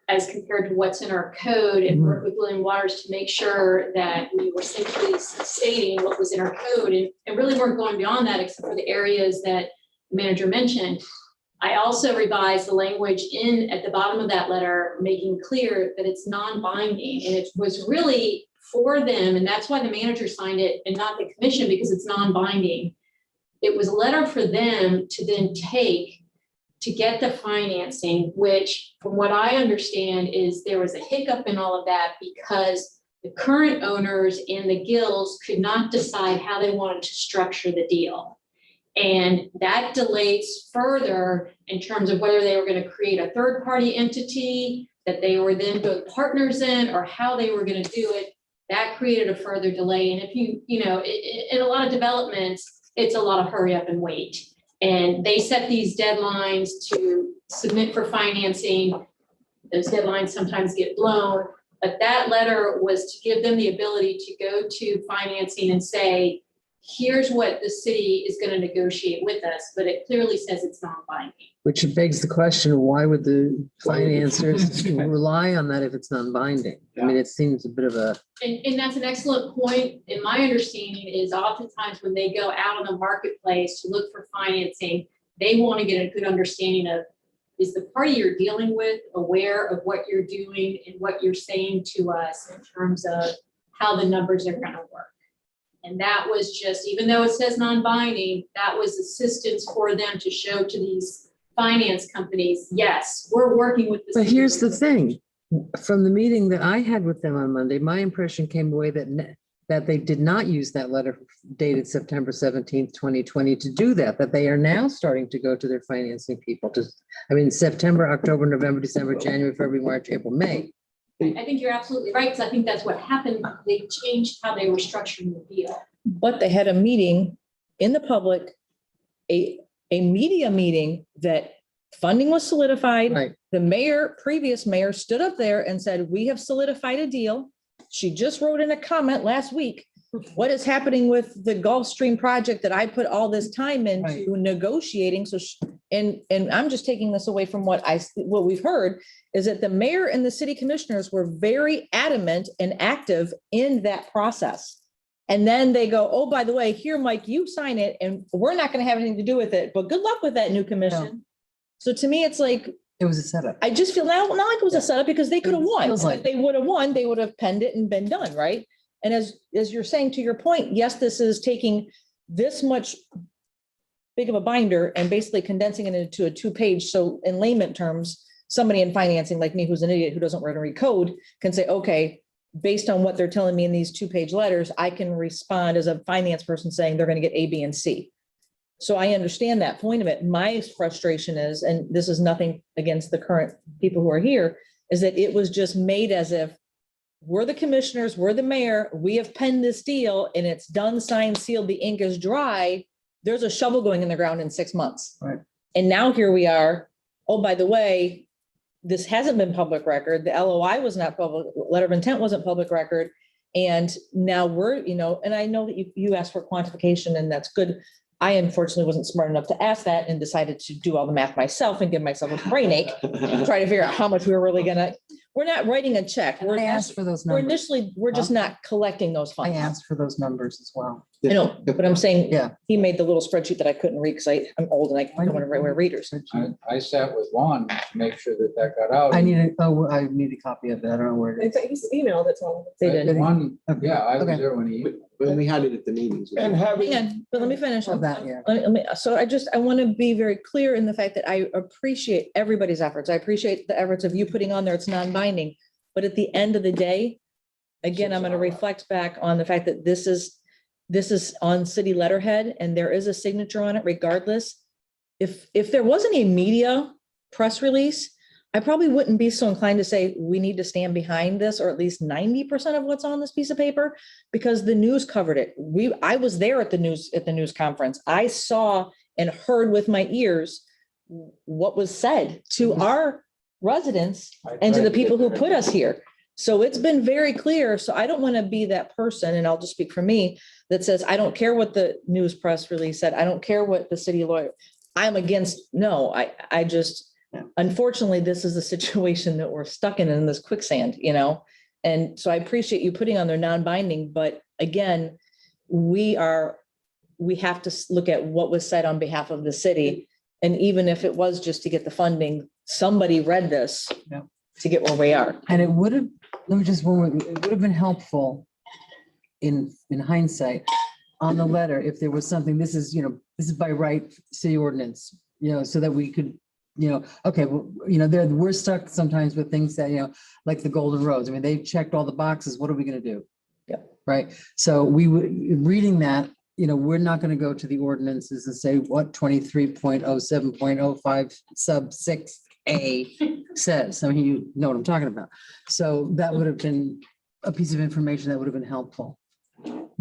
as compared to what's in our code, and work with William Waters to make sure that we were simply stating what was in our code, and really weren't going beyond that except for the areas that the manager mentioned. I also revised the language at the bottom of that letter, making clear that it's non-binding, and it was really for them, and that's why the manager signed it and not the commission, because it's non-binding. It was a letter for them to then take to get the financing, which from what I understand is there was a hiccup in all of that because the current owners and the guilds could not decide how they wanted to structure the deal. And that delays further in terms of whether they were going to create a third-party entity that they were then both partners in, or how they were going to do it. That created a further delay. And if you know, in a lot of developments, it's a lot of hurry up and wait. And they set these deadlines to submit for financing. Those deadlines sometimes get blown, but that letter was to give them the ability to go to financing and say, here's what the city is going to negotiate with us, but it clearly says it's non-binding. Which begs the question, why would the financiers rely on that if it's non-binding? I mean, it seems a bit of a. And that's an excellent point. And my understanding is oftentimes when they go out on the marketplace to look for financing, they want to get a good understanding of, is the party you're dealing with aware of what you're doing and what you're saying to us in terms of how the numbers are going to work. And that was just, even though it says non-binding, that was assistance for them to show to these finance companies, yes, we're working with this. But here's the thing, from the meeting that I had with them on Monday, my impression came away that they did not use that letter dated September 17th, 2020 to do that they are now starting to go to their financing people September, October, November, December, January, February, March, April, May. I think you're absolutely right, because I think that's what happened. They changed how they were structuring the deal. But they had a meeting in the public, a media meeting that funding was solidified. Right. The previous mayor stood up there and said, we have solidified a deal. She just wrote in a comment last week, what is happening with the Gulfstream project that I put all this time into negotiating. So, and I'm just taking this away from what we've heard is that the mayor and the city commissioners were very adamant and active in that process. And then they go, oh, by the way, here, Mike, you sign it and we're not going to have anything to do with it, but good luck with that new commission. No. So to me, it's like, It was a setup. I just feel now, not like it was a setup because they could have won. Feels like- If they would have won, they would have penned it and been done, right? And as you're saying, to your point, yes, this is taking this much big of a binder and basically condensing it into a 2-page. So in layman terms, somebody in financing like me, who's an idiot, who doesn't want to read code, can say, okay, based on what they're telling me in these 2-page letters, I can respond as a finance person saying they're going to get A, B, and C. So I understand that point of it. My frustration is, and this is nothing against the current people who are here, is that it was just made as if we're the commissioners, we're the mayor, we have penned this deal and it's done, signed, sealed, the ink is dry. There's a shovel going in the ground in 6 months. Right. And now here we are. Oh, by the way, this hasn't been public record. The LOI was not public, letter of intent wasn't public record. And now we're, and I know that you asked for quantification and that's good. I unfortunately wasn't smart enough to ask that and decided to do all the math myself and give myself a brain ache, try to figure out how much we were really we're not writing a check. I asked for those We're numbers. we're just not collecting those I funds. asked for those numbers as well. I know, but I'm saying, Yeah. he made the little spreadsheet that I couldn't read because I'm old and I don't want to wear readers. I sat with Juan to make sure that got out. I need a copy of that. I don't know where it is. He emailed it to all of us. They did. Juan, Okay. yeah, I was Okay. there when he. When we had it at the meetings. And having, Hang on, but let me finish. Of that, yeah. So I want to be very clear in the fact that I appreciate everybody's efforts. I appreciate the efforts of you putting on there, it's non-binding. But at the end of the day, again, I'm going to reflect back on the fact that this is on city letterhead and there is a signature on it regardless. If there wasn't a media press release, I probably wouldn't be so inclined to say we need to stand behind this, or at least 90% of what's on this piece of paper, because the news covered it. I was there at the news conference. I saw and heard with my ears what was said to our residents and to the people who put us here. So it's been very clear. So I don't want to be that person, and I'll just speak for me, that says, I don't care what the news press release said. I don't care what the city lawyer, I'm against. No, Unfortunately, this is a situation that we're stuck in this quicksand, you know? And so I appreciate you putting on their non-binding, but again, we have to look at what was said on behalf of the city. And even if it was just to get the funding, somebody read this Yeah. to get where we are. And it would have, let me just, it would have been helpful in hindsight on the letter, if there was something, this is by right city ordinance, so that we could, okay, well, we're stuck sometimes with things that, like the golden roads. I mean, they've checked all the boxes. What are we going to do? Yeah. Right. So reading that, we're not going to go to the ordinances and say what 23.07.05 sub 6A says. I mean, you know what I'm talking about. So that would have been a piece of information that would have been helpful.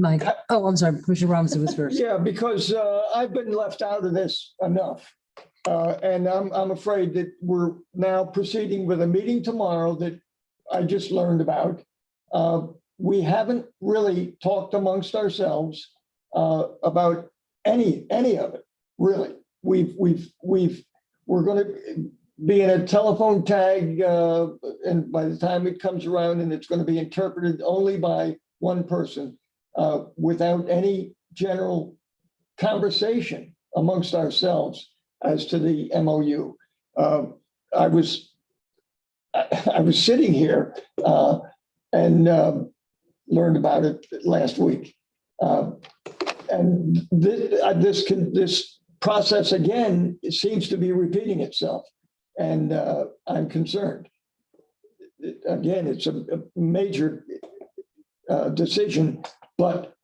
Mike, oh, I'm sorry, Commissioner Robinson was first. Yeah, because I've been left out of this enough. And I'm afraid that we're now proceeding with a meeting tomorrow that I just learned about. We haven't really talked amongst ourselves about any of it, really. We're going to be in a telephone tag, and by the time it comes around, and it's going to be interpreted only by one person, without any general conversation amongst ourselves as to the MOU. I was sitting here and learned about it last week. And this process again, it seems to be repeating itself, and I'm concerned. Again, it's a major decision, but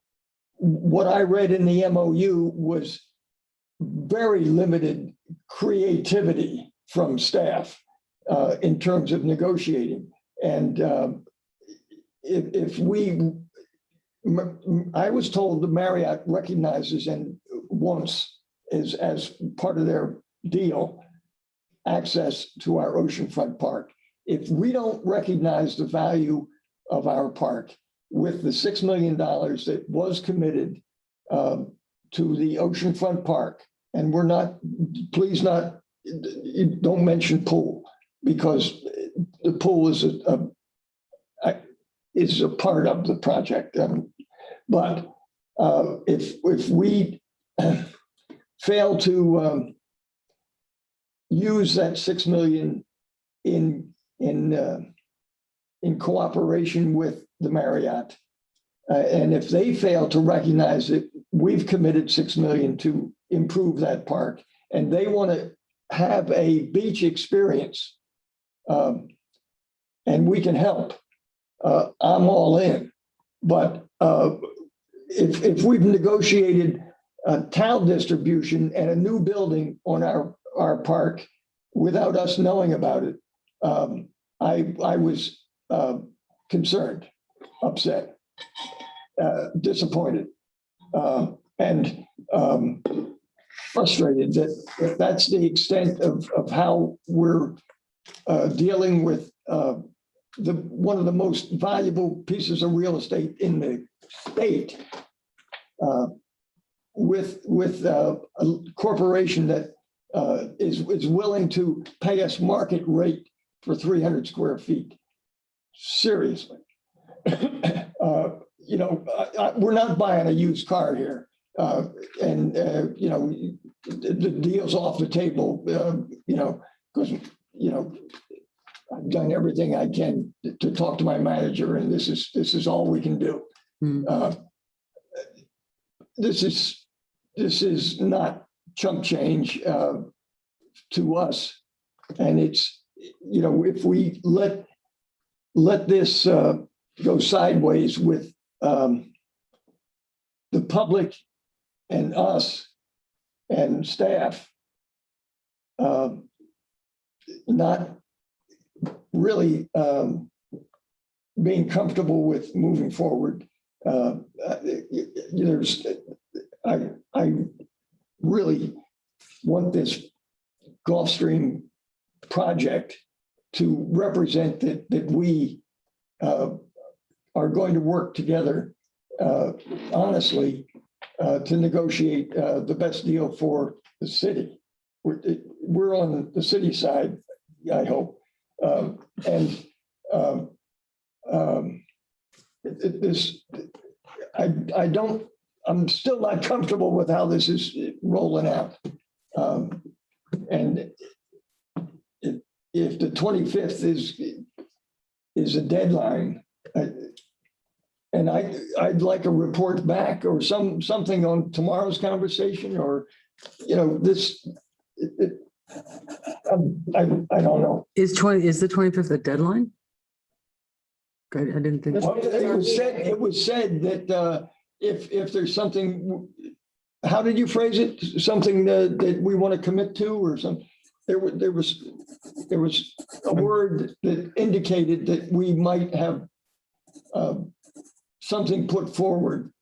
what I read in the MOU was very limited creativity from staff in terms of negotiating. And I was told the Marriott recognizes and wants as part of their deal access to our oceanfront park. If we don't recognize the value of our park with the $6 million that was committed to the oceanfront park, and we're not, please don't mention pool, because the pool is a part of the project. But if we fail to use that $6 million in cooperation with the Marriott, and if they fail to recognize that we've committed $6 million to improve that park, and they want to have a beach experience, and we can help, I'm all in. But if we've negotiated a tile distribution and a new building on our park without us knowing about it, I was concerned, upset, disappointed, and frustrated that that's the extent of how we're dealing with one of the most valuable pieces of real estate in the state, with a corporation that is willing to pay us market rate for 300 square feet. Seriously. We're not buying a used car here. The deal's off the table, because, I've done everything I can to talk to my manager, and this is all we can do. This is not chump change to us. And it's, if we let this go sideways with the public and us and staff not really being comfortable with moving forward, I really want this Gulfstream project to represent that we are going to work together honestly to negotiate the best deal for the city. we're on the city side, I hope. And I'm still not comfortable with how this is rolling out. And if the 25th is a deadline, and I'd like a report back or something on tomorrow's conversation, or, this, I don't know. Is the 25th a deadline? Great, I didn't think. Well, it was said that if there's something, how did you phrase it? Something that we want to commit to, or something? There was a word that indicated that we might have something put forward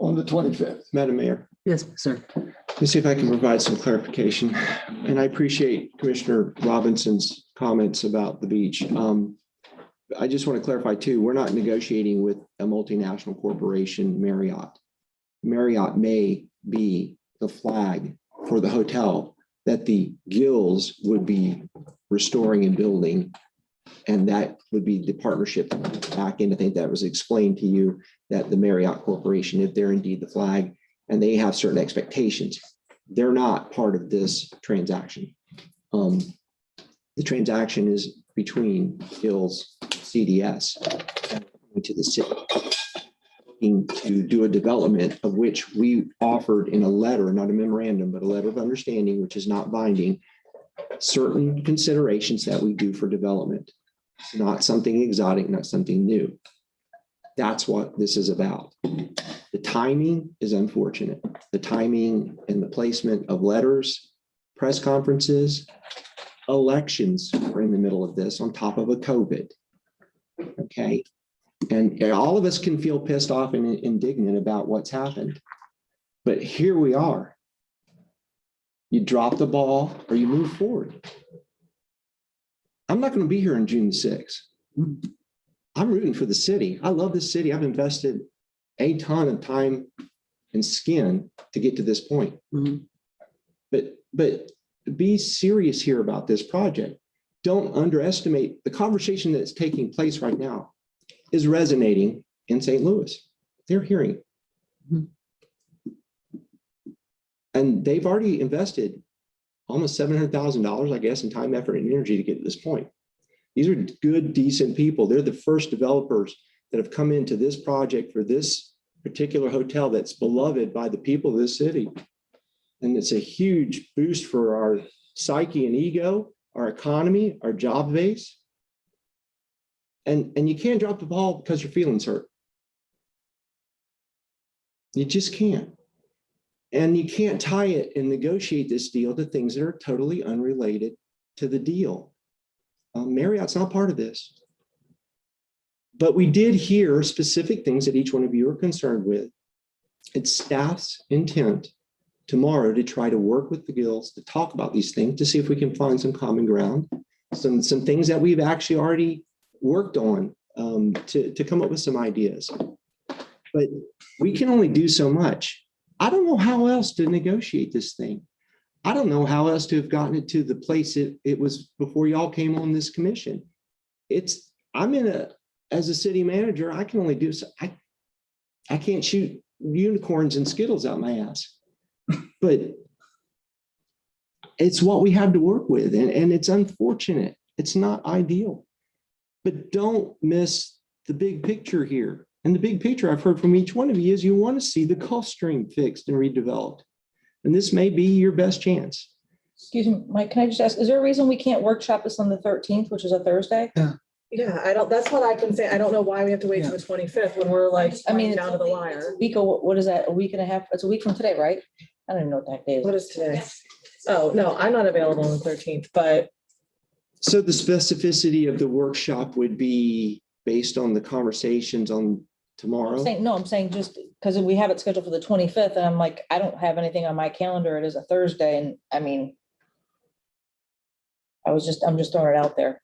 on the 25th. Madam Mayor, Yes, sir. let me see if I can provide some clarification. And I appreciate Commissioner Robinson's comments about the beach. I just want to clarify too, we're not negotiating with a multinational corporation, Marriott. Marriott may be the flag for the hotel that the Gills would be restoring and building. And that would be the partnership back in. I think that was explained to you that the Marriott Corporation, if they're indeed the flag, and they have certain expectations, they're not part of this transaction. The transaction is between Gills, CDS, to the city, looking to do a development of which we offered in a letter, not a memorandum, but a letter of understanding, which is not binding, certain considerations that we do for development. It's not something exotic, not something new. That's what this is about. The timing is unfortunate. The timing and the placement of letters, press conferences, elections are in the middle of this on top of a COVID. Okay. And all of us can feel pissed off and indignant about what's happened. But here we are. You drop the ball or you move forward. I'm not going to be here on June 6th. I'm rooting for the city. I love this city. I've invested a ton of time and skin to get to this point. But be serious here about this project. Don't underestimate the conversation that's taking place right now is resonating in St. Louis. They're hearing. And they've already invested almost $700,000, I guess, in time, effort, and energy to get to this point. These are good, decent people. They're the first developers that have come into this project for this particular hotel that's beloved by the people of this city. And it's a huge boost for our psyche and ego, our economy, our job base. And you can't drop the ball because your feelings hurt. You just can't. And you can't tie it and negotiate this deal to things that are totally unrelated to the deal. Marriott's not part of this. But we did hear specific things that each one of you are concerned with. It's staff's intent tomorrow to try to work with the Gills to talk about these things, to see if we can find some common ground, some things that we've actually already worked on to come up with some ideas. But we can only do so much. I don't know how else to negotiate this thing. I don't know how else to have gotten it to the place it was before y'all came on this commission. As a city manager, I can only do so. I can't shoot unicorns and Skittles out my ass, but it's what we have to work with. And it's unfortunate. It's not ideal, but don't miss the big picture here. And the big picture I've heard from each one of you is you want to see the cost stream fixed and redeveloped. And this may be your best chance. Excuse me, Mike, can I just ask, is there a reason we can't workshop this on the 13th, which is a Thursday? Yeah, that's what I've been saying. I don't know why we have to wait till the 25th when we're like, I mean, down to the wire. Week, what is that, a week and a half? It's a week from today, right? I don't even know what that day is. What is today? Oh, no, I'm not available on the 13th, but So the specificity of the workshop would be based on the conversations on tomorrow? I'm saying just because we have it scheduled for the 25th and I'm like, I don't have anything on my calendar. It is a Thursday. And I mean, I'm just throwing it out there.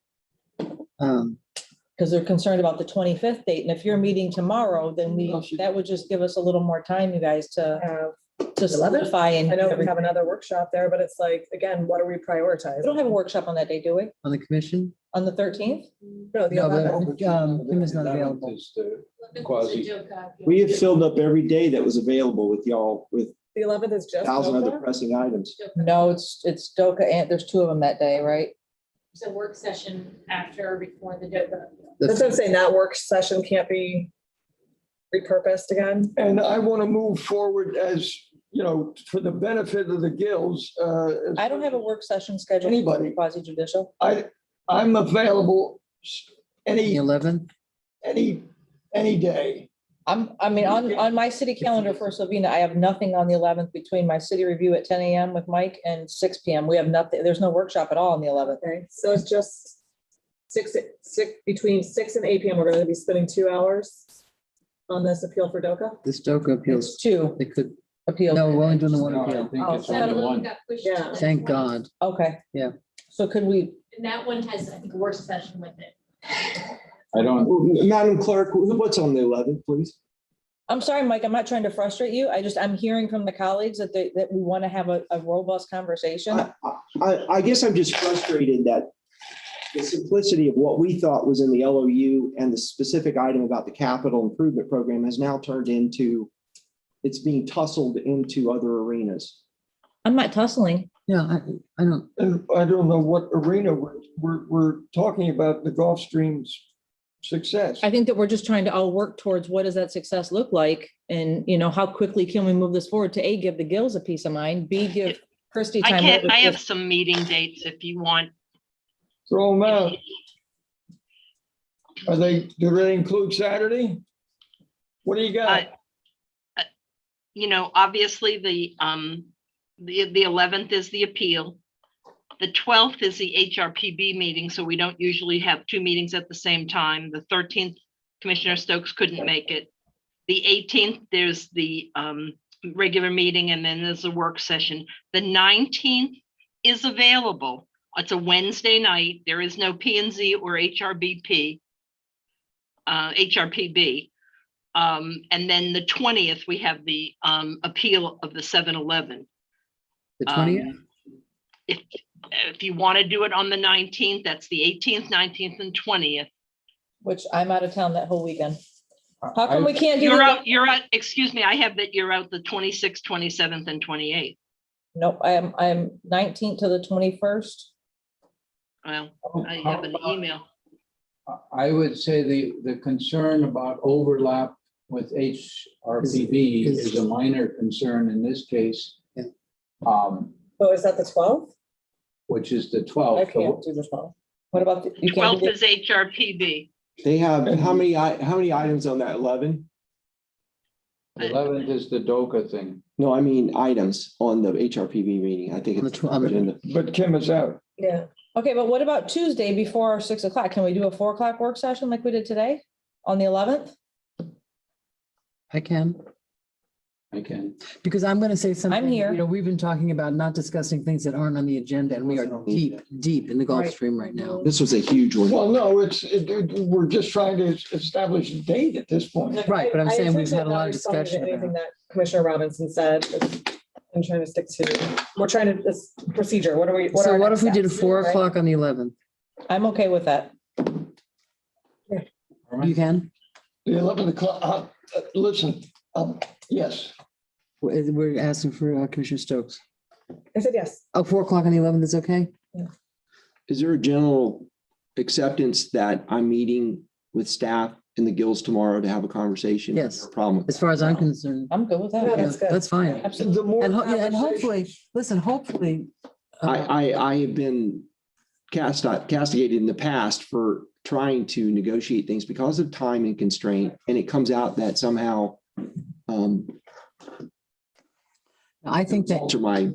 Because they're concerned about the 25th date. And if you're meeting tomorrow, then that would just give us a little more time, you guys, to to solidify and. I know we have another workshop there, but it's like, again, what are we prioritizing? We don't have a workshop on that day, do we? On the commission? On the 13th? No, the No, 11th. but Kim is not available. We have filled up every day that was available with y'all with The 11th is just. 1,000 other Doka? pressing items. No, it's Doka and there's two of them that day, right? It's a work session after or before the DOCA. That's what I'm saying, that work session can't be repurposed again. And I want to move forward as, you know, for the benefit of the guilds. I don't have a work session scheduled. Anybody. Quasi judicial. I'm available The any 11th? day. I mean, on my city calendar for Slovenia, I have nothing on the 11th between my city review at 10 a.m. with Mike and 6 p.m. We have nothing, there's no workshop at all on the 11th. Okay, so it's just between 6 and 8 p.m. We're gonna be spending 2 hours on this appeal for DOCA. This DOCA It's appeals, two they could, appeals. no, we're only doing the one No, I appeal. think Oh, it's so only one. Yeah. Thank God. Okay. Yeah. So could we, And that one has, I think, a work session with it. I don't, Madam Clerk, what's on the 11th, please? I'm sorry, Mike, I'm not trying to frustrate you. I'm hearing from the colleagues that that we want to have a robust conversation. I guess I'm just frustrated that the simplicity of what we thought was in the LOU and the specific item about the capital improvement program has now turned into, it's being tussled into other arenas. I'm not tussling. Yeah, I don't, And I don't know what arena we're talking about the Gulfstream's success. I think that we're just trying to all work towards what does that success look like? And, you know, how quickly can we move this forward to A, give the Gills a peace of mind, B, give Christie I time. can't, I have some meeting dates if you want. Throw them out. Do they include Saturday? What do you got? You know, obviously the 11th is the appeal. The 12th is the HRPB meeting, so we don't usually have two meetings at the same time. The 13th, Commissioner Stokes couldn't make it. The 18th, there's the regular meeting, and then there's a work session. The 19th is available. It's a Wednesday night. There is no P&Z or HRPB. And then the 20th, we have the appeal of the 7-Eleven. the 20th? If you want to do it on the 19th, that's the 18th, 19th, and 20th. Which I'm out of town that whole weekend. How come we can't do? You're out, excuse me, I have that you're out the 26th, 27th, and 28th. Nope, I'm 19th to the 21st. Well, I have an email. I would say the concern about overlap with HRPB is a minor concern in this case. Yeah. Oh, is that the 12th? Which is the I 12th. can't do the 12th. What about, you can't 12th do is HRPB. They have, how many items on that 11? The 11th is the DOCA thing. No, I mean items on the HRPB meeting. I think On the it's. 12th. agenda. But Kim is out. Yeah. Okay, but what about Tuesday before our 6 o'clock? Can we do a 4 o'clock work session like we did today on the 11th? I can, I can. because I'm going to say something. here. You know, we've been talking about not discussing things that aren't on the agenda, and we are deep, deep in the Gulf Right. Stream right now. This was a huge one. Well, no, we're just trying to establish a date at this point. Right, but I'm I saying we've essentially had a lot of not responded to discussion Anything about that Commissioner Robinson said, I'm trying to stick to, we're trying to, this procedure, what are we? So are our what next if we did a steps, 4 right? o'clock on the 11th? I'm okay with that. You can? The 11 o'clock, listen, yes. We're asking for Commissioner Stokes. I said yes. Oh, 4 o'clock on the 11th is okay? Is there a general acceptance that I'm meeting with staff in the guilds tomorrow to have a conversation? Yes. No problem. As far as I'm concerned. I'm good with Yeah, that. that's good. That's fine. Absolutely. The more And and conversation- hopefully, listen, hopefully. I have been castigated in the past for trying to negotiate things because of time and constraint, and it comes out that somehow I think that, to my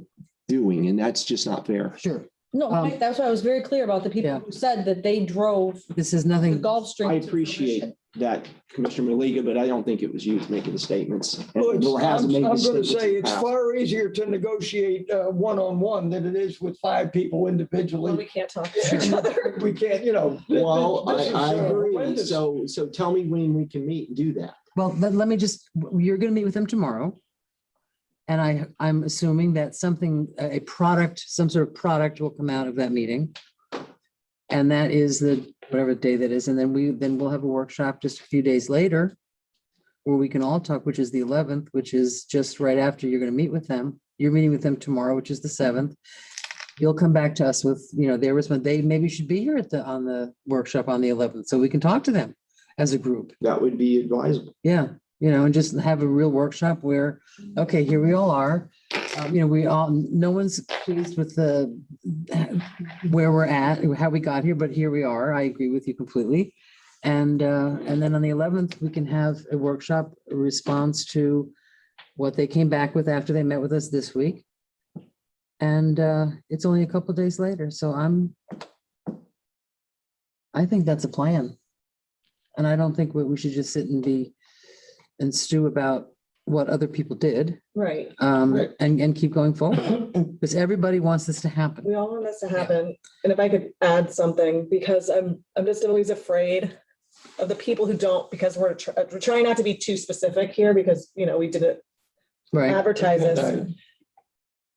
doing, and that's just not fair. sure, No, Mike, that's why I was very clear about the people Yeah. who said that they drove this is the nothing, Gulf Stream. I to appreciate fruition. that, Commissioner Maliga, but I don't think it was you making the statements. And Well, nor has it I'm made the going to statements in say the it's past. far easier to negotiate one-on-one than it is with 5 people Well, individually. we can't talk to each other. We can't, you know. Well, this is, I agree. horrendous. So tell me when we can meet and do that. well, let me just, you're going to meet with them tomorrow. And I'm assuming that something, a product, some sort of product will come out of that meeting. And that is whatever day that is. And then we'll have a workshop just a few days later where we can all talk, which is the 11th, which is just right after you're going to meet with them. You're meeting with them tomorrow, which is the 7th. You'll come back to us with, their response. They maybe should be here on the workshop on the 11th, so we can talk to them as a group. That would be advisable. Yeah, and just have a real workshop where, okay, here we all are. No one's pleased with where we're at, how we got here, but here we are. I agree with you completely. And then on the 11th, we can have a workshop, a response to what they came back with after they met with us this week. And it's only a couple of days later, so I think that's a plan. And I don't think we should just sit and stew about what other people did. Right. And keep going forward, because everybody wants this to happen. We all want this to happen. And if I could add something, because I'm just always afraid of the people who don't, because we're trying not to be too specific here, because, we did it, Right. advertise this.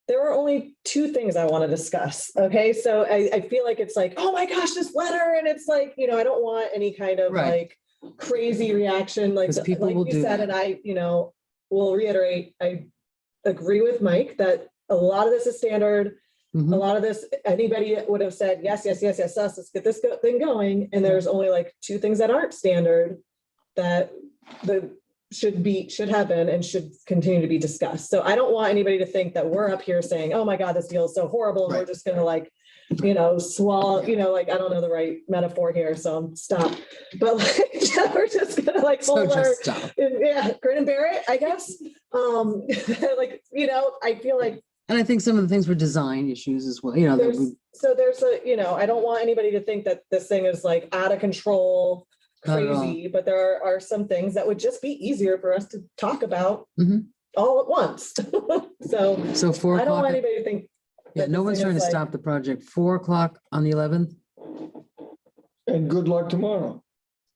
There are only two things I want to discuss. Okay. So I feel like it's like, oh my gosh, this letter. And it's like, I don't want any kind of Right. like crazy reaction, like 'Cause people will you do said, that. and I, will reiterate, I agree with Mike that a lot of this is standard. Mhm. A lot of this, anybody would have said, yes, let's get this thing going. And there's only like two things that aren't standard that should happen and should continue to be discussed. So I don't want anybody to think that we're up here saying, oh my God, this deal is so horrible. And we're Right. just gonna swallow, like, I don't know the right metaphor here, so stop. But like, we're just gonna like So hold our, just stop. yeah, grin and bear it, I guess. I feel like And I think some of the things were design issues as well, that there's I don't want anybody to think that this thing is like out of control, Not at all. crazy, but there are some things that would just be easier for us to talk about Mhm. all at once. So 4 I don't want o'clock. anybody to think. Yeah, that no this one's thing trying to is like- stop the project. 4 o'clock on the 11th. And good luck tomorrow.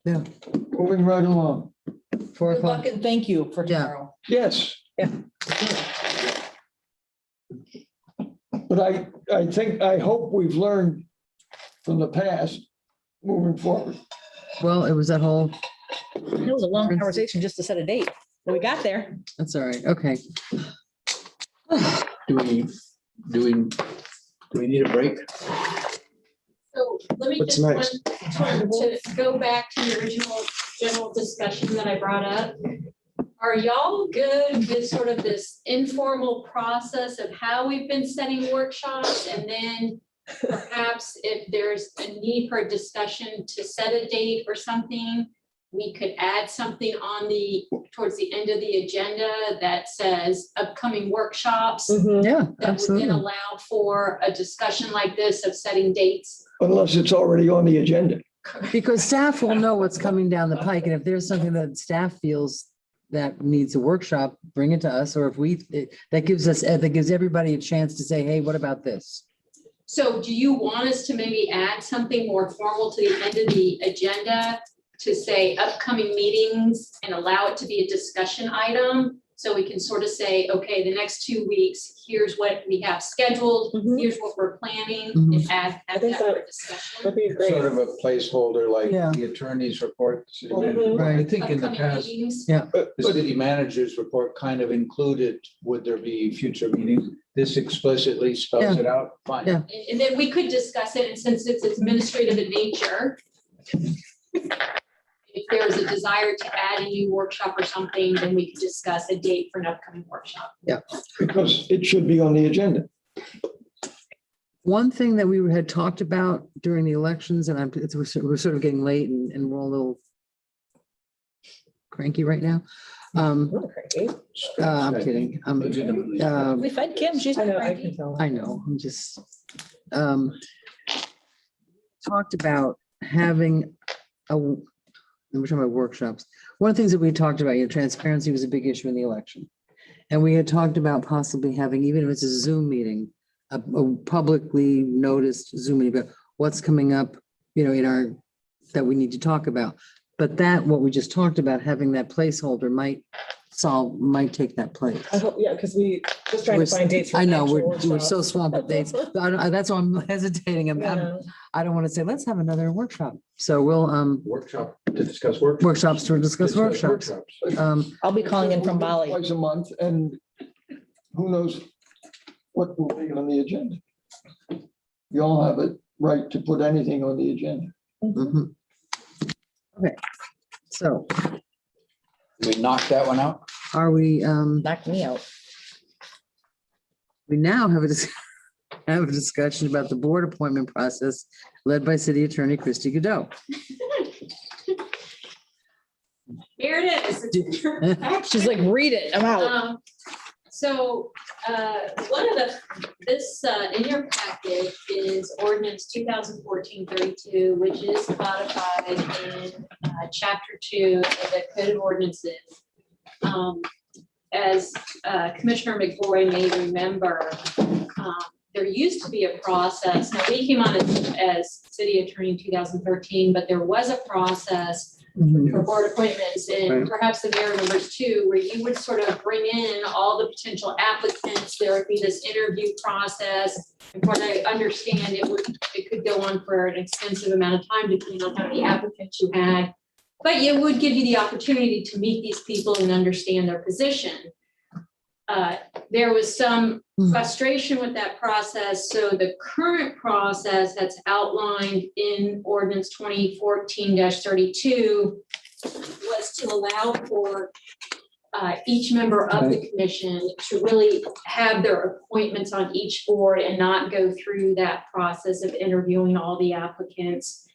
Yeah. Moving right along. 4 Good luck o'clock. and thank you for Yeah. tomorrow. Yes. Yeah. But I hope we've learned from the past moving forward. Well, it was that whole, It was a long conversation just to set a date, but we got there. that's all right. Okay. Do we need a break? So let me What's just next? to go back to the original general discussion that I brought up. Are y'all good with sort of this informal process of how we've been setting workshops? And then perhaps if there's a need for a discussion to set a date or something, we could add something towards the end of the agenda that says upcoming workshops. Mhm. Yeah, That would then absolutely. allow for a discussion like this of setting dates. Unless it's already on the agenda. Because staff will know what's coming down the pike. And if there's something that staff feels that needs a workshop, bring it to us. Or if that gives everybody a chance to say, hey, what about this? So do you want us to maybe add something more formal to the end of the agenda to say upcoming meetings and allow it to be a discussion item? So we can sort of say, okay, the next 2 weeks, here's what we have scheduled, Mhm. here's what we're planning, Mhm. and add I think that for that- discussion. That'd be great. Sort of a placeholder, like Yeah. the attorney's report. the city Mhm. manager. I Right. think in the Upcoming past, meetings. But the city manager's report kind of included, would there be future meetings? This explicitly spells it out, fine. Yeah. And then we could discuss it, and since it's administrative in nature, if there's a desire to add a new workshop or something, then we could discuss a date for an upcoming workshop. because it should be on the agenda. One thing that we had talked about during the elections, and we're sort of getting late and we're all a little cranky right now. Not crazy. I'm kidding. Legitimately. We fed Kim, she's I not know, I cranky. can tell. I know, I'm just, talked about having we're talking about workshops. One of the things that we talked about, transparency was a big issue in the election. And we had talked about possibly having, even if it's a Zoom meeting, a publicly noticed Zoom meeting, but what's coming up, that we need to talk about. But that, what we just talked about, having that placeholder might take that place. I hope, yeah, because we just trying to find dates. for I know, actual we're so workshops. swamped with dates. That's why I'm hesitating. Yeah. I don't want to say, let's have another workshop. So we'll, Workshop to discuss workshops. workshops to discuss workshops. I'll be calling in from Bali. Twice a month, and who knows what will be on the agenda. You all have a right to put anything on the agenda. Mhm. Okay, so We knocked that one out. are we, Knocked me out. we now have have a discussion about the board appointment process led by City Attorney Christy Godot. Here it is. It's your packet. She's like, read it, I'm out. So, one of this, in your packet is ordinance 2014-32, which is codified in chapter 2 of the Code of Ordinances. As Commissioner McGrory may remember, there used to be a process. Now, we came on as city attorney in 2013, but there was a process for board appointments, and Right. perhaps the mayor remembers too, where you would sort of bring in all the potential applicants. There would be this interview process. And from what I understand, it could go on for an extensive amount of time depending on how many applicants you had. But it would give you the opportunity to meet these people and understand their position. There was some frustration with that process. So the current process that's outlined in ordinance 2014-32 was to allow for each member of the commission to really have their appointments on each board and not go through that process of interviewing all the applicants.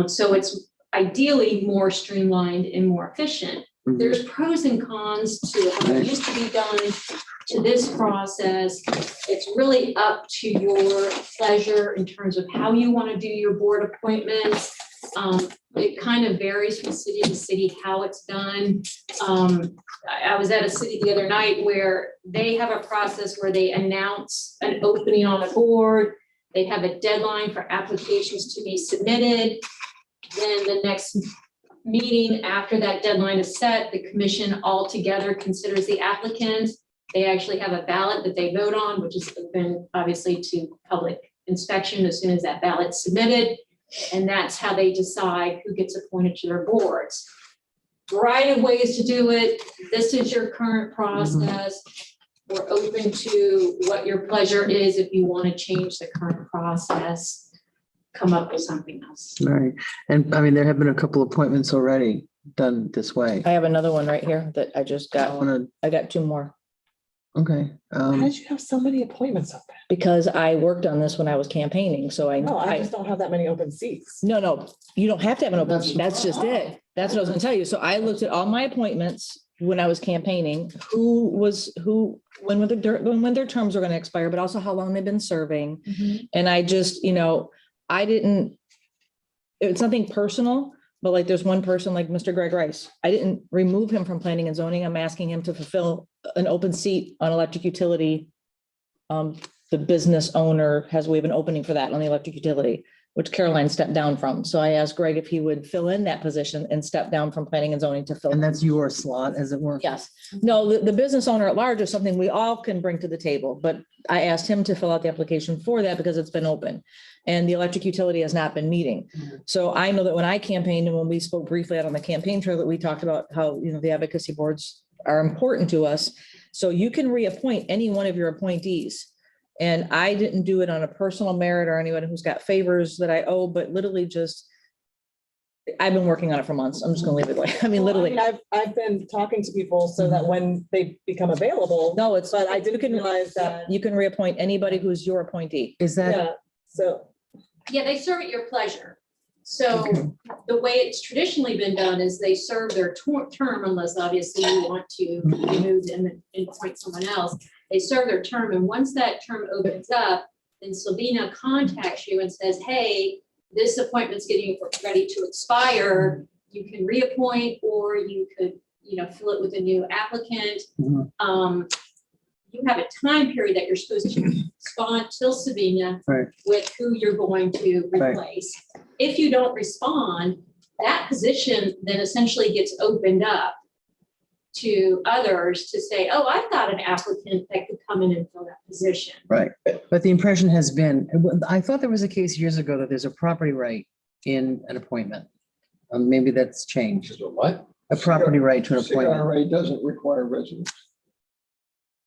So it's ideally more streamlined and more efficient. Mhm. There's pros and cons to how it used to be done to this process. It's really up to your pleasure in terms of how you want to do your board appointments. It kind of varies from city to city how it's done. I was at a city the other night where they have a process where they announce an opening on a board. They have a deadline for applications to be submitted. Then the next meeting after that deadline is set, the commission altogether considers the applicant. They actually have a ballot that they vote on, which is open obviously to public inspection as soon as that ballot's submitted. And that's how they decide who gets appointed to their boards. Variety of ways to do it. This is your current process. We're open to what your pleasure is. If you want to change the current process, come up with something else. Right. And I mean, there have been a couple appointments already done this way. I have another one right here that I just I got. want I got 2 more okay. How did you have so many appointments open? because I worked on this when I was campaigning. So No, I just don't have that many open seats. No, you don't have to have an open That's seat. the That's just it. That's what I was gonna tell you. So I looked at all my appointments when I was campaigning, when their terms were gonna expire, but also how long they've been serving. And I just, it's nothing personal, but like there's one person like Mr. Greg Rice. I didn't remove him from planning and zoning. I'm asking him to fulfill an open seat on electric utility. The business owner we have an opening for that on the electric utility, which Caroline stepped down from. So I asked Greg if he would fill in that position and step down from planning and zoning to fill. And that's your slot, as it were. Yes, no, the business owner at large is something we all can bring to the table, but I asked him to fill out the application for that because it's been open. And the electric utility has not been meeting. So I know that when I campaigned and when we spoke briefly out on the campaign trail that we talked about how, the advocacy boards are important to us. So you can reappoint any one of your appointees. And I didn't do it on a personal merit or anyone who's got favors that I owe, but literally just, I've been working on it for months. I'm just gonna leave it like, I mean, literally. I've been talking to people so that when they become available. No, it's, But I didn't realize that. you can reappoint anybody who's your appointee. Is that, Yeah, so. Yeah, they serve at your pleasure. So the way it's traditionally been done is they serve their term unless obviously you want to remove them and appoint someone else. They serve their term, and once that term opens up, then Sylvina contacts you and says, hey, this appointment's getting ready to expire. You can reappoint, or you could, fill it with a new applicant. You have a time period that you're supposed to respond till Sylvina Right. with who you're going to replace. If you don't respond, that position then essentially gets opened up to others to say, oh, I've got an applicant that could come in and fill that position. Right. But the impression has been, I thought there was a case years ago that there's a property right in an appointment. Maybe that's changed. Which is a what? A property right to an appointment. CRA doesn't require residence.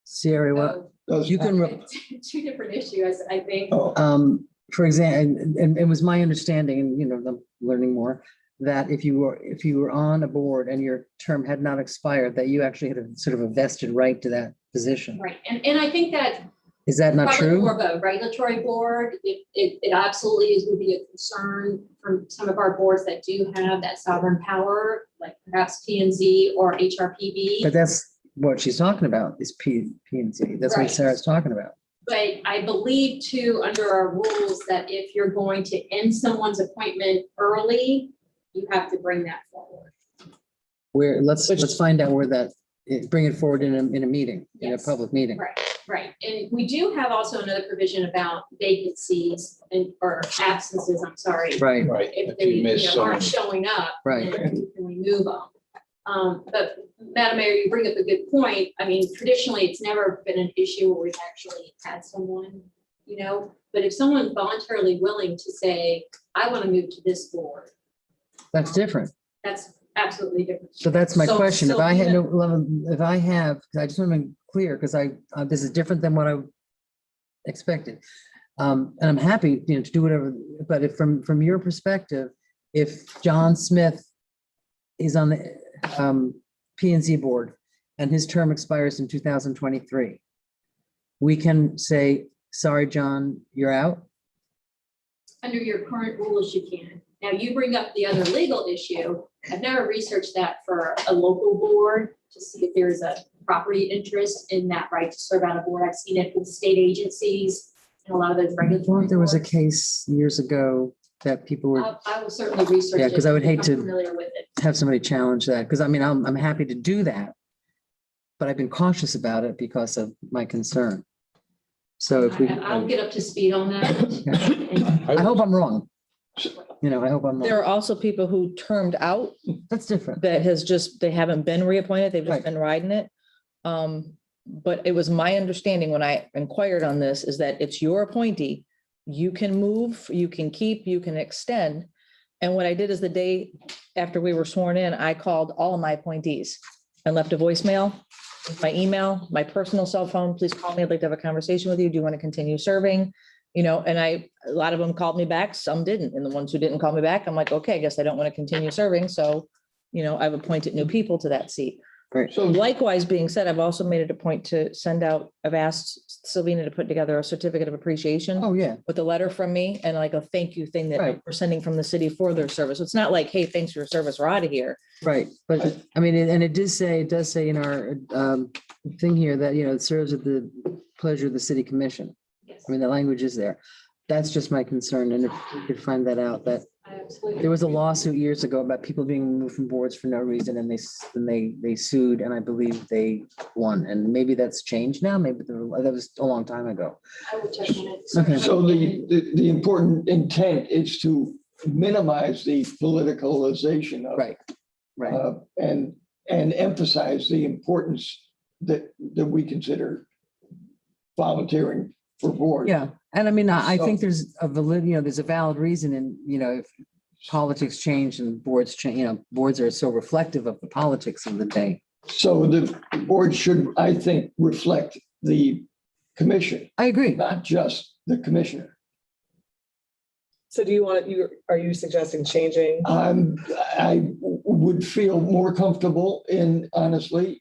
Sierra, what? So, Does- You can, two different issues, I think. Oh, for example, and it was my understanding, and you know, I'm learning more, that if you were on a board and your term had not expired, that you actually had a sort of a vested right to that position. Right, and I think that Is that not probably true? more of a regulatory board, it absolutely would be a concern from some of our boards that do have that sovereign power, like perhaps P and Z or HRPB. But that's what she's talking about, is P and Z. That's what Right. Sarah's talking about. But I believe too, under our rules, that if you're going to end someone's appointment early, you have to bring that forward. Where, let's find out where that, bring it forward in a meeting, in a Yes. public meeting. Right, right. And we do have also another provision about vacancies or absences, I'm sorry. Right, Right. If If they, you miss aren't someone. showing up. Right. then we can remove them. But Madam Mayor, you bring up a good point. I mean, traditionally, it's never been an issue where we've actually had someone, you know, but if someone's voluntarily willing to say, I want to move to this board, that's different. that's absolutely different. So that's my So- question. If so I had even- no, if I have, 'cause I just want to be clear, because this is different than what I expected. And I'm happy, you know, to do whatever, but if from your perspective, if John Smith is on the P and Z board and his term expires in 2023, we can say, sorry, John, you're out. Under your current rules, you can. Now, you bring up the other legal issue. I've never researched that for a local board to see if there's a property interest in that right to serve on a board. I've seen it with state agencies and a lot of those regulatory. There was a boards. case years ago that people were, I will certainly research it. Yeah, 'cause I would hate I'm to- Familiar with it. have somebody challenge that, because I mean, I'm happy to do that. But I've been cautious about it because of my concern. So if we, I'll get up to speed on that. I hope I'm wrong. You know, I hope I'm There wrong. are also people who termed out That's different. that has just, they haven't been reappointed, they've Right. just been riding it. But it was my understanding when I inquired on this is that it's your appointee. You can move, you can keep, you can extend. And what I did is the day after we were sworn in, I called all of my appointees and left a voicemail, my email, my personal cell phone, please call me. I'd like to have a conversation with you. Do you want to continue serving? You know, and a lot of them called me back, some didn't. And the ones who didn't call me back, I'm like, okay, I guess I don't want to continue serving. So, you know, I've appointed new people to that seat. so Likewise, being said, I've also made it a point to send out, I've asked Selvena to put together a certificate of appreciation Oh, yeah, with a letter from me and like a thank you thing that Right. we're sending from the city for their service. It's not like, hey, thanks for your service, we're out of here. right. But I mean, and it does say in our thing here that, you know, it serves at the pleasure of the city commission. Yes, I mean, the language is there. That's just my concern. And if we could find that out, that I absolutely. there was a lawsuit years ago about people being removed from boards for no reason, and they sued, and I believe they won. And maybe that's changed now. Maybe that was a long time ago. I will check on it. Okay. so the important intent is to minimize the politicalization of Right, right. and emphasize the importance that we consider volunteering for board. Yeah, and I mean, I think So- there's a valid, you know, there's a valid reason, and you know, if politics change and boards change, you know, boards are so reflective of the politics of the day. So the board should, I think, reflect the commission, I agree. not just the commissioner. So do you want, are you suggesting changing? I would feel more comfortable in, honestly,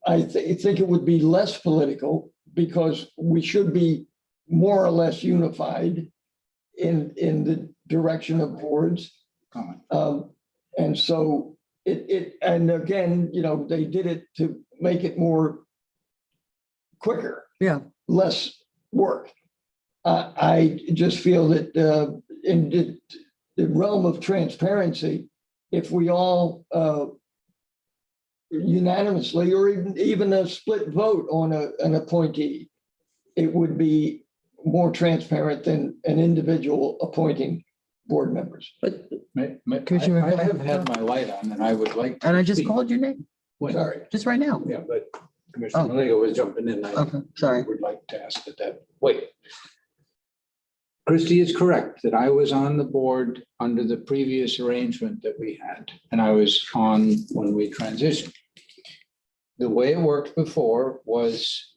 I think it would be less political because we should be more or less unified in the direction of boards. And so and again, you know, they did it to make it more quicker. Yeah. Less work. I just feel that in the realm of transparency, if we all unanimously or even a split vote on an appointee, it would be more transparent than an individual appointing board members. But, Commissioner I have McCullough? had my light on and I would like. to and I just speak. called your name, When- Sorry. just right now. Yeah, but Commissioner Oh. Malega was jumping in. I Okay, sorry. would like to ask that. Wait. Christie is correct that I was on the board under the previous arrangement that we had, and I was on when we transitioned. The way it worked before was,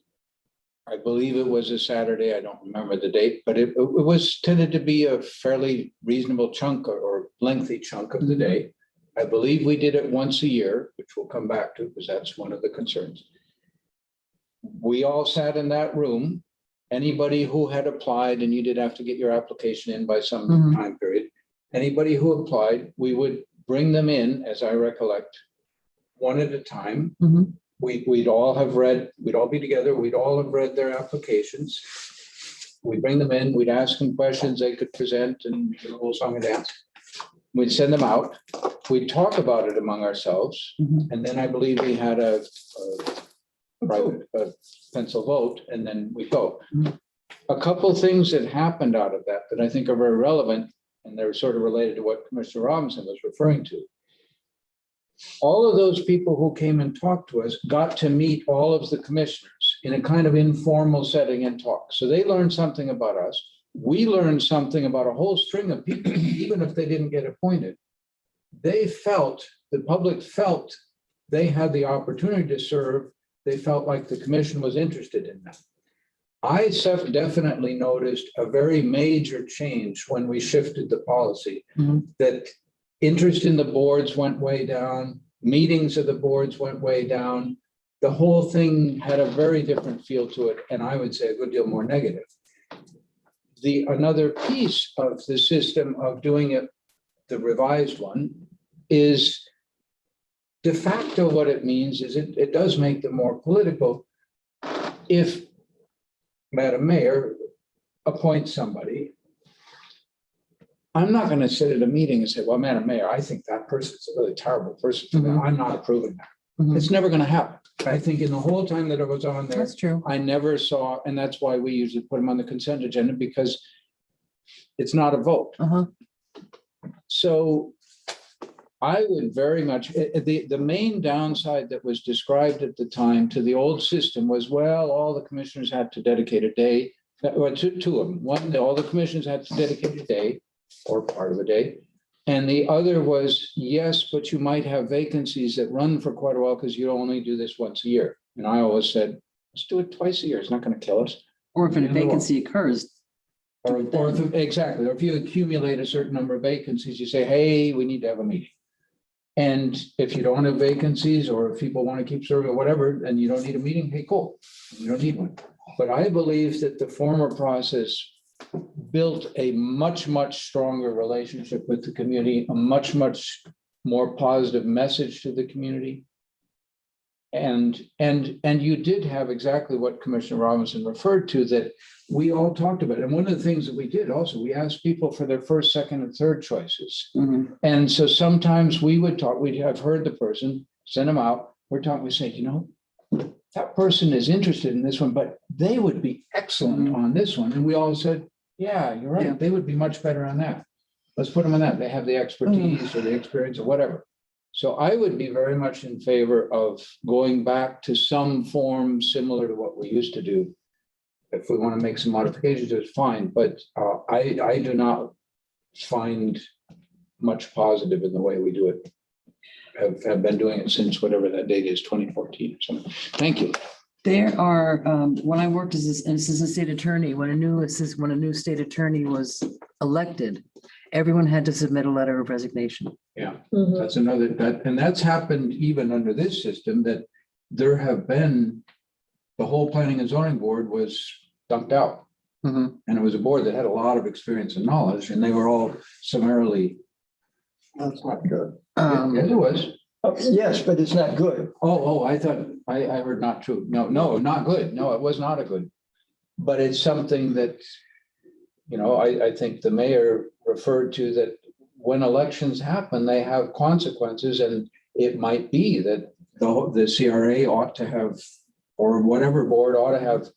I believe it was a Saturday, I don't remember the date, but it was tended to be a fairly reasonable chunk or lengthy chunk of the day. I believe we did it once a year, which we'll come back to because that's one of the concerns. We all sat in that room. Anybody who had applied, and you did have to get your application in by some Mhm. time period. Anybody who applied, we would bring them in, as I recollect, one at a time. Mhm. We'd all be together, we'd all have read their applications. We'd bring them in, we'd ask them questions they could present and the whole song and dance. We'd send them out, we'd talk about it among ourselves, Mhm. and then I believe we had a private pencil vote, and then we go. Mhm. A couple things that happened out of that I think are very relevant, and they're sort of related to what Commissioner Robinson was referring to. All of those people who came and talked to us got to meet all of the commissioners in a kind of informal setting and talk. So they learned something about us. We learned something about a whole string of people, even if they didn't get appointed. The public felt they had the opportunity to serve. They felt like the commission was interested in them. I definitely noticed a very major change when we shifted the policy, Mhm. that interest in the boards went way down, meetings of the boards went way down. The whole thing had a very different feel to it, and I would say a good deal more negative. Another piece of the system of doing it, the revised one, is de facto what it means is it does make them more political. If Madam Mayor appoints somebody, I'm not going to sit at a meeting and say, well, Madam Mayor, I think that person's a really terrible person. For that. I'm not approving that. Mhm. It's never going to happen. I think in the whole time that I was on there, That's true. I never saw, and that's why we usually put them on the consent agenda, because it's not a vote. Uh-huh. So I would very much, the main downside that was described at the time to the old system was, well, all the commissioners had to dedicate a day, or two of them. One, all the commissioners had to dedicate a day or part of a day. And the other was, yes, but you might have vacancies that run for quite a while because you only do this once a year. And I always said, let's do it twice a year. It's not going to kill us. Or if a Yeah, no. vacancy occurs. Exactly. Or if you accumulate a certain number of vacancies, you say, hey, we need to have a meeting. And if you don't have vacancies, or if people want to keep serving or whatever, and you don't need a meeting, hey, cool. You don't need one. But I believe that the former process built a much, much stronger relationship with the community, a much, much more positive message to the community. And you did have exactly what Commissioner Robinson referred to, that we all talked about. And one of the things that we did also, we asked people for their first, second, and third choices. Mhm. And so sometimes we would talk, we'd have heard the person, send them out, we're talking, we say, that person is interested in this one, but they would be excellent on this one. And we all said, yeah, you're right. Yeah. They would be much better on that. Let's put them on that. They have the expertise or the experience or whatever. So I would be very much in favor of going back to some form similar to what we used to do. If we want to make some modifications, it's fine, but I do not find much positive in the way we do it. Have been doing it since whatever that date is, 2014 or something. Thank you. There are, when I worked as an assistant state attorney, when a new state attorney was elected, everyone had to submit a letter of resignation. Yeah, Mhm. that's another, and that's happened even under this system, that there have been, the whole planning and zoning board was dumped out. Mhm. And it was a board that had a lot of experience and knowledge, and they were all summarily. That's not good. Yes, it was. Yes, but it's not good. I thought, I heard not true. No, not good. No, it was not a good. But it's something that, I think the mayor referred to, that when elections happen, they have consequences, and it might be that the CRA ought to have, or whatever board ought to have,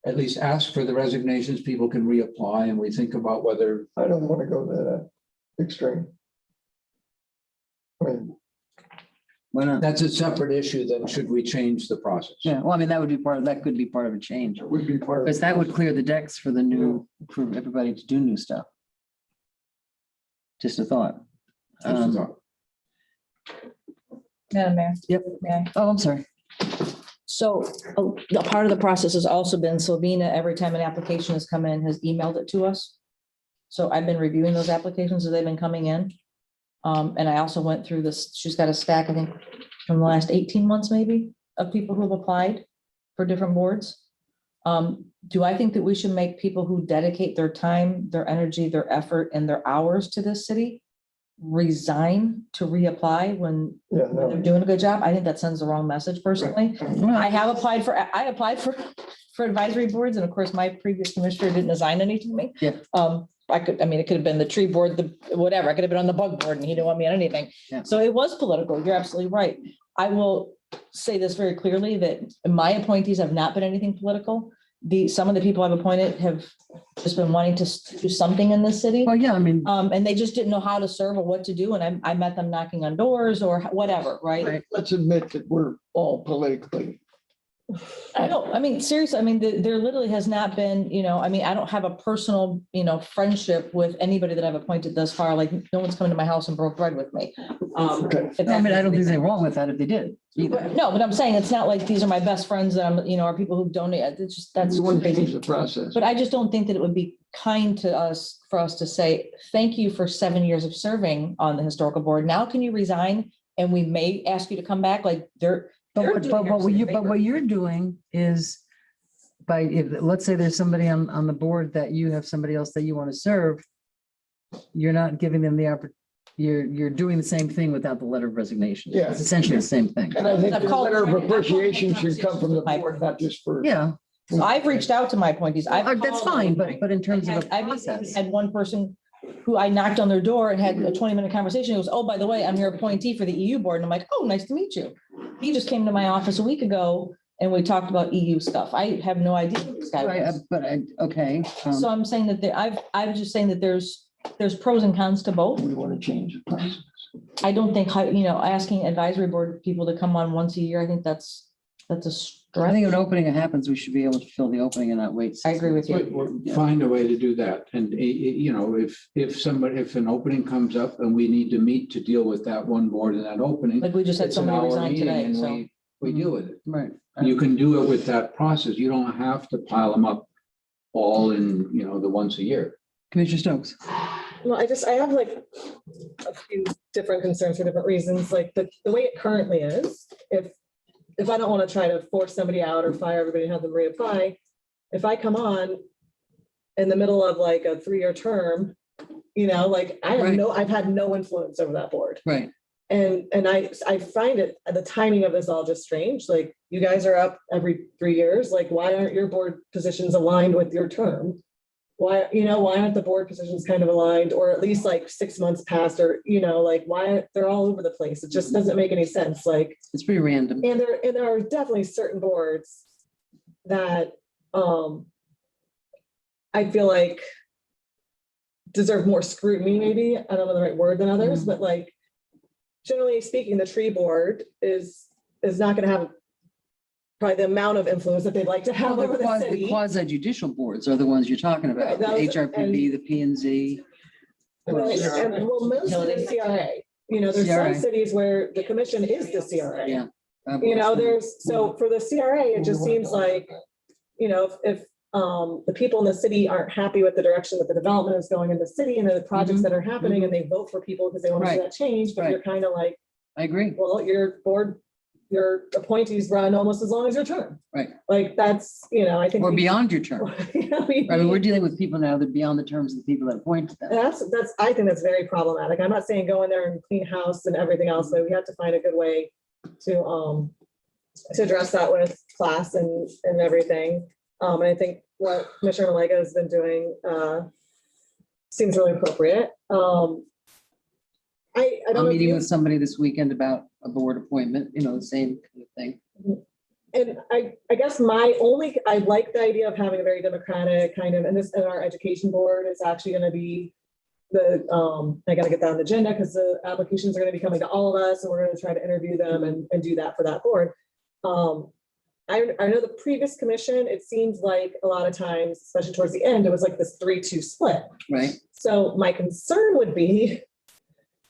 at least ask for the resignations. People can reapply, and we think about whether, I don't want to go there. extreme. I mean, Why not? That's a separate issue, then should we change the process? Yeah, well, I mean, that would be that could be part of a change. it would be part of. Because that would clear the decks for for everybody to do new stuff. Just a thought. Madam Mayor. Yep. May I? Oh, I'm sorry. So a part of the process has also been Sylvina, every time an application has come in, has emailed it to us. So I've been reviewing those applications as they've been coming in. And I also went through this, she's got a stack, I think, from the last 18 months maybe, of people who have applied for different boards. Do I think that we should make people who dedicate their time, their energy, their effort, and their hours to this city resign to reapply when Yeah, they're no, doing a good job? I think that sends the wrong message personally. I applied for advisory boards, and of course, my previous commissioner didn't assign any to me. Yeah. It could have been the tree board, whatever, I could have been on the bug board and he didn't want me on anything. Yeah. So it was political. You're absolutely right. I will say this very clearly, that my appointees have not been anything political. Some of the people I've appointed have just been wanting to do something in this city. Well, yeah, I mean, And they just didn't know how to serve or what to do. And I met them knocking on doors or whatever, right? let's admit that we're all politically. I mean, seriously, I mean, there literally has not been, I don't have a personal, friendship with anybody that I've appointed thus far. Like, no one's come to my house and broke bread with me. Okay. if I mean, I don't think that makes there's sense. anything wrong with that if they did either. No, but I'm saying it's not like these are my best friends that are people who donate. It's just, that's We wouldn't change crazy. the process. But I just don't think that it would be kind to us, for us to say, thank you for 7 years of serving on the historical board. Now can you resign? And we may ask you to come back, like they're. But what you're doing is let's say there's somebody on the board that you have somebody else that you want to serve, you're not giving them the opportunity. You're doing the same thing without the letter of resignation. Yeah. It's essentially the same thing. And I think I've the called- letter of appreciation should come from the board, not just for. Yeah, So I've reached out to my appointees. that's fine, but in terms of a I've process. had one person who I knocked on their door and had a 20-minute conversation. He goes, oh, by the way, I'm your appointee for the EU board. And I'm like, oh, nice to meet you. He just came to my office a week ago and we talked about EU stuff. I have no idea who this guy was. Okay. So I'm saying that I'm just saying that there's pros and cons to both. We want to change the process. I don't think, asking advisory board people to come on once a year, I think that's a I stretch. think if an opening happens, we should be able to fill the opening and not wait. I agree with you. We'll find a way to do that. And, if an opening comes up and we need to meet to deal with that one board and that opening. Like we just had it's an somebody hour resign meeting today, and so. we deal with it. Right. You can do it with that process. You don't have to pile them up all in, the once a year. Commissioner Stokes. Well, I have like a few different concerns for different reasons, like the way it currently is, if I don't want to try to force somebody out or fire everybody and have them reapply, if I come on in the middle of like a 3-year term, I've had no influence over that board. Right. And I find the timing of this all just strange. Like, you guys are up every 3 years. Like, why aren't your board positions aligned with your term? Why aren't the board positions kind of aligned, or at least like 6 months past, or, why they're all over the place? It just doesn't make any sense. Like, It's pretty random. and there are definitely certain boards that I feel like deserve more scrutiny, maybe. I don't know the right word than others, but like, generally speaking, the tree board is not going to have probably the amount of influence that they'd like to have over the The city. quasi judicial boards are the ones you're talking about, Right, the those- HRPB, the P and Z. Right, and most of the CRA, there's some CRA. cities where the commission is the CRA. Yeah. So for the CRA, it just seems like, if the people in the city aren't happy with the direction that the development is going in the city and the projects that are happening, and they vote for people because they want to see Right. that change, but Right. you're kind of like, I agree. well, your appointees run almost as long as your term. Right. Like, that's, I think. Or beyond your term. I mean, we're dealing with people now that beyond the terms of the people that appointed them. I think that's very problematic. I'm not saying go in there and clean house and everything else, but we have to find a good way to address that with class and everything. And I think what Commissioner Malega has been doing seems really appropriate. I don't I'm know if meeting you- with somebody this weekend about a board appointment, the same kind of thing. And I guess I like the idea of having a very democratic kind of, and our education board is actually going to be I gotta get that on the agenda because the applications are gonna be coming to all of us and we're gonna try to interview them and do that for that board. I know the previous commission, it seems like a lot of times, especially towards the end, it was like this 3-2 split. Right. So my concern would be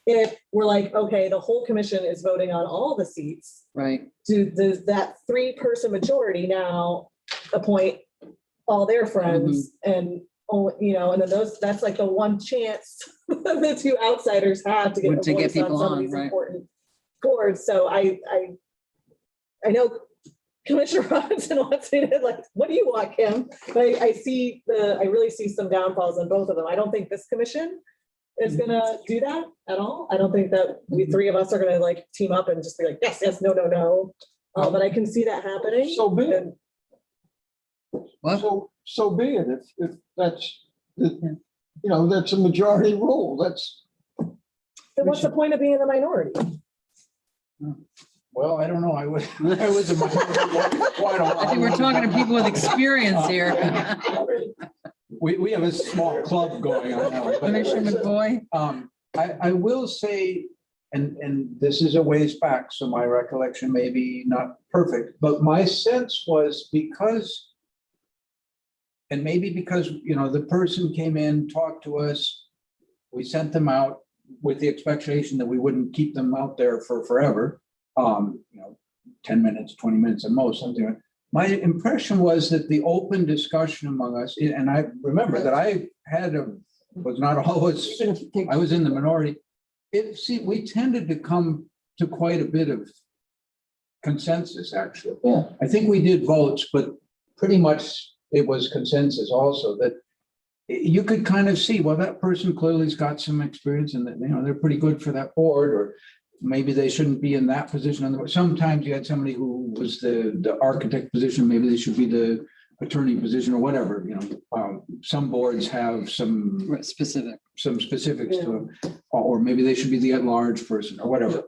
if we're like, okay, the whole commission is voting on all the seats, Right. does that 3-person majority now appoint all their friends and, and then that's like the one chance the 2 outsiders have to get a To get voice on people some of on, these right. important boards. So I know Commissioner Robinson wants me to like, what do you want, Kim? But I really see some downfalls on both of them. I don't think this commission is gonna do that at all. I don't think that we 3 of us are gonna like team up and just be like, yes, yes, no, no, no. But I can see that happening. So be it. What? So be it. If that's, that's a majority rule. That's, Then what's the point of being in the minority? Well, I don't know. I was a minority quite a while. I think we're talking to people with experience here. We have a small club going on now. but- Commissioner McBoy? I will say, and this is a ways back, so my recollection may be not perfect, but my sense was because, and maybe because, the person came in, talked to us, we sent them out with the expectation that we wouldn't keep them out there for forever. 10 minutes, 20 minutes at most, something like that. My impression was that the open discussion among us, and I remember that I was not always, I was in the minority. We tended to come to quite a bit of consensus, actually. Yeah. I think we did votes, but pretty much it was consensus also that you could kind of see, well, that person clearly's got some experience and that, they're pretty good for that board, or maybe they shouldn't be in that position on the board. Sometimes you had somebody who was the architect position, maybe they should be the attorney position or whatever, some boards have some specifics to them, or maybe they should be the at-large person or whatever.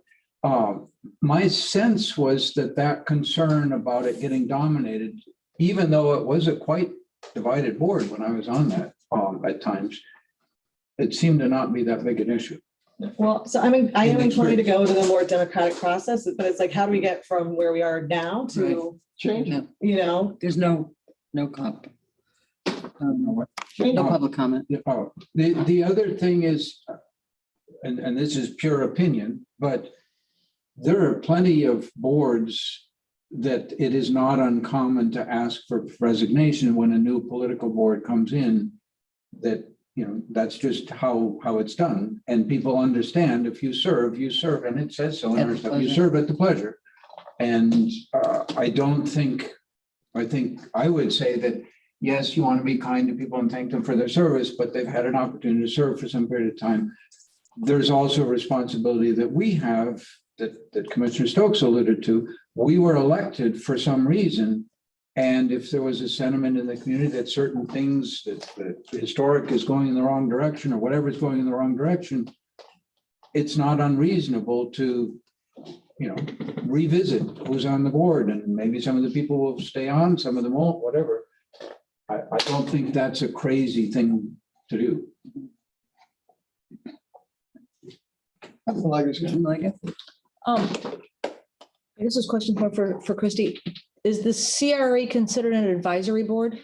My sense was that concern about it getting dominated, even though it was a quite divided board when I was on that at times, it seemed to not be that big an issue. Well, so I am inclined to go to the more democratic process, but it's like, how do we get from where we are now to, change it. There's no public comment. The other thing is, and this is pure opinion, but there are plenty of boards that it is not uncommon to ask for resignation when a new political board comes in, that that's just how it's done. And people understand if you serve, and it says so in our stuff, you serve at the pleasure. And I think I would say that, yes, you want to be kind to people and thank them for their service, but they've had an opportunity to serve for some period of time. There's also a responsibility that we have that Commissioner Stokes alluded to. We were elected for some reason. And if there was a sentiment in the community that certain things, that historic is going in the wrong direction or whatever is going in the wrong direction, it's not unreasonable to, revisit who's on the board. And maybe some of the people will stay on, some of them won't, whatever. I don't think that's a crazy thing to do. I don't like it. This is a question for Christie. Is the CRA considered an advisory board?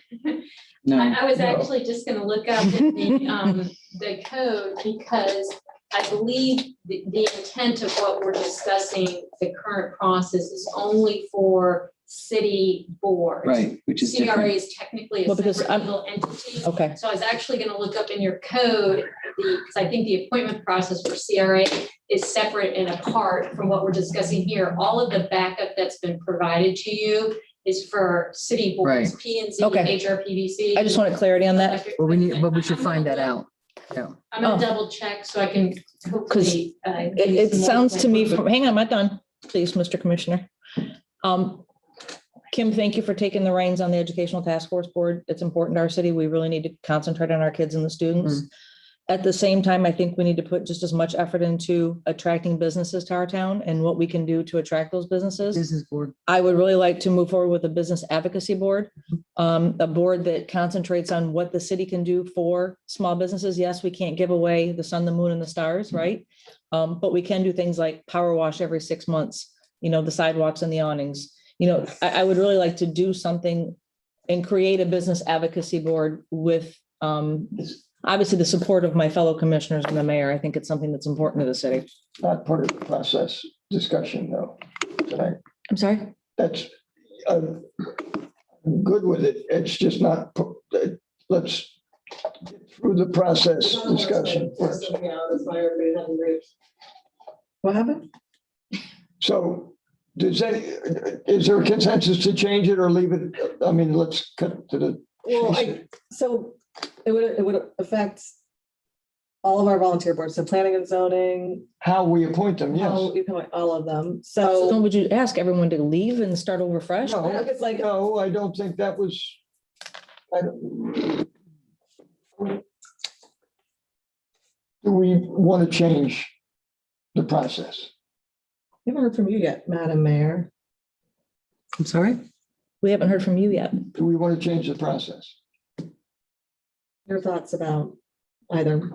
No. I was actually just gonna look up the code because I believe the intent of what we're discussing, the current process is only for city boards. Right, which is CRA different. is technically a Well, because separate legal entity. Okay. So I was actually gonna look up in your code, because I think the appointment process for CRA is separate and apart from what we're discussing here. All of the backup that's been provided to you is for city boards, Right. P and Z, Okay. HRPVC. I just wanted clarity on that. electric- Well, we should I'm find gonna that look- out. Yeah. I'm gonna Oh. double check so I can hopefully. give you It some more sounds to me, information. hang on, I'm not done, please, Mr. Commissioner. Kim, thank you for taking the reins on the Educational Task Force Board. It's important to our city. We really need to concentrate on our kids and the students. At the same time, I think we need to put just as much effort into attracting businesses to our town and what we can do to attract those businesses. Business board. I would really like to move forward with a business advocacy board, a board that concentrates on what the city can do for small businesses. Yes, we can't give away the sun, the moon, and the stars, right? But we can do things like power wash every 6 months, the sidewalks and the awnings. I would really like to do something and create a business advocacy board with, obviously the support of my fellow commissioners and the mayor. I think it's something that's important to the city. Not part of the process discussion, though, tonight. I'm sorry? That's, I'm good with it. It's just not, let's get through the process discussion first. What happened? So is there a consensus to change it or leave it? I mean, let's cut to the. Well, so it would affect all of our volunteer boards, so planning and zoning, How we appoint them, yes. how you appoint all of them, So so. would you ask everyone to leave and start over fresh? No, It's like, no, I don't think that was. Do we want to change the process? I haven't heard from you yet, Madam Mayor. I'm sorry? We haven't heard from you yet. Do we want to change the process? Your thoughts about either?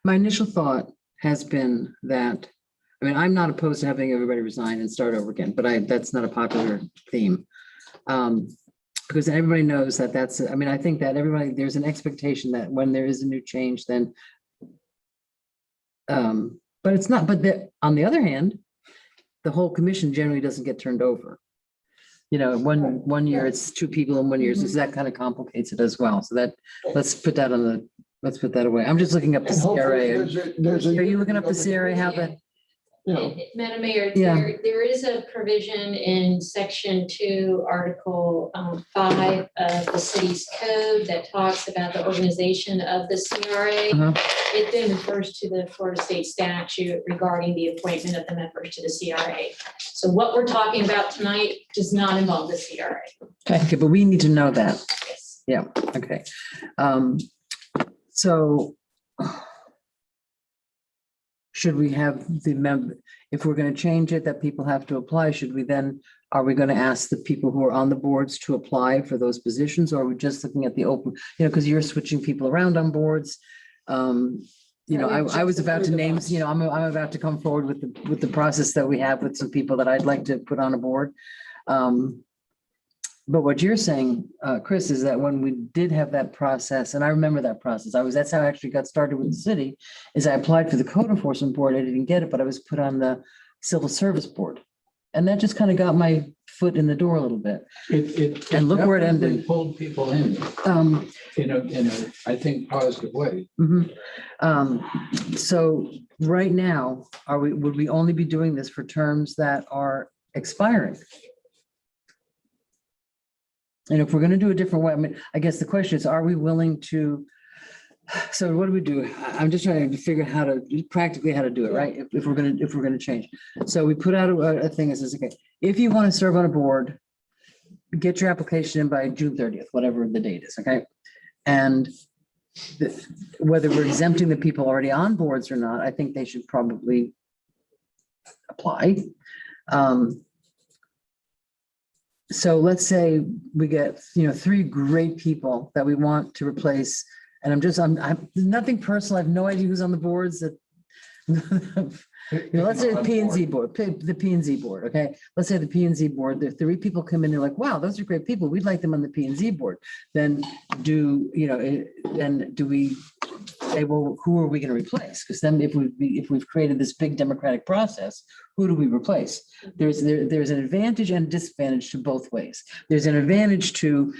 My initial thought has been that, I'm not opposed to having everybody resign and start over again, but that's not a popular theme. Because everybody knows that I think that there's an expectation that when there is a new change, then but it's not, on the other hand, the whole commission generally doesn't get turned over. One year it's 2 people and 1 year, so that kind of complicates it as well. So let's put that away. I'm just looking up the And hopefully CRA. Are you looking up the CRA, how that? Madam Mayor, Yeah. there is a provision in section 2, article 5 of the city's code that talks about the organization of the CRA. Uh-huh. It then refers to the Florida State statute regarding the appointment of the members to the CRA. So what we're talking about tonight does not involve the CRA. Okay, but we need to know that. Yes. Yeah, okay. So should we have if we're going to change it, that people have to apply, are we going to ask the people who are on the boards to apply for those positions? Or are we just looking at the open, because you're switching people around on boards? I was about to name, I'm about to come forward with the process that we have with some people that I'd like to put on a board. But what you're saying, Chris, is that when we did have that process, and I remember that process, that's how I actually got started with the city, is I applied for the code enforcement board. I didn't get it, but I was put on the civil service board. And that just kind of got my foot in the door a little bit. And look where it ended. definitely pulled people in, in a, I think, positive way. So right now, would we only be doing this for terms that are expiring? And if we're going to do a different way, I guess the question is, are we willing to? So what do we do? I'm just trying to figure out practically how to do it, right? If we're going to change. So we put out a thing that says, okay, if you want to serve on a board, get your application in by June 30th, whatever the date is, okay? And whether we're exempting the people already on boards or not, I think they should probably apply. So let's say we get, 3 great people that we want to replace. And I'm nothing personal. I have no idea who's on the boards that, let's say the P&Z board, the P&Z board. Okay. Let's say the P&Z board, the 3 people come in, they're like, wow, those are great people. We'd like them on the P&Z board. Then do we say, well, who are we going to replace? Because then if we've created this big democratic process, who do we replace? There's an advantage and disadvantage to both ways. There's an advantage to,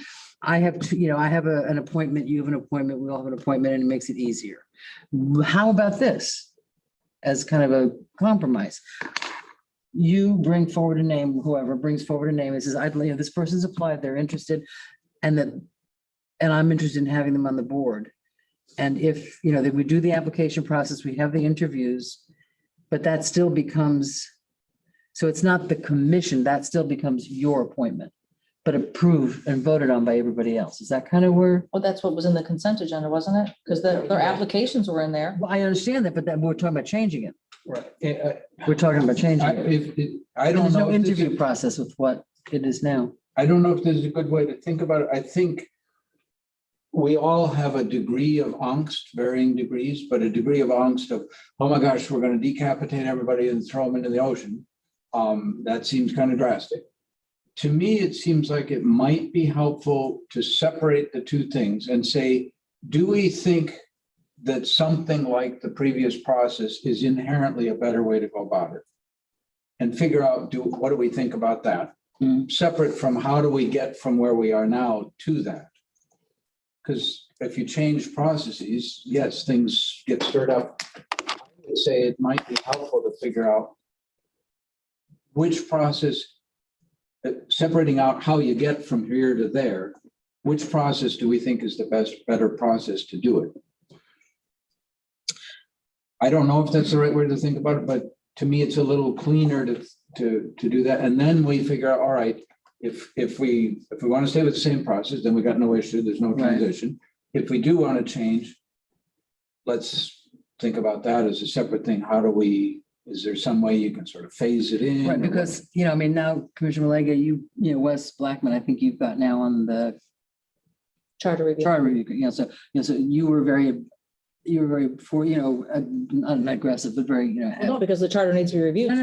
I have an appointment, you have an appointment, we all have an appointment, and it makes it easier. How about this as kind of a compromise? You bring forward a name, whoever brings forward a name and says, this person's applied, they're interested, and I'm interested in having them on the board. And if, that we do the application process, we have the interviews, but that still becomes, so it's not the commission, that still becomes your appointment. but approved and voted on by everybody else. Is that kind of where? Well, that's what was in the consent agenda, wasn't it? Because their applications were in there. Well, I understand that, but then we're talking about changing it. Right. We're talking about changing it. I And don't there's know. no if this interview is- process with what it is now. I don't know if there's a good way to think about it. I think we all have a degree of angst, varying degrees, but a degree of angst of, oh my gosh, we're going to decapitate everybody and throw them into the ocean. That seems kind of drastic. To me, it seems like it might be helpful to separate the two things and say, do we think that something like the previous process is inherently a better way to go about it? And figure out, what do we think about that? Separate from how do we get from where we are now to that? Because if you change processes, yes, things get stirred up. I would say it might be helpful to figure out which process, separating out how you get from here to there, which process do we think is the better process to do it? I don't know if that's the right way to think about it, but to me, it's a little cleaner to do that. And then we figure out, all right, if we want to stay with the same process, then we got no issue, there's no Right. transition. If we do want to change, let's think about that as a separate thing. How do we, is there some way you can sort of phase it in? Right, or what? because, I mean, now Commissioner Malega, Wes Blackman, I think you've got now on the Charter review. charter review, so, so you were very for, not aggressive, but very, No, because the charter needs to be reviewed. no,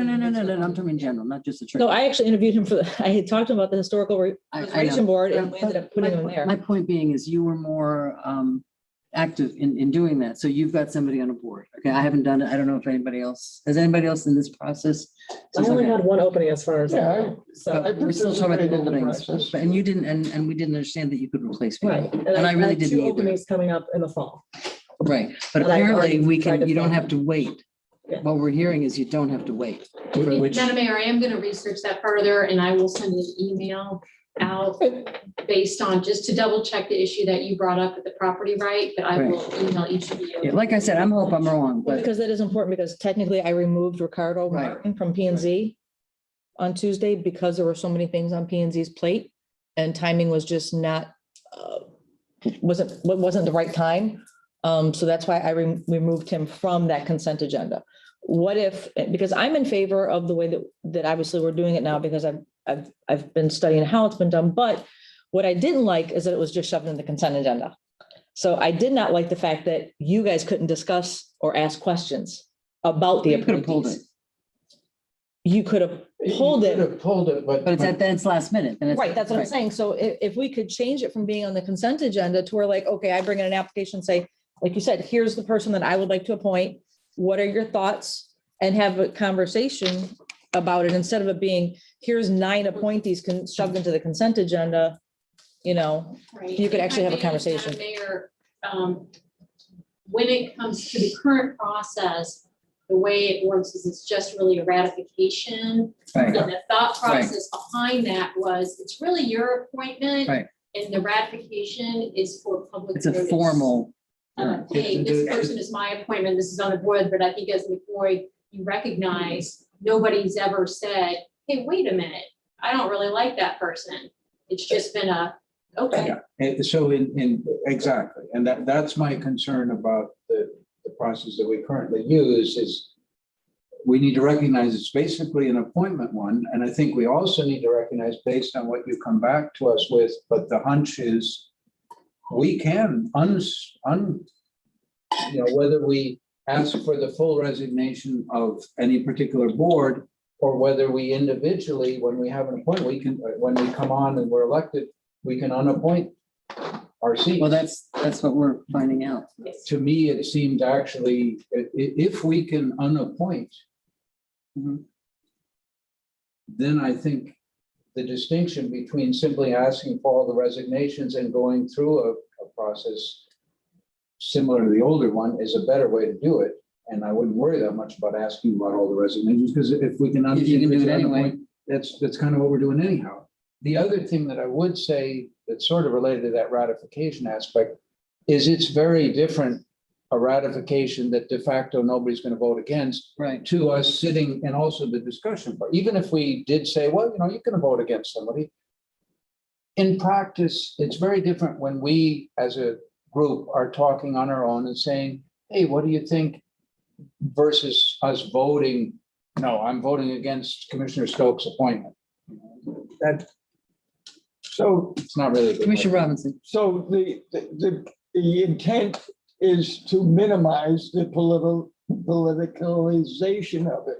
I'm talking in general, not just the church. No, I actually interviewed him I had talked to him about the historical I know. preservation board and we ended up putting him My there. point being is you were more active in doing that. So you've got somebody on a board. Okay, I haven't done it. I don't know if anybody else, has anybody else in this process? I only had one opening as far as. Yeah, So, But we're still talking about the participated in the openings, process. and you didn't, and we didn't understand that you could replace people. right. And I really had didn't two either. openings coming up in the fall. Right, but And I apparently already we tried can, to you don't find- have to wait. Yeah. What we're hearing is you don't have to wait. Which, Madam Mayor, I am going to research that further and I will send an email out based on, just to double check the issue that you brought up with the property right, but I will email each of yeah, you. like I said, I'm wrong, Well, but because that is important because technically I removed Ricardo Right. Martin from P and Z on Tuesday because there were so many things on P and Z's plate and timing was just not, wasn't the right time. So that's why I removed him from that consent agenda. What if, because I'm in favor of the way that obviously we're doing it now because I've been studying how it's been done, but what I didn't like is that it was just shoved in the consent agenda. So I did not like the fact that you guys couldn't discuss or ask questions about the you could have pulled it, appointees. You could have pulled You could it. have pulled it, but. but then it's last minute. then it's- Right, that's what I'm right. saying. So if we could change it from being on the consent agenda to where like, okay, I bring in an application, say, like you said, here's the person that I would like to appoint. What are your thoughts? And have a conversation about it instead of it being, here's 9 appointees shoved into the consent agenda. Right. You could actually have a If I may, conversation. Madam Mayor, when it comes to the current process, the way it works is it's just really a ratification. Right. And the thought process behind that was, it's really your appointment. Right. And the ratification is for public. It's a notice. formal, Hey, this person is my appointment, this is on the board, but I think as McCoy, you recognize, nobody's ever said, hey, wait a minute, I don't really like that person. It's just been okay. Yeah, and so exactly, and that's my concern about the process that we currently use is we need to recognize it's basically an appointment one, and I think we also need to recognize based on what you come back to us with, but the hunch is we can whether we ask for the full resignation of any particular board or whether we individually, when we have an appointment, we can, when we come on and we're elected, we can unappoint our seats. well, that's what we're finding out. To me, it seemed actually, if we can unappoint, Mhm. then I think the distinction between simply asking for all the resignations and going through a process similar to the older one is a better way to do it. And I wouldn't worry that much about asking about all the resignations, because if we can. If you can do it unappoint, anyway. That's kind of what we're doing anyhow. The other thing that I would say that's sort of related to that ratification aspect is it's very different, a ratification that de facto nobody's going to vote against, Right. to us sitting, and also the discussion part. Even if we did say, well, you can vote against somebody, in practice, it's very different when we, as a group, are talking on our own and saying, hey, what do you think? Versus us voting, no, I'm voting against Commissioner Stokes' appointment. That, So, it's not really. good. Commissioner Robinson. so the intent is to minimize the politicalization of it.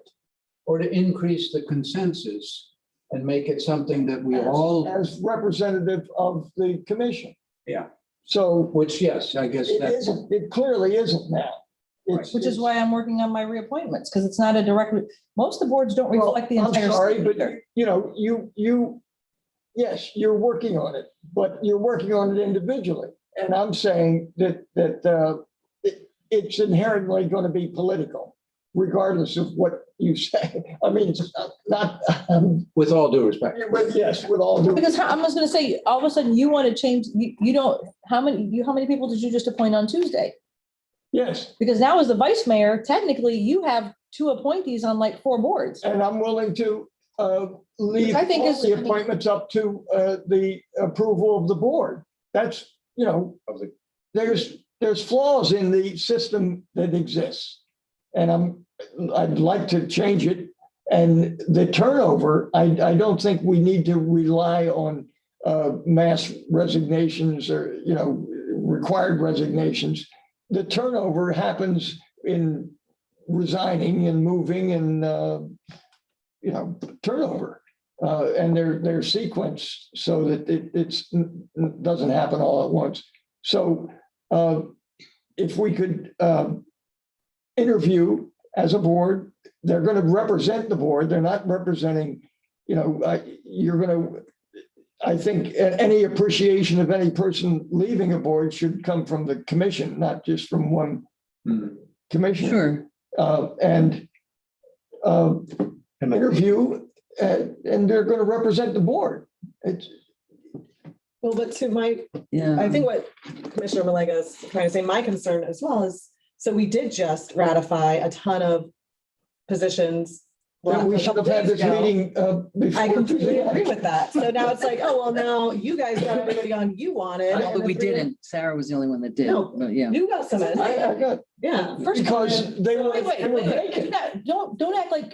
Or to increase the consensus and make it something that we all, As representative of the commission. Yeah. So which, yes, I guess it that's, isn't, it clearly isn't now. It's- Which is why I'm working on my reappointments, because it's not a direct, most of the boards don't Well, reflect the I'm entire. sorry, but state. you know, yes, you're working on it, but you're working on it individually. And I'm saying that it's inherently going to be political, regardless of what you say. I mean, it's not, with all due respect. yes, with all due. Because I was gonna say, all of a sudden you want to change, you don't, how many people did you just appoint on Tuesday? Yes, Because now as the vice mayor, technically you have 2 appointees on like 4 boards. and I'm willing to leave Which I think all is- the appointments up to the approval of the board. That's, you know, there's flaws in the system that exists. And I'd like to change it. And the turnover, I don't think we need to rely on mass resignations or, you know, required resignations. The turnover happens in resigning and moving and, you know, turnover. And they're sequenced so that it doesn't happen all at once. So if we could interview as a board, they're going to represent the board. They're not representing, you know, you're going to, I think any appreciation of any person leaving a board should come from the commission, not just from one commissioner. Sure. And interview, and they're going to represent the board. It's, Well, but to my, Yeah. I think what Commissioner Malega is trying to say, my concern as well is, so we did just ratify a ton of positions. we should have had this meeting before. I completely agree with that. So now it's like, oh, well, now you guys got everybody on you wanted. No, and but we if you're- didn't. Sarah was the only one that did, No. but yeah. You got some in. I got, Yeah. First of all, because they were vacant. Don't act like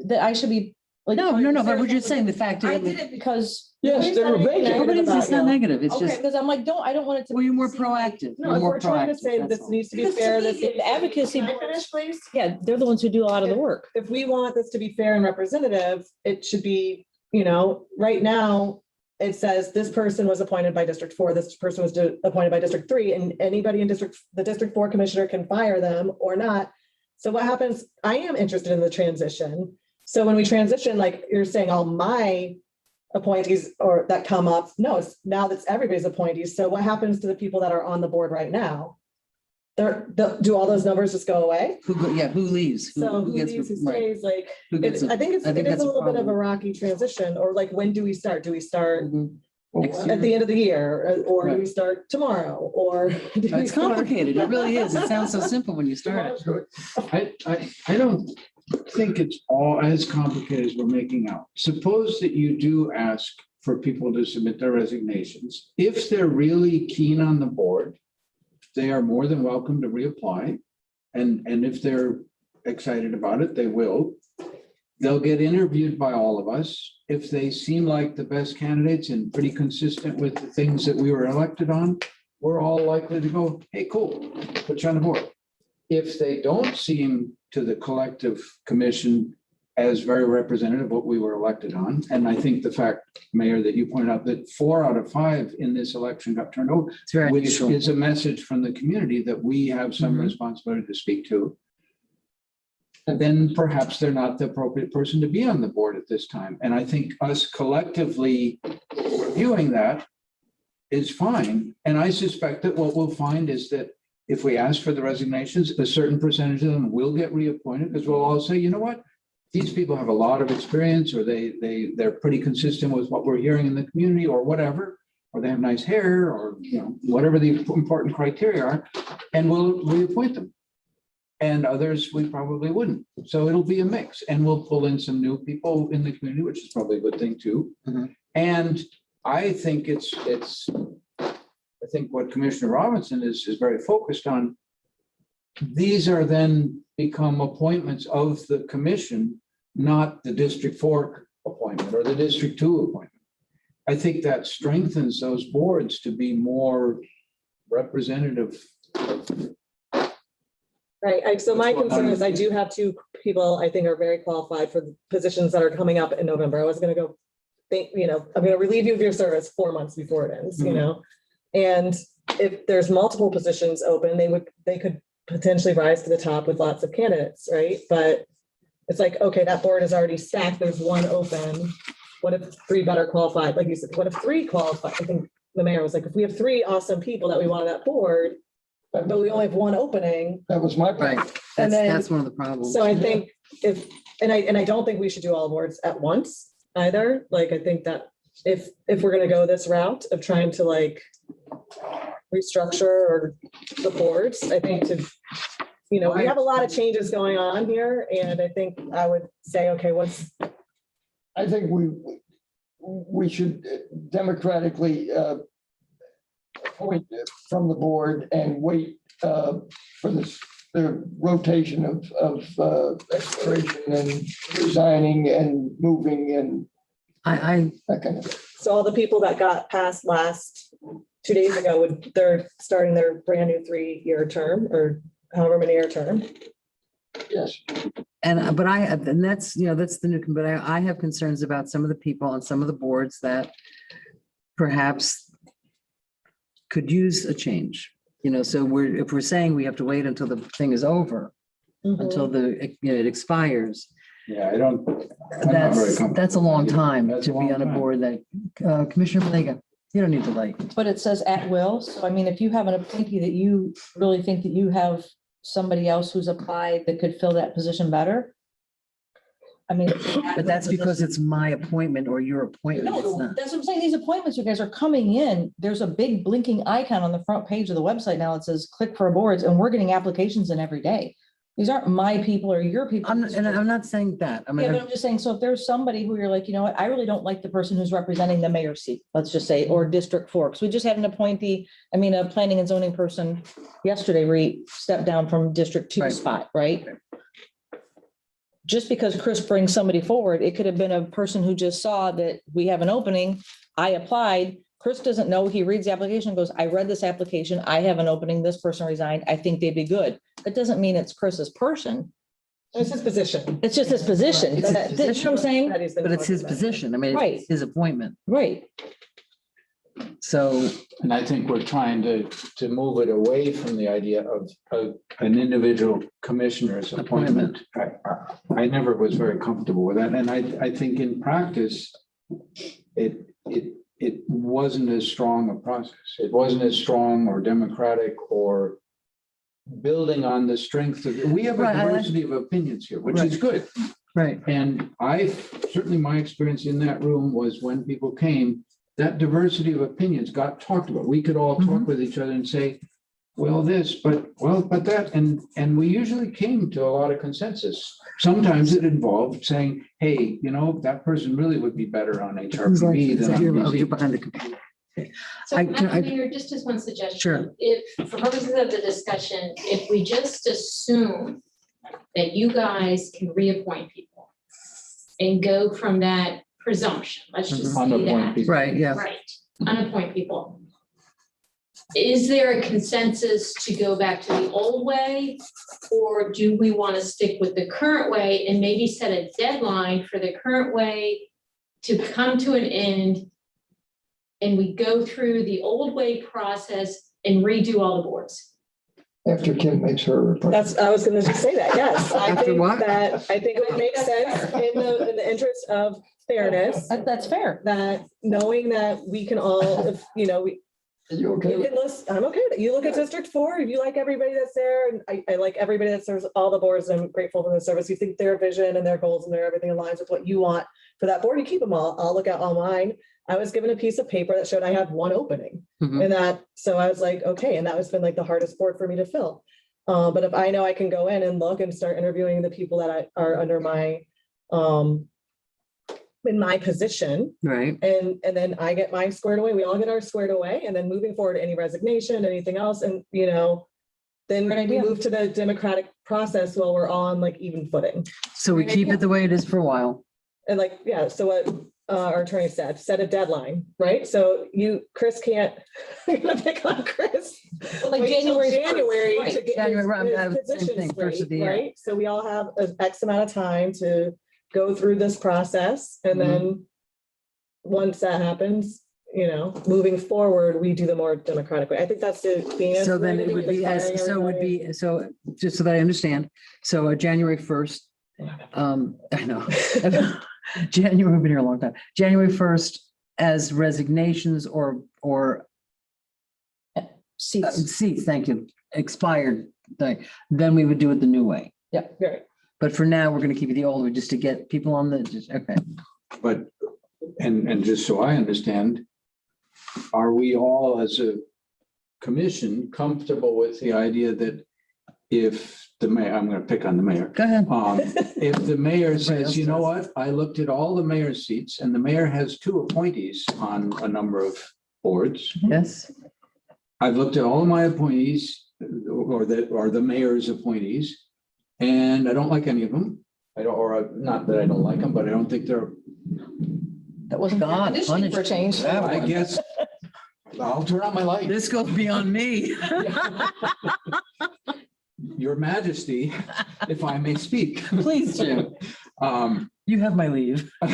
that I should be like. No, but we're just saying the fact. I did it because. Yes, they were vacant. Nobody's, it's not negative. It's Okay, just, because I'm like, I don't want it to. well, you're more proactive. No, You're if more we're trying to proactive, say that's this all. needs to be Because to fair, me, this. the advocacy Can I boards- finish, please? Yeah, they're the ones who do a lot of the work. If we want this to be fair and representative, it should be, you know, right now, it says this person was appointed by District 4, this person was appointed by District 3, and anybody in the District 4 commissioner can fire them or not. So what happens, I am interested in the transition. So when we transition, like you're saying, all my appointees or that come up, no, it's now that's everybody's appointees. So what happens to the people that are on the board right now? Do all those numbers just go away? Who leaves? So who gets- leaves, who right. stays, like, Who gets I think it that's is a little bit of a problem. rocky transition, or like, when do we start? Do we start Mhm. Well, at the end of the year, or do we Right. start tomorrow, or? do we It's start- complicated. It really is. It sounds so simple when you start it. I don't think it's all as complicated as we're making out. Suppose that you do ask for people to submit their resignations. If they're really keen on the board, they are more than welcome to reapply. And if they're excited about it, they will. They'll get interviewed by all of us. If they seem like the best candidates and pretty consistent with the things that we were elected on, we're all likely to go, hey, cool, put you on the board. If they don't seem to the collective commission as very representative of what we were elected on, and I think the fact, Mayor, that you pointed out that 4 out of 5 in this election got turned over, It's very which unusual. is a message from the community that we have some Mhm. responsibility to speak to. And then perhaps they're not the appropriate person to be on the board at this time. And I think us collectively reviewing that is fine. And I suspect that what we'll find is that if we ask for the resignations, a certain percentage of them will get reappointed, because we'll all say, you know what? These people have a lot of experience, or they're pretty consistent with what we're hearing in the community, or whatever, or they have nice hair, or, you know, whatever the important criteria are, and we'll reappoint them. And others, we probably wouldn't. So it'll be a mix, and we'll pull in some new people in the community, which is probably a good thing too. Mhm. And I think I think what Commissioner Robinson is very focused on. These are then become appointments of the commission, not the District 4 appointment or the District 2 appointment. I think that strengthens those boards to be more representative. Right, so my That's what concern I'm- is I do have two people I think are very qualified for the positions that are coming up in November. I was gonna go think, I'm gonna relieve you of your service 4 months before it ends, Mhm. And if there's multiple positions open, they could potentially rise to the top with lots of candidates, right? But it's like, okay, that board is already stacked, there's one open. What if 3 better qualified? Like you said, what if 3 qualified? I think the mayor was like, if we have 3 awesome people that we want on that board, but we only have 1 opening. That was my Right, point. that's, then- that's one of the problems. So I think and I don't think we should do all boards at once either. Like, I think that if we're gonna go this route of trying to like restructure or the boards, I think we have a lot of changes going on here, and I think I would say, okay, I think we should democratically appoint from the board and wait for the rotation of expiration and resigning and moving and I, that kind of thing. so all the people that got passed last 2 days ago they're starting their brand new 3-year term or however many year term. Yes. and that's, that's the new, but I have concerns about some of the people on some of the boards that perhaps could use a change, so if we're saying we have to wait until the thing is over, until it expires, Yeah, I'm not very comfortable. that's a long time That's to a be long on a time. board that, Commissioner Malega, you don't need to like. But it says at will, so I mean, if you have an appointee that you really think that you have somebody else who's applied that could fill that position better. I mean. But that's because it's my appointment or your appointment. It's No, not. that's what I'm saying. These appointments, you guys are coming in. There's a big blinking icon on the front page of the website now. It says click for boards, and we're getting applications in every day. These aren't my people or your people. And I'm not saying that. I Yeah, but mean, I'm just saying, so if there's somebody who you're like, you know what, I really don't like the person who's representing the mayor's seat, let's just say, or District 4. Because we just had an appointee, a planning and zoning person yesterday stepped down from District 2 Right. spot, right? Just because Chris brings somebody forward, it could have been a person who just saw that we have an opening. I applied. Chris doesn't know. He reads the application, goes, I read this application. I have an opening. This person resigned. I think they'd be good. That doesn't mean it's Chris's person. It's his position. It's just his position. It's his That's what I'm saying. That he's been but it's his talking about. position. I mean, Right. it's his appointment. Right. So, And I think we're trying to move it away from the idea of an individual commissioner's appointment. I never was very comfortable with that. And I think in practice, it wasn't as strong a process. It wasn't as strong or democratic or building on the strength of, we have a Right, diversity of opinions here, which is good. right. And certainly my experience in that room was when people came, that diversity of opinions got talked about. We could all talk with each other and say, well, this, but that, and we usually came to a lot of consensus. Sometimes it involved saying, hey, that person really would be better on HRPB than on You're BC. behind the computer. So, Mayor, just as one suggestion. Sure. If, for purposes of the discussion, if we just assume that you guys can reappoint people and go from that presumption, let's just say Unappointed that. people. Right, yeah. Right, unappoint people. Is there a consensus to go back to the old way? Or do we want to stick with the current way and maybe set a deadline for the current way to come to an end? And we go through the old way process and redo all the boards? After Kim makes her. I was gonna just say that, yes. After what? I think it would make sense in the interest of fairness, That's fair. that knowing that we can all, if, You okay you with can list, I'm okay with it. You look at District 4, if you like everybody that's there, and I like everybody that serves all the boards, I'm grateful for the service. You think their vision and their goals and everything aligns with what you want for that board, you keep them all. I'll look at all mine. I was given a piece of paper that showed I have one opening. Mhm. So I was like, okay, and that was been like the hardest board for me to fill. But if I know I can go in and look and start interviewing the people that are under my in my position, Right. and then I get mine squared away, we all get ours squared away, and then moving forward, any resignation, anything else, and, then Great we idea. move to the democratic process while we're all on like even footing. So we keep it the way it is for a while. And like, yeah, so what our attorney said, set a deadline, right? So Chris can't, I'm gonna pick on Chris. Like Wait till January 1st, January right. to get January, right, his I would say the same position thing, first of straight, the year. right? So we all have an X amount of time to go through this process, and then once that happens, moving forward, we do the more democratic way. I think that's the cleanest. So then way to it would do be inspiring as, so it would everybody. be, so just so that I understand, so January 1st, I know. January, we've been here a long time. January 1st as resignations or seats, thank you, expired thing, then we would do it the new way. Right. But for now, we're gonna keep it the old way just to get people on the, just, okay. But, and just so I understand, are we all as a commission comfortable with the idea that if the mayor, I'm gonna pick on the mayor. Go ahead. If the mayor Right, says, you know what, I looked at all the mayor's seats and the mayor has 2 appointees on a number of boards. Yes, I've looked at all of my appointees or the mayor's appointees, and I don't like any of them. Not that I don't like them, but I don't think they're, That wasn't God, conditioning for a change. I guess, I'll turn on my light. this goes beyond me. Your Majesty, if I may speak. Please do. Um, You have my leave. I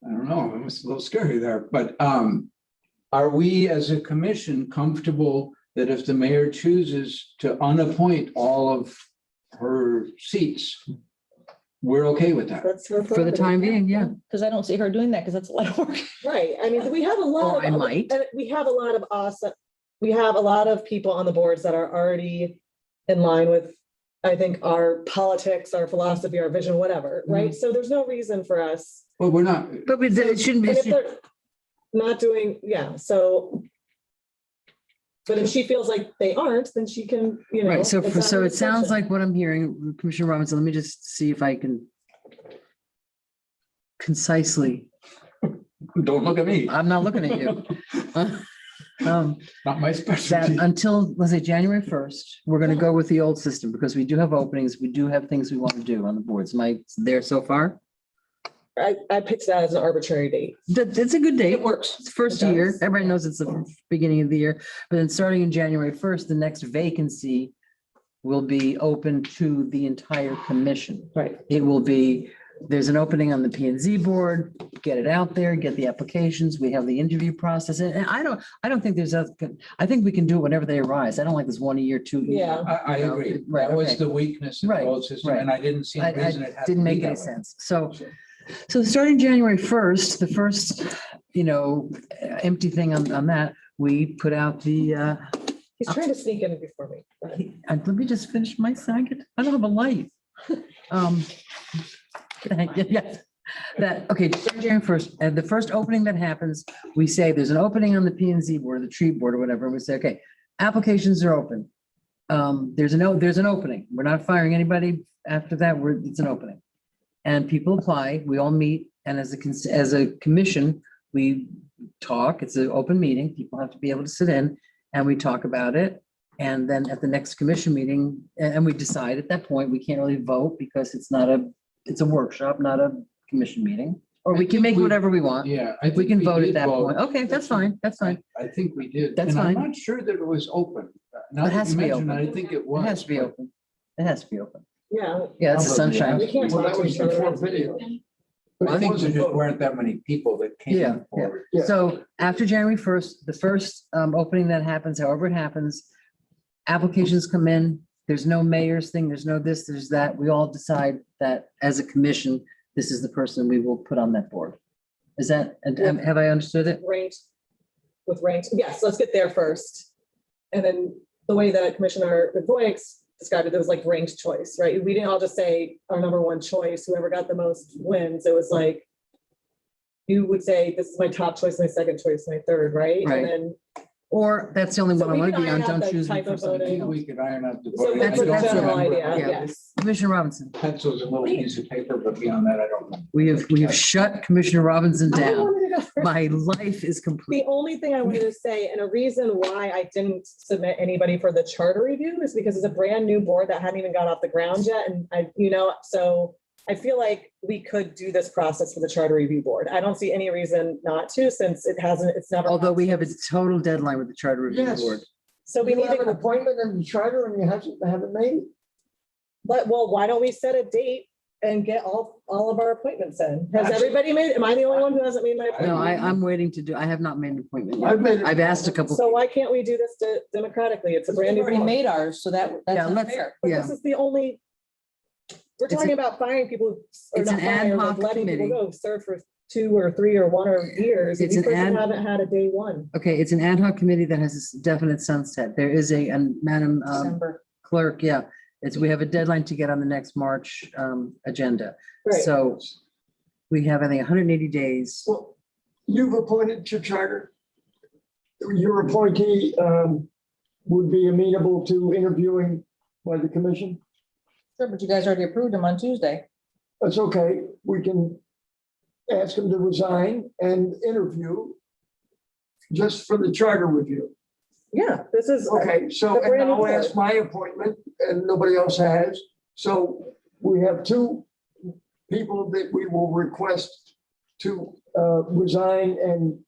don't know, it was a little scary there, but are we as a commission comfortable that if the mayor chooses to unappoint all of her seats, we're okay with that? That's her For the time being, yeah. Because I don't see her doing that because that's a lot of work. Right, I mean, we have a lot Or I might. and we have a lot of awesome, we have a lot of people on the boards that are already in line with, I think, our politics, our philosophy, our vision, whatever, right? So there's no reason for us. Well, we're not, But it shouldn't And if be, they're not doing, yeah, so. But if she feels like they aren't, then she can, right, so, it's not so her it sounds discretion. like what I'm hearing, Commissioner Robinson, let me just see if I can concisely, don't look at me, I'm not looking at you. not my That specialty. until, let's say, January 1st, we're gonna go with the old system because we do have openings, we do have things we want to do on the boards. Am I there so far? I picked that as an arbitrary date. It's a good date. It works. It's first It year. does. Everybody knows it's the beginning of the year, but then starting in January 1st, the next vacancy will be open to the entire commission. Right. It will be, there's an opening on the P and Z board, get it out there, get the applications. We have the interview process. And I don't think I think we can do it whenever they arise. I don't like this 1 a year, 2 a year. Yeah. I agree, Right, that was okay. the weakness of the Right, old system, right. and I didn't see any I reason it had to didn't be make any that way. sense. So starting January 1st, the first, empty thing on that, we put out the, He's trying to sneak in before me. let me just finish my second. I don't have a light. Yeah, that, okay, January 1st, and the first opening that happens, we say there's an opening on the P and Z board, the tree board or whatever, and we say, okay, applications are open. There's an opening. We're not firing anybody after that. It's an opening. And people apply, we all meet, and as a commission, we talk, it's an open meeting, people have to be able to sit in, and we talk about it. And then at the next commission meeting, and we decide at that point, we can't really vote because it's a workshop, not a commission meeting. Or we can make whatever we want. Yeah. I We think can vote at did that vote. point. Okay, that's fine, that's fine. I think we did. That's And I'm fine. not sure that it was open. Now It that has you to be mention open. it, I think it It was. has to be but- open. It has to be open. Yeah. Yeah, it's the sunshine. We can't Well, talk that to was each other. before video. I think there just weren't that many people that Yeah, came forward. Yeah. So after January 1st, the first opening that happens, however it happens, applications come in, there's no mayor's thing, there's no this, there's that. We all decide that as a commission, this is the person we will put on that board. Is that, have I understood it? Ranked, yes, let's get there first. And then the way that Commissioner Voigt described it, it was like ranked choice, right? We didn't all just say our number one choice, whoever got the most wins. It was like, you would say, this is my top choice, my second choice, my third, right? Right. And then Or that's the only So one I we want to can be on. iron out Don't the choose me type for of something voting. else. We could iron out the. So voting. that's I a don't general remember. idea, Yeah. yes. Commissioner Robinson, Pencil's a little piece of paper, but beyond that, I don't know. we have shut Commissioner Robinson I down. wanted to go first. My life is complete. The only thing I wanted to say, and a reason why I didn't submit anybody for the charter review is because it's a brand new board that hadn't even got off the ground yet. And so I feel like we could do this process for the charter review board. I don't see any reason not to, since it's never. Although we have a total deadline with the charter review Yes. board. So we You need have an to, appointment in the charter and you haven't made it? well, why don't we set a date and get all of our appointments in? Has everybody made, am I the only one who hasn't made my No, appointment? I'm waiting to do, I have not made an appointment yet. I've made it. I've asked a couple. So why can't we do this democratically? It's a brand new. We've already board. made ours, so Yeah, that's not let's- fair. But Yeah. this is the only, we're It's talking a- about firing people, or it's not an ad firing, like hoc letting people committee. go serve for 2 or 3 or 1 or years. It's These an person ad- haven't had a day one. Okay, it's an ad hoc committee that has a definite sunset. There is and Madam December. Clerk, yeah, we have a deadline to get on the next March agenda. Right. So we have, I think, 180 days. Well, you've appointed to charter. Your appointee would be amenable to interviewing by the commission. Sure, but you guys already approved them on Tuesday. That's okay. We can ask him to resign and interview just for the charter review. Yeah, this is. Okay, so, The and brand new I'll ask board. my appointment and nobody else has. So we have 2 people that we will request to resign and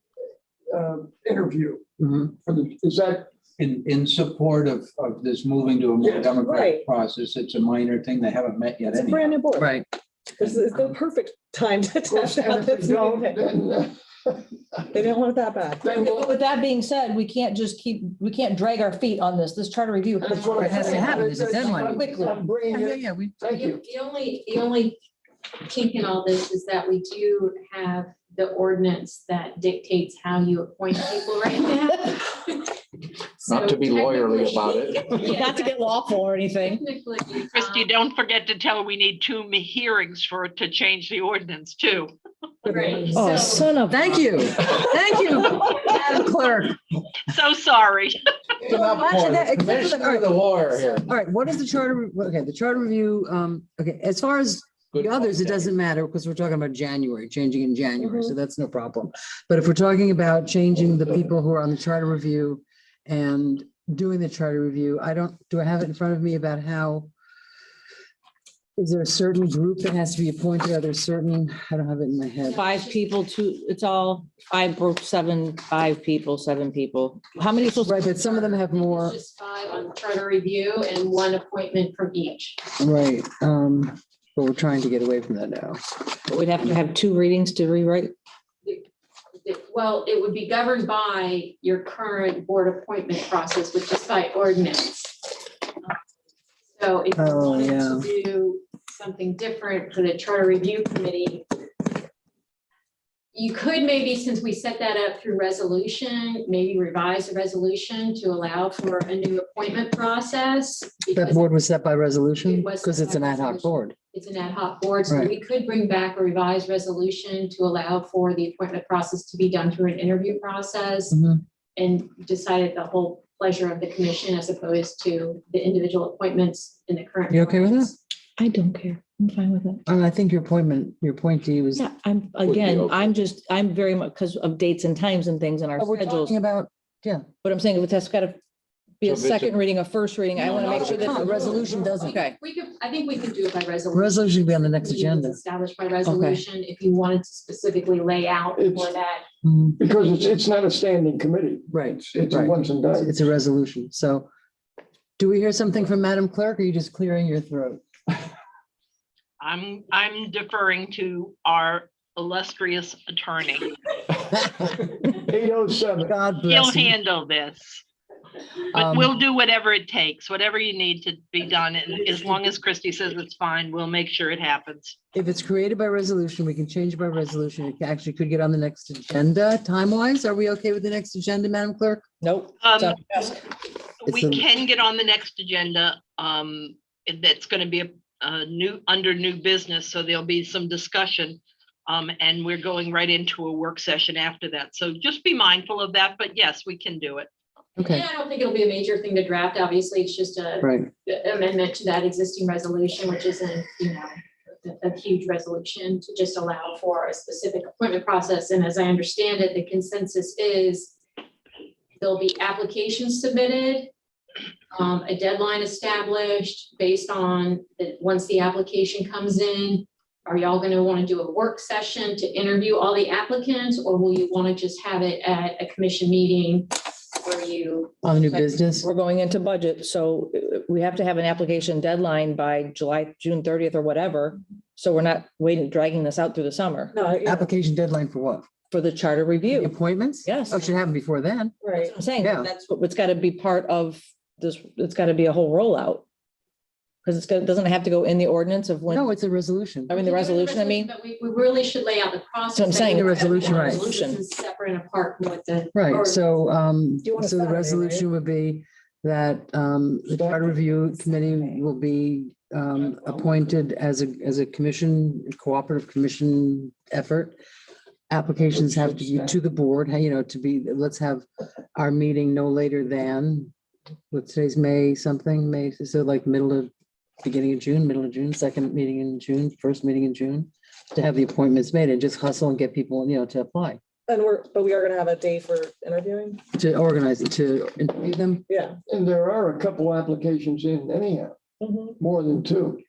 interview Mhm. for the, is that, In support of this moving to a more Yes. democratic Right. process, it's a minor thing. They haven't met yet It's a anyhow. brand new board. Right. This is the perfect time to of course, test and out if they this don't, meeting. then They didn't want it that bad. then But we'll. with that being said, we can't drag our feet on this charter review. That's what It has to happen. There's a deadline. Quickly. I'm bringing Yeah, it, yeah, we, thank you. The only kink in all this is that we do have the ordinance that dictates how you appoint people right now. Not to be lawyerly about it. Not to get lawful or anything. Technically, Christie, don't forget to tell her we need 2 hearings to change the ordinance too. Right, Oh, so- son of. thank you. Thank you, Madam Clerk. So sorry. Actually, that- except for the- Commissioner, the lawyer here. All right, what is the charter? Okay, the charter review, okay, as far as the others, it doesn't matter because we're talking about January, changing in January, so that's no problem. But if we're talking about changing the people who are on the charter review and doing the charter review, do I have it in front of me about how? Is there a certain group that has to be appointed? Are there certain, I don't have it in my head. 5 people, it's all 5 or 7, 5 people, 7 people. How many? Right, but some of them have more, It's just 5 on charter review and 1 appointment from each. right, but we're trying to get away from that now. We'd have to have 2 readings to rewrite. Well, it would be governed by your current board appointment process, which is by ordinance. So if you Oh, wanted yeah. to do something different for the charter review committee, you could maybe, since we set that up through resolution, maybe revise the resolution to allow for a new appointment process. That because board was set by resolution It was because set it's by an ad hoc resolution. board. It's an ad hoc board, so Right. we could bring back a revised resolution to allow for the appointment process to be done through an interview process Mhm. and decide at the whole pleasure of the commission as opposed to the individual appointments in the current. You okay with that? ordinance. I don't care. I'm fine with it. I think your appointee was. Yeah, I'm, be again, okay. I'm very much, because of dates and times and things in our Oh, we're schedules. talking about, yeah. But I'm saying that's got to be a So if it's a- second reading, a first reading. I No, want to no, make sure No, that. resolution doesn't. Okay. I think we could do it by resolution. Resolution will be on the next It was agenda. Established by resolution, if you wanted to specifically lay out It's- for that. Mhm. Because it's not a standing committee. Right, It's a right. once and done. It's a resolution. So do we hear something from Madam Clerk or are you just clearing your throat? I'm deferring to our illustrious attorney. 8:07. God He'll bless you. handle this. But Um, we'll do whatever it takes, whatever you need to be done. And as long as Christie says it's fine, we'll make sure it happens. If it's created by resolution, we can change it by resolution. It actually could get on the next agenda time-wise. Are we okay with the next agenda, Madam Clerk? Nope. Um, It's on your desk. We It's a- can get on the next agenda. That's going to be a under new business, so there'll be some discussion. And we're going right into a work session after that. So just be mindful of that, but yes, we can do it. Okay, Yeah, I don't think it'll be a major thing to draft. Obviously, it's just a right. amendment to that existing resolution, which isn't, a huge resolution to just allow for a specific appointment process. And as I understand it, the consensus is there'll be applications submitted, a deadline established based on that. Once the application comes in, are y'all going to want to do a work session to interview all the applicants, or will you want to just have it at a commission meeting where you? On the new business. We're going into budget, so we have to have an application deadline by June 30th or whatever. So we're not dragging this out through the summer No, yeah, Application deadline for what? for the charter The review. appointments? Yes. Oh, it should happen before then. right. I'm saying Yeah. that's what, it's got to be part of this, it's got to be a whole rollout. Because doesn't have to go in the ordinance of when, No, it's a resolution. I mean, the resolution, I mean, But we really should lay out the process. what I'm saying. The resolution, right. Resolution. This is separate and apart from what the. Right, or- so, You want a so the Saturday, right? resolution would be that, the charter review committee will be, appointed as a commission, cooperative commission effort. Applications have to be to the board, to be, let's have our meeting no later than, what today's May something, May, so like beginning of June, second meeting in June, first meeting in June, to have the appointments made and just hustle and get people, to apply, And but we are gonna have a day for interviewing? to organize it, to interview them. Yeah. And there are a couple applications in anyhow, Mhm. more than two.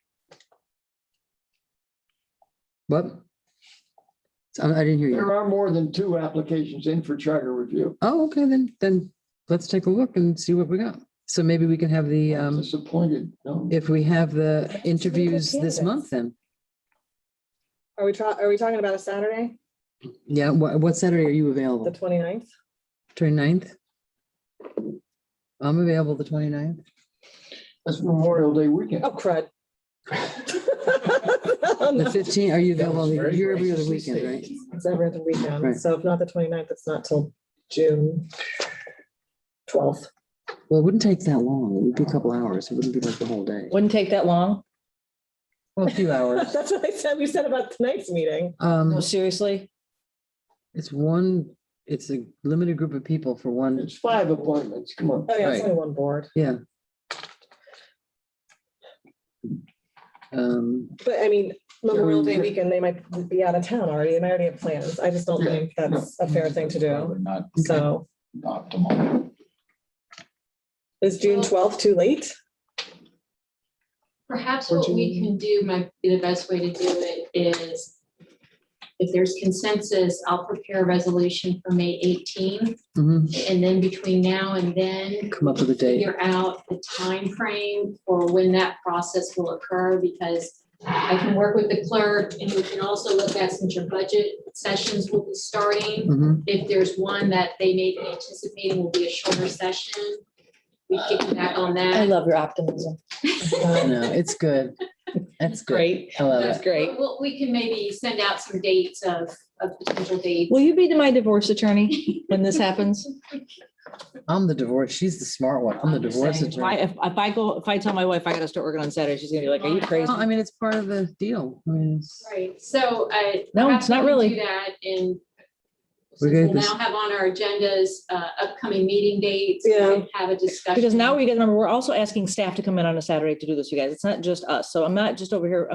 What? I didn't hear you. There are more than two applications in for charter review. Oh, okay, then let's take a look and see what we got. So maybe we can have the, Disappointed, no. if we have the interviews this month, then. Are we talking about a Saturday, Yeah, what Saturday are you the available? 29th? 29th? I'm available the 29th. That's Memorial Day weekend. Oh, crud. The 15th, are you That was available? very You're every other graciously weekend, right? stated. It's every other weekend, Right. so if not the 29th, it's not till June 12th. Well, it wouldn't take that long. It would be a couple hours. It wouldn't be like the whole day. wouldn't take that long. Well, a few hours. That's what I said, we said about tonight's meeting. No, seriously. It's a limited group of people for one, It's 5 appointments, come on. Oh, yeah, it's Right. only one board. yeah. But I mean, Memorial Day weekend, they might be out of town already. They might already have plans. I just don't think that's a fair thing to do. Probably not So optimal. is June 12th too late? Perhaps what we can do might be the best way to do it is, if there's consensus, I'll prepare a resolution for May 18th. Mhm. And then between now and then, Come up with a date. figure out the time frame for when that process will occur, because I can work with the clerk, and we can also look at, since your budget sessions will be starting, Mhm. if there's one that they may be anticipating will be a shorter session, we kick back on that. I love your optimism. No, it's good. That's good. Great. I love That's it. great. Well, we can maybe send out some dates of potential dates. Will you be my divorce attorney when this happens? I'm the divorce. She's the smart one. I'm the I'm just divorce saying, attorney. If I tell my wife I gotta start working on Saturday, she's gonna be like, are you crazy? Well, I mean, it's part of the deal. I mean, it's. Right, so No, perhaps it's not we can really. do that, and We're since gonna we'll just- now have on our agendas, upcoming meeting dates, we Yeah. can have a discussion. Because now we get, remember, we're also asking staff to come in on a Saturday to do this, you guys. It's not just us. So I'm not just over here,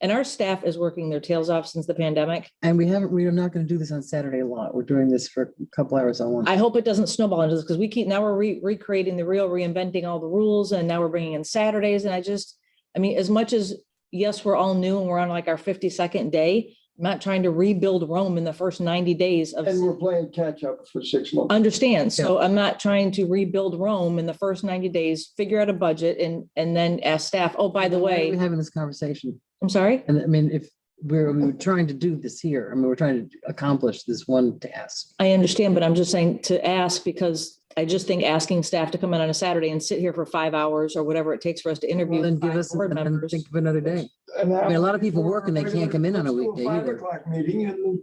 and our staff is working their tails off since the pandemic. And we're not going to do this on Saturday a lot. We're doing this for a couple hours on one. I hope it doesn't snowball into this because now we're recreating the reel, reinventing all the rules, and now we're bringing in Saturdays. And I mean, as much as, yes, we're all new and we're on like our 52nd day, I'm not trying to rebuild Rome in the first 90 days of. And we're playing catch up for 6 months. Understand. So I'm not trying to rebuild Rome in the first 90 days, figure out a budget and then ask staff, oh, by the Why are we way, having this conversation. I'm sorry. And I mean, if we're trying to do this here, I mean, we're trying to accomplish this one task. I understand, but I'm just saying to ask because I just think asking staff to come in on a Saturday and sit here for 5 hours or whatever it takes for us to interview. Then give 5 us, board and members. think of another day. I mean, a lot of people work and they can't come in on a weekday Let's do 5 either. o'clock meeting and.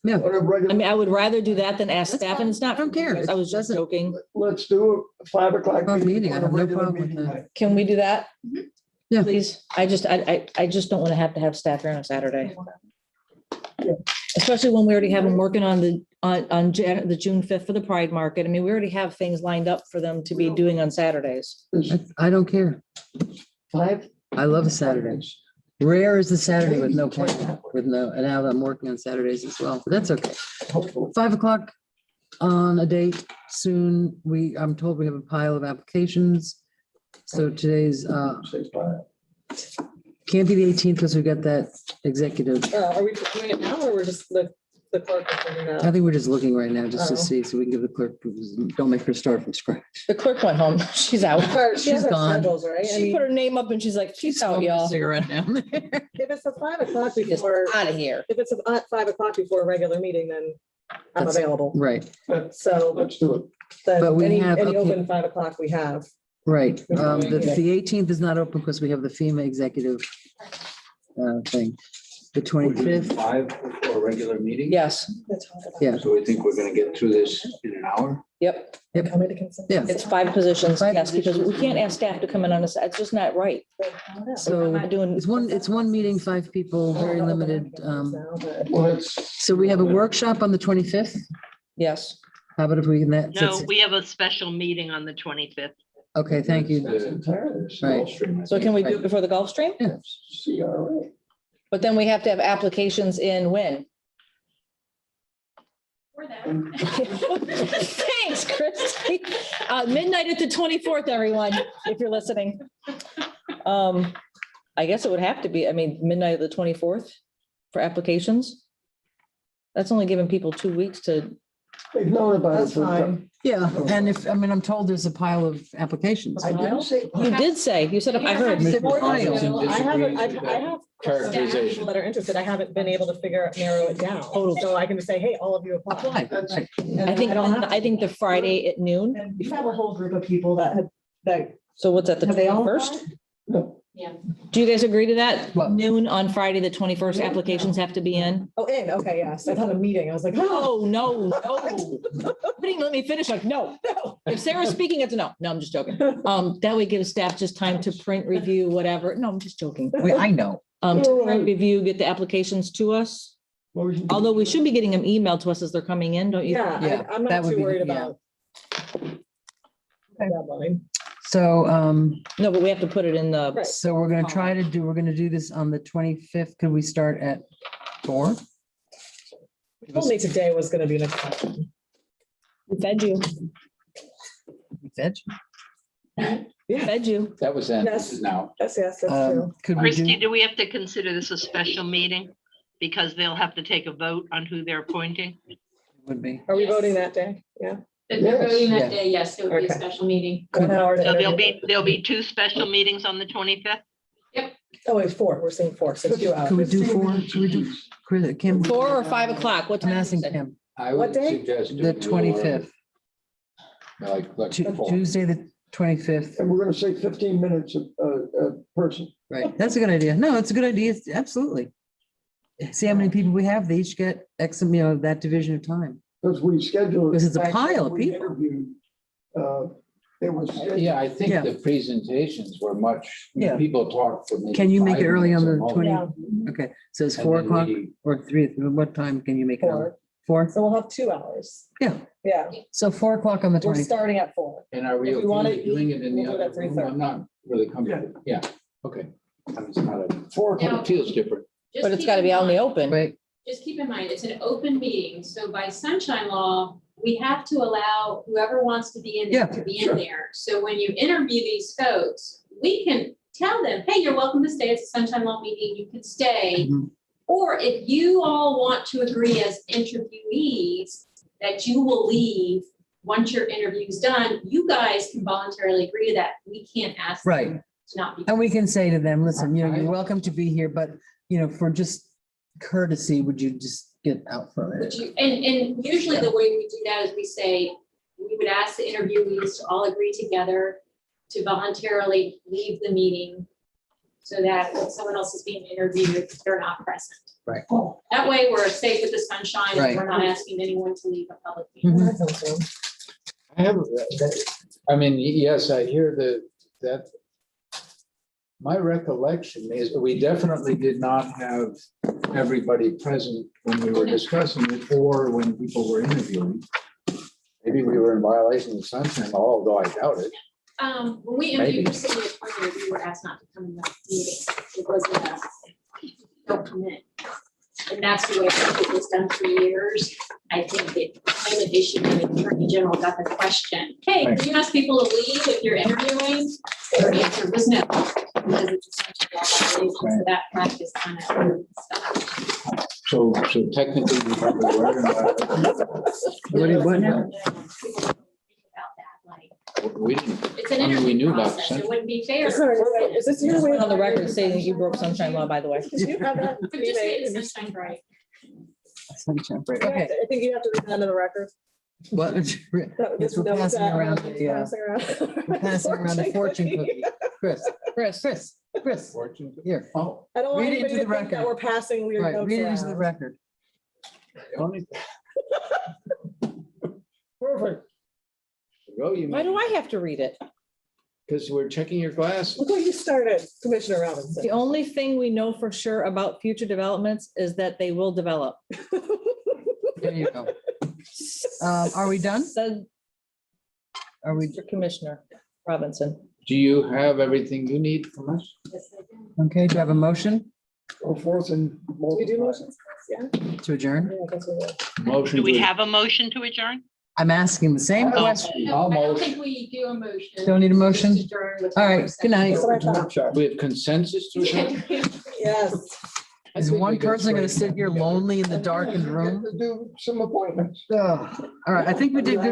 Yeah. on a regular- I mean, I would rather do that than ask That's staff fine. and it's not. I don't care. I was just It doesn't- joking. Let's do a 5 o'clock. Well, meeting, I on a have no regular problem with meeting that. night. Can we do that? Yeah. Please. I just don't want to have staff here on a Saturday. Yeah. Especially when we already have them working on the June 5th for the Pride Market. I mean, we already have things lined up for them to be doing on Saturdays. I don't care. 5? I love a Saturday. Rare is the Saturday with no plan, with no, and now I'm working on Saturdays as well, but that's okay. 5 o'clock on a date soon. I'm told we have a pile of applications. So today's, can't be the 18th because we've got that executive. Are we doing it now or we're just the clerk is doing I that? think we're just looking right now just to Oh. see, so we can give the clerk, don't make her start from scratch. The clerk went home. She's out. She has She's her gone. schedules, right? I She mean, put her name up and she's like, she's out, y'all. Cigarette down there. if it's a 5 o'clock Just before, out of here. if it's at 5 o'clock before a regular meeting, then I'm That's- available. Right, So Let's do it. But then we any have- okay. open 5 o'clock we have. right. The 18th is not open because we have the FEMA executive thing. The 25th, 5 for a regular meeting? Yes, yeah, So we think we're gonna get through this in an hour? yep. Coming to consensus. Yeah. It's 5 positions, Five yes, because we can't ask staff to come in on this. It's just not right. We're so not doing. it's one meeting, 5 people, very limited. Well, it's, So we have a workshop on the 25th. Yes. How about if we can, No, we have a special meeting on the 25th. okay, thank you. Right. So can we do it before the Gulf Stream? CRA. But then we have to have applications in when? For that. Thanks, Christie. Midnight at the 24th, everyone, if you're listening. I guess it would have to be, I mean, midnight of the 24th for applications. That's only giving people 2 weeks to, They've known about it. That's fine. Yeah, and if, I mean, I'm told there's a pile of applications. I didn't say. you did say, you said, I heard. I haven't, I Disagrees have Characterization. people that are interested. I haven't been able to narrow it down. Totally. So I can just say, hey, all of you apply. Apply. That's- Right. And I have- think the Friday at noon. And you have a whole group of people that So what's that, the have they all 21st? applied? No, Do you guys agree to that? What? Noon on Friday, the 21st, applications have to be in? Oh, okay, yes. I thought a meeting. I was like, oh. No, no, no. Didn't let me finish, like, no. If Sarah's speaking, it's a no. No, I'm just joking. That way gives staff just time to print, review, whatever. No, I'm just joking. I know. To print, review, get the applications to us. motion. Although we should be getting them emailed to us as they're coming in, don't you? Yeah, Yeah, I'm that not would too be- worried yeah. about. Deadline. So, No, but we have to put it in the, Right. so we're gonna do this on the 25th. Could we start at 4? You told me today was gonna be an exception. we fed you, Veg? fed you. That was then, Yes. this is now. Yes, that's true. Could we Christie, do, do we have to consider this a special meeting? Because they'll have to take a vote on who they're appointing. would be, Are we Yes. voting that day? Yeah. If they're voting Yeah. that day, yes, it would be a Okay. special meeting. 1 hour to So interview. there'll be 2 special meetings on the 25th? Oh, it's 4. We're saying 4, so 2 hours. could we do 4? Should we do, Chris, Kim? 4 or 5 o'clock, what I'm time? asking is it? Kim, I What would day? suggest. the doing a little 25th, early, Like 4. Tuesday, the 25th. And we're gonna say 15 minutes a person. Right, that's a good idea. No, it's a good idea, absolutely. See how many people we have, they each get X, that division of time. Because we scheduled. Because it's a pile of we people. interviewed, It was. Yeah, I think Yeah. the presentations were much, Yeah. people talked for maybe Can you make it 5 early on minutes the at most. 20? Yeah, Okay, so it's And 4 then o'clock we- or 3, what time can you make it? on? 4. 4? So we'll have 2 hours. Yeah. Yeah, So 4 o'clock on the we're 20th. starting at 4. And are we If we wanna okay with doing it in the we'll do it other at room? 3:30. I'm not really comfortable. Yeah, okay. I mean, it's not a, 4 Now- o'clock. it feels different. Just But it's keep gotta in be out in the mind- open. Right, Just keep in mind, it's an open meeting, so by sunshine law, we have to allow whoever wants to be in there Yeah, to be sure. in there. So when you interview these folks, we can tell them, hey, you're welcome to stay. It's a sunshine law meeting. You can stay. Mhm. Or if you all want to agree as interviewees that you will leave once your interview's done, you guys can voluntarily agree to that. We can't ask them right. to not be. And we can say to them, listen, you're welcome to be here, but, for just courtesy, would you just get out for a Would minute? you, and usually the way we do that is we say, we would ask the interviewees to all agree together to voluntarily leave the meeting so that when someone else is being interviewed, they're not present. Right. That way we're safe with the sunshine Right. and we're not asking anyone to leave a public meeting. Mhm. That sounds good. I have, I mean, yes, I hear that My recollection is we definitely did not have everybody present when we were discussing it or when people were interviewing. Maybe we were in violation of the sunshine law, although I doubt it. When we Maybe. interviewed for city attorney, we were asked not to come in that meeting. It wasn't a, don't come in. And that's the way it was done for years. I think it became an issue when the attorney general got the question, hey, can you ask people to leave if you're interviewing? Their answer was no, because it's essentially a violation, so that practice kind of stopped. So technically, we probably were in violation. What do you want now? We didn't. It's an I mean, we interview knew about process. sunshine. It wouldn't be fair. Is this your way? On the record saying that you broke sunshine law, by the way. Did you have that? But just made it sunshine bright. Sunshine break. Okay, Okay, I think you have to read that into the record. what? That- Yes, we're that was passing that, around passing we're passing around the fortune cookie. Chris, Fortune. here. Oh, I don't want Read it anybody into to the think that record. we're passing weird Right, notes read it into the around. record. the only. Perfect. Go, you. Why do I have to read it? Because we're checking your glasses. Look what you started, Commissioner Robinson. The only thing we know for sure about future developments is that they will develop. There you go. Are we done? Said Are we, Commissioner Robinson. Do you have everything you need from us? okay, do you have a motion Go forth and. Do we do motions? Yeah. to adjourn? Yeah, I guess we will. Motion. Do we to- have a motion to adjourn? I'm asking the same Oh. question. I don't Almost. think we do a motion. Don't need a motion? Just adjourn with All right, good night. That's what I thought. Workshop. We have consensus to adjourn? Yes. I Is think one we got person gonna straight. sit here lonely in the darkened room? Do some appointments. Ugh. All right, I think we did good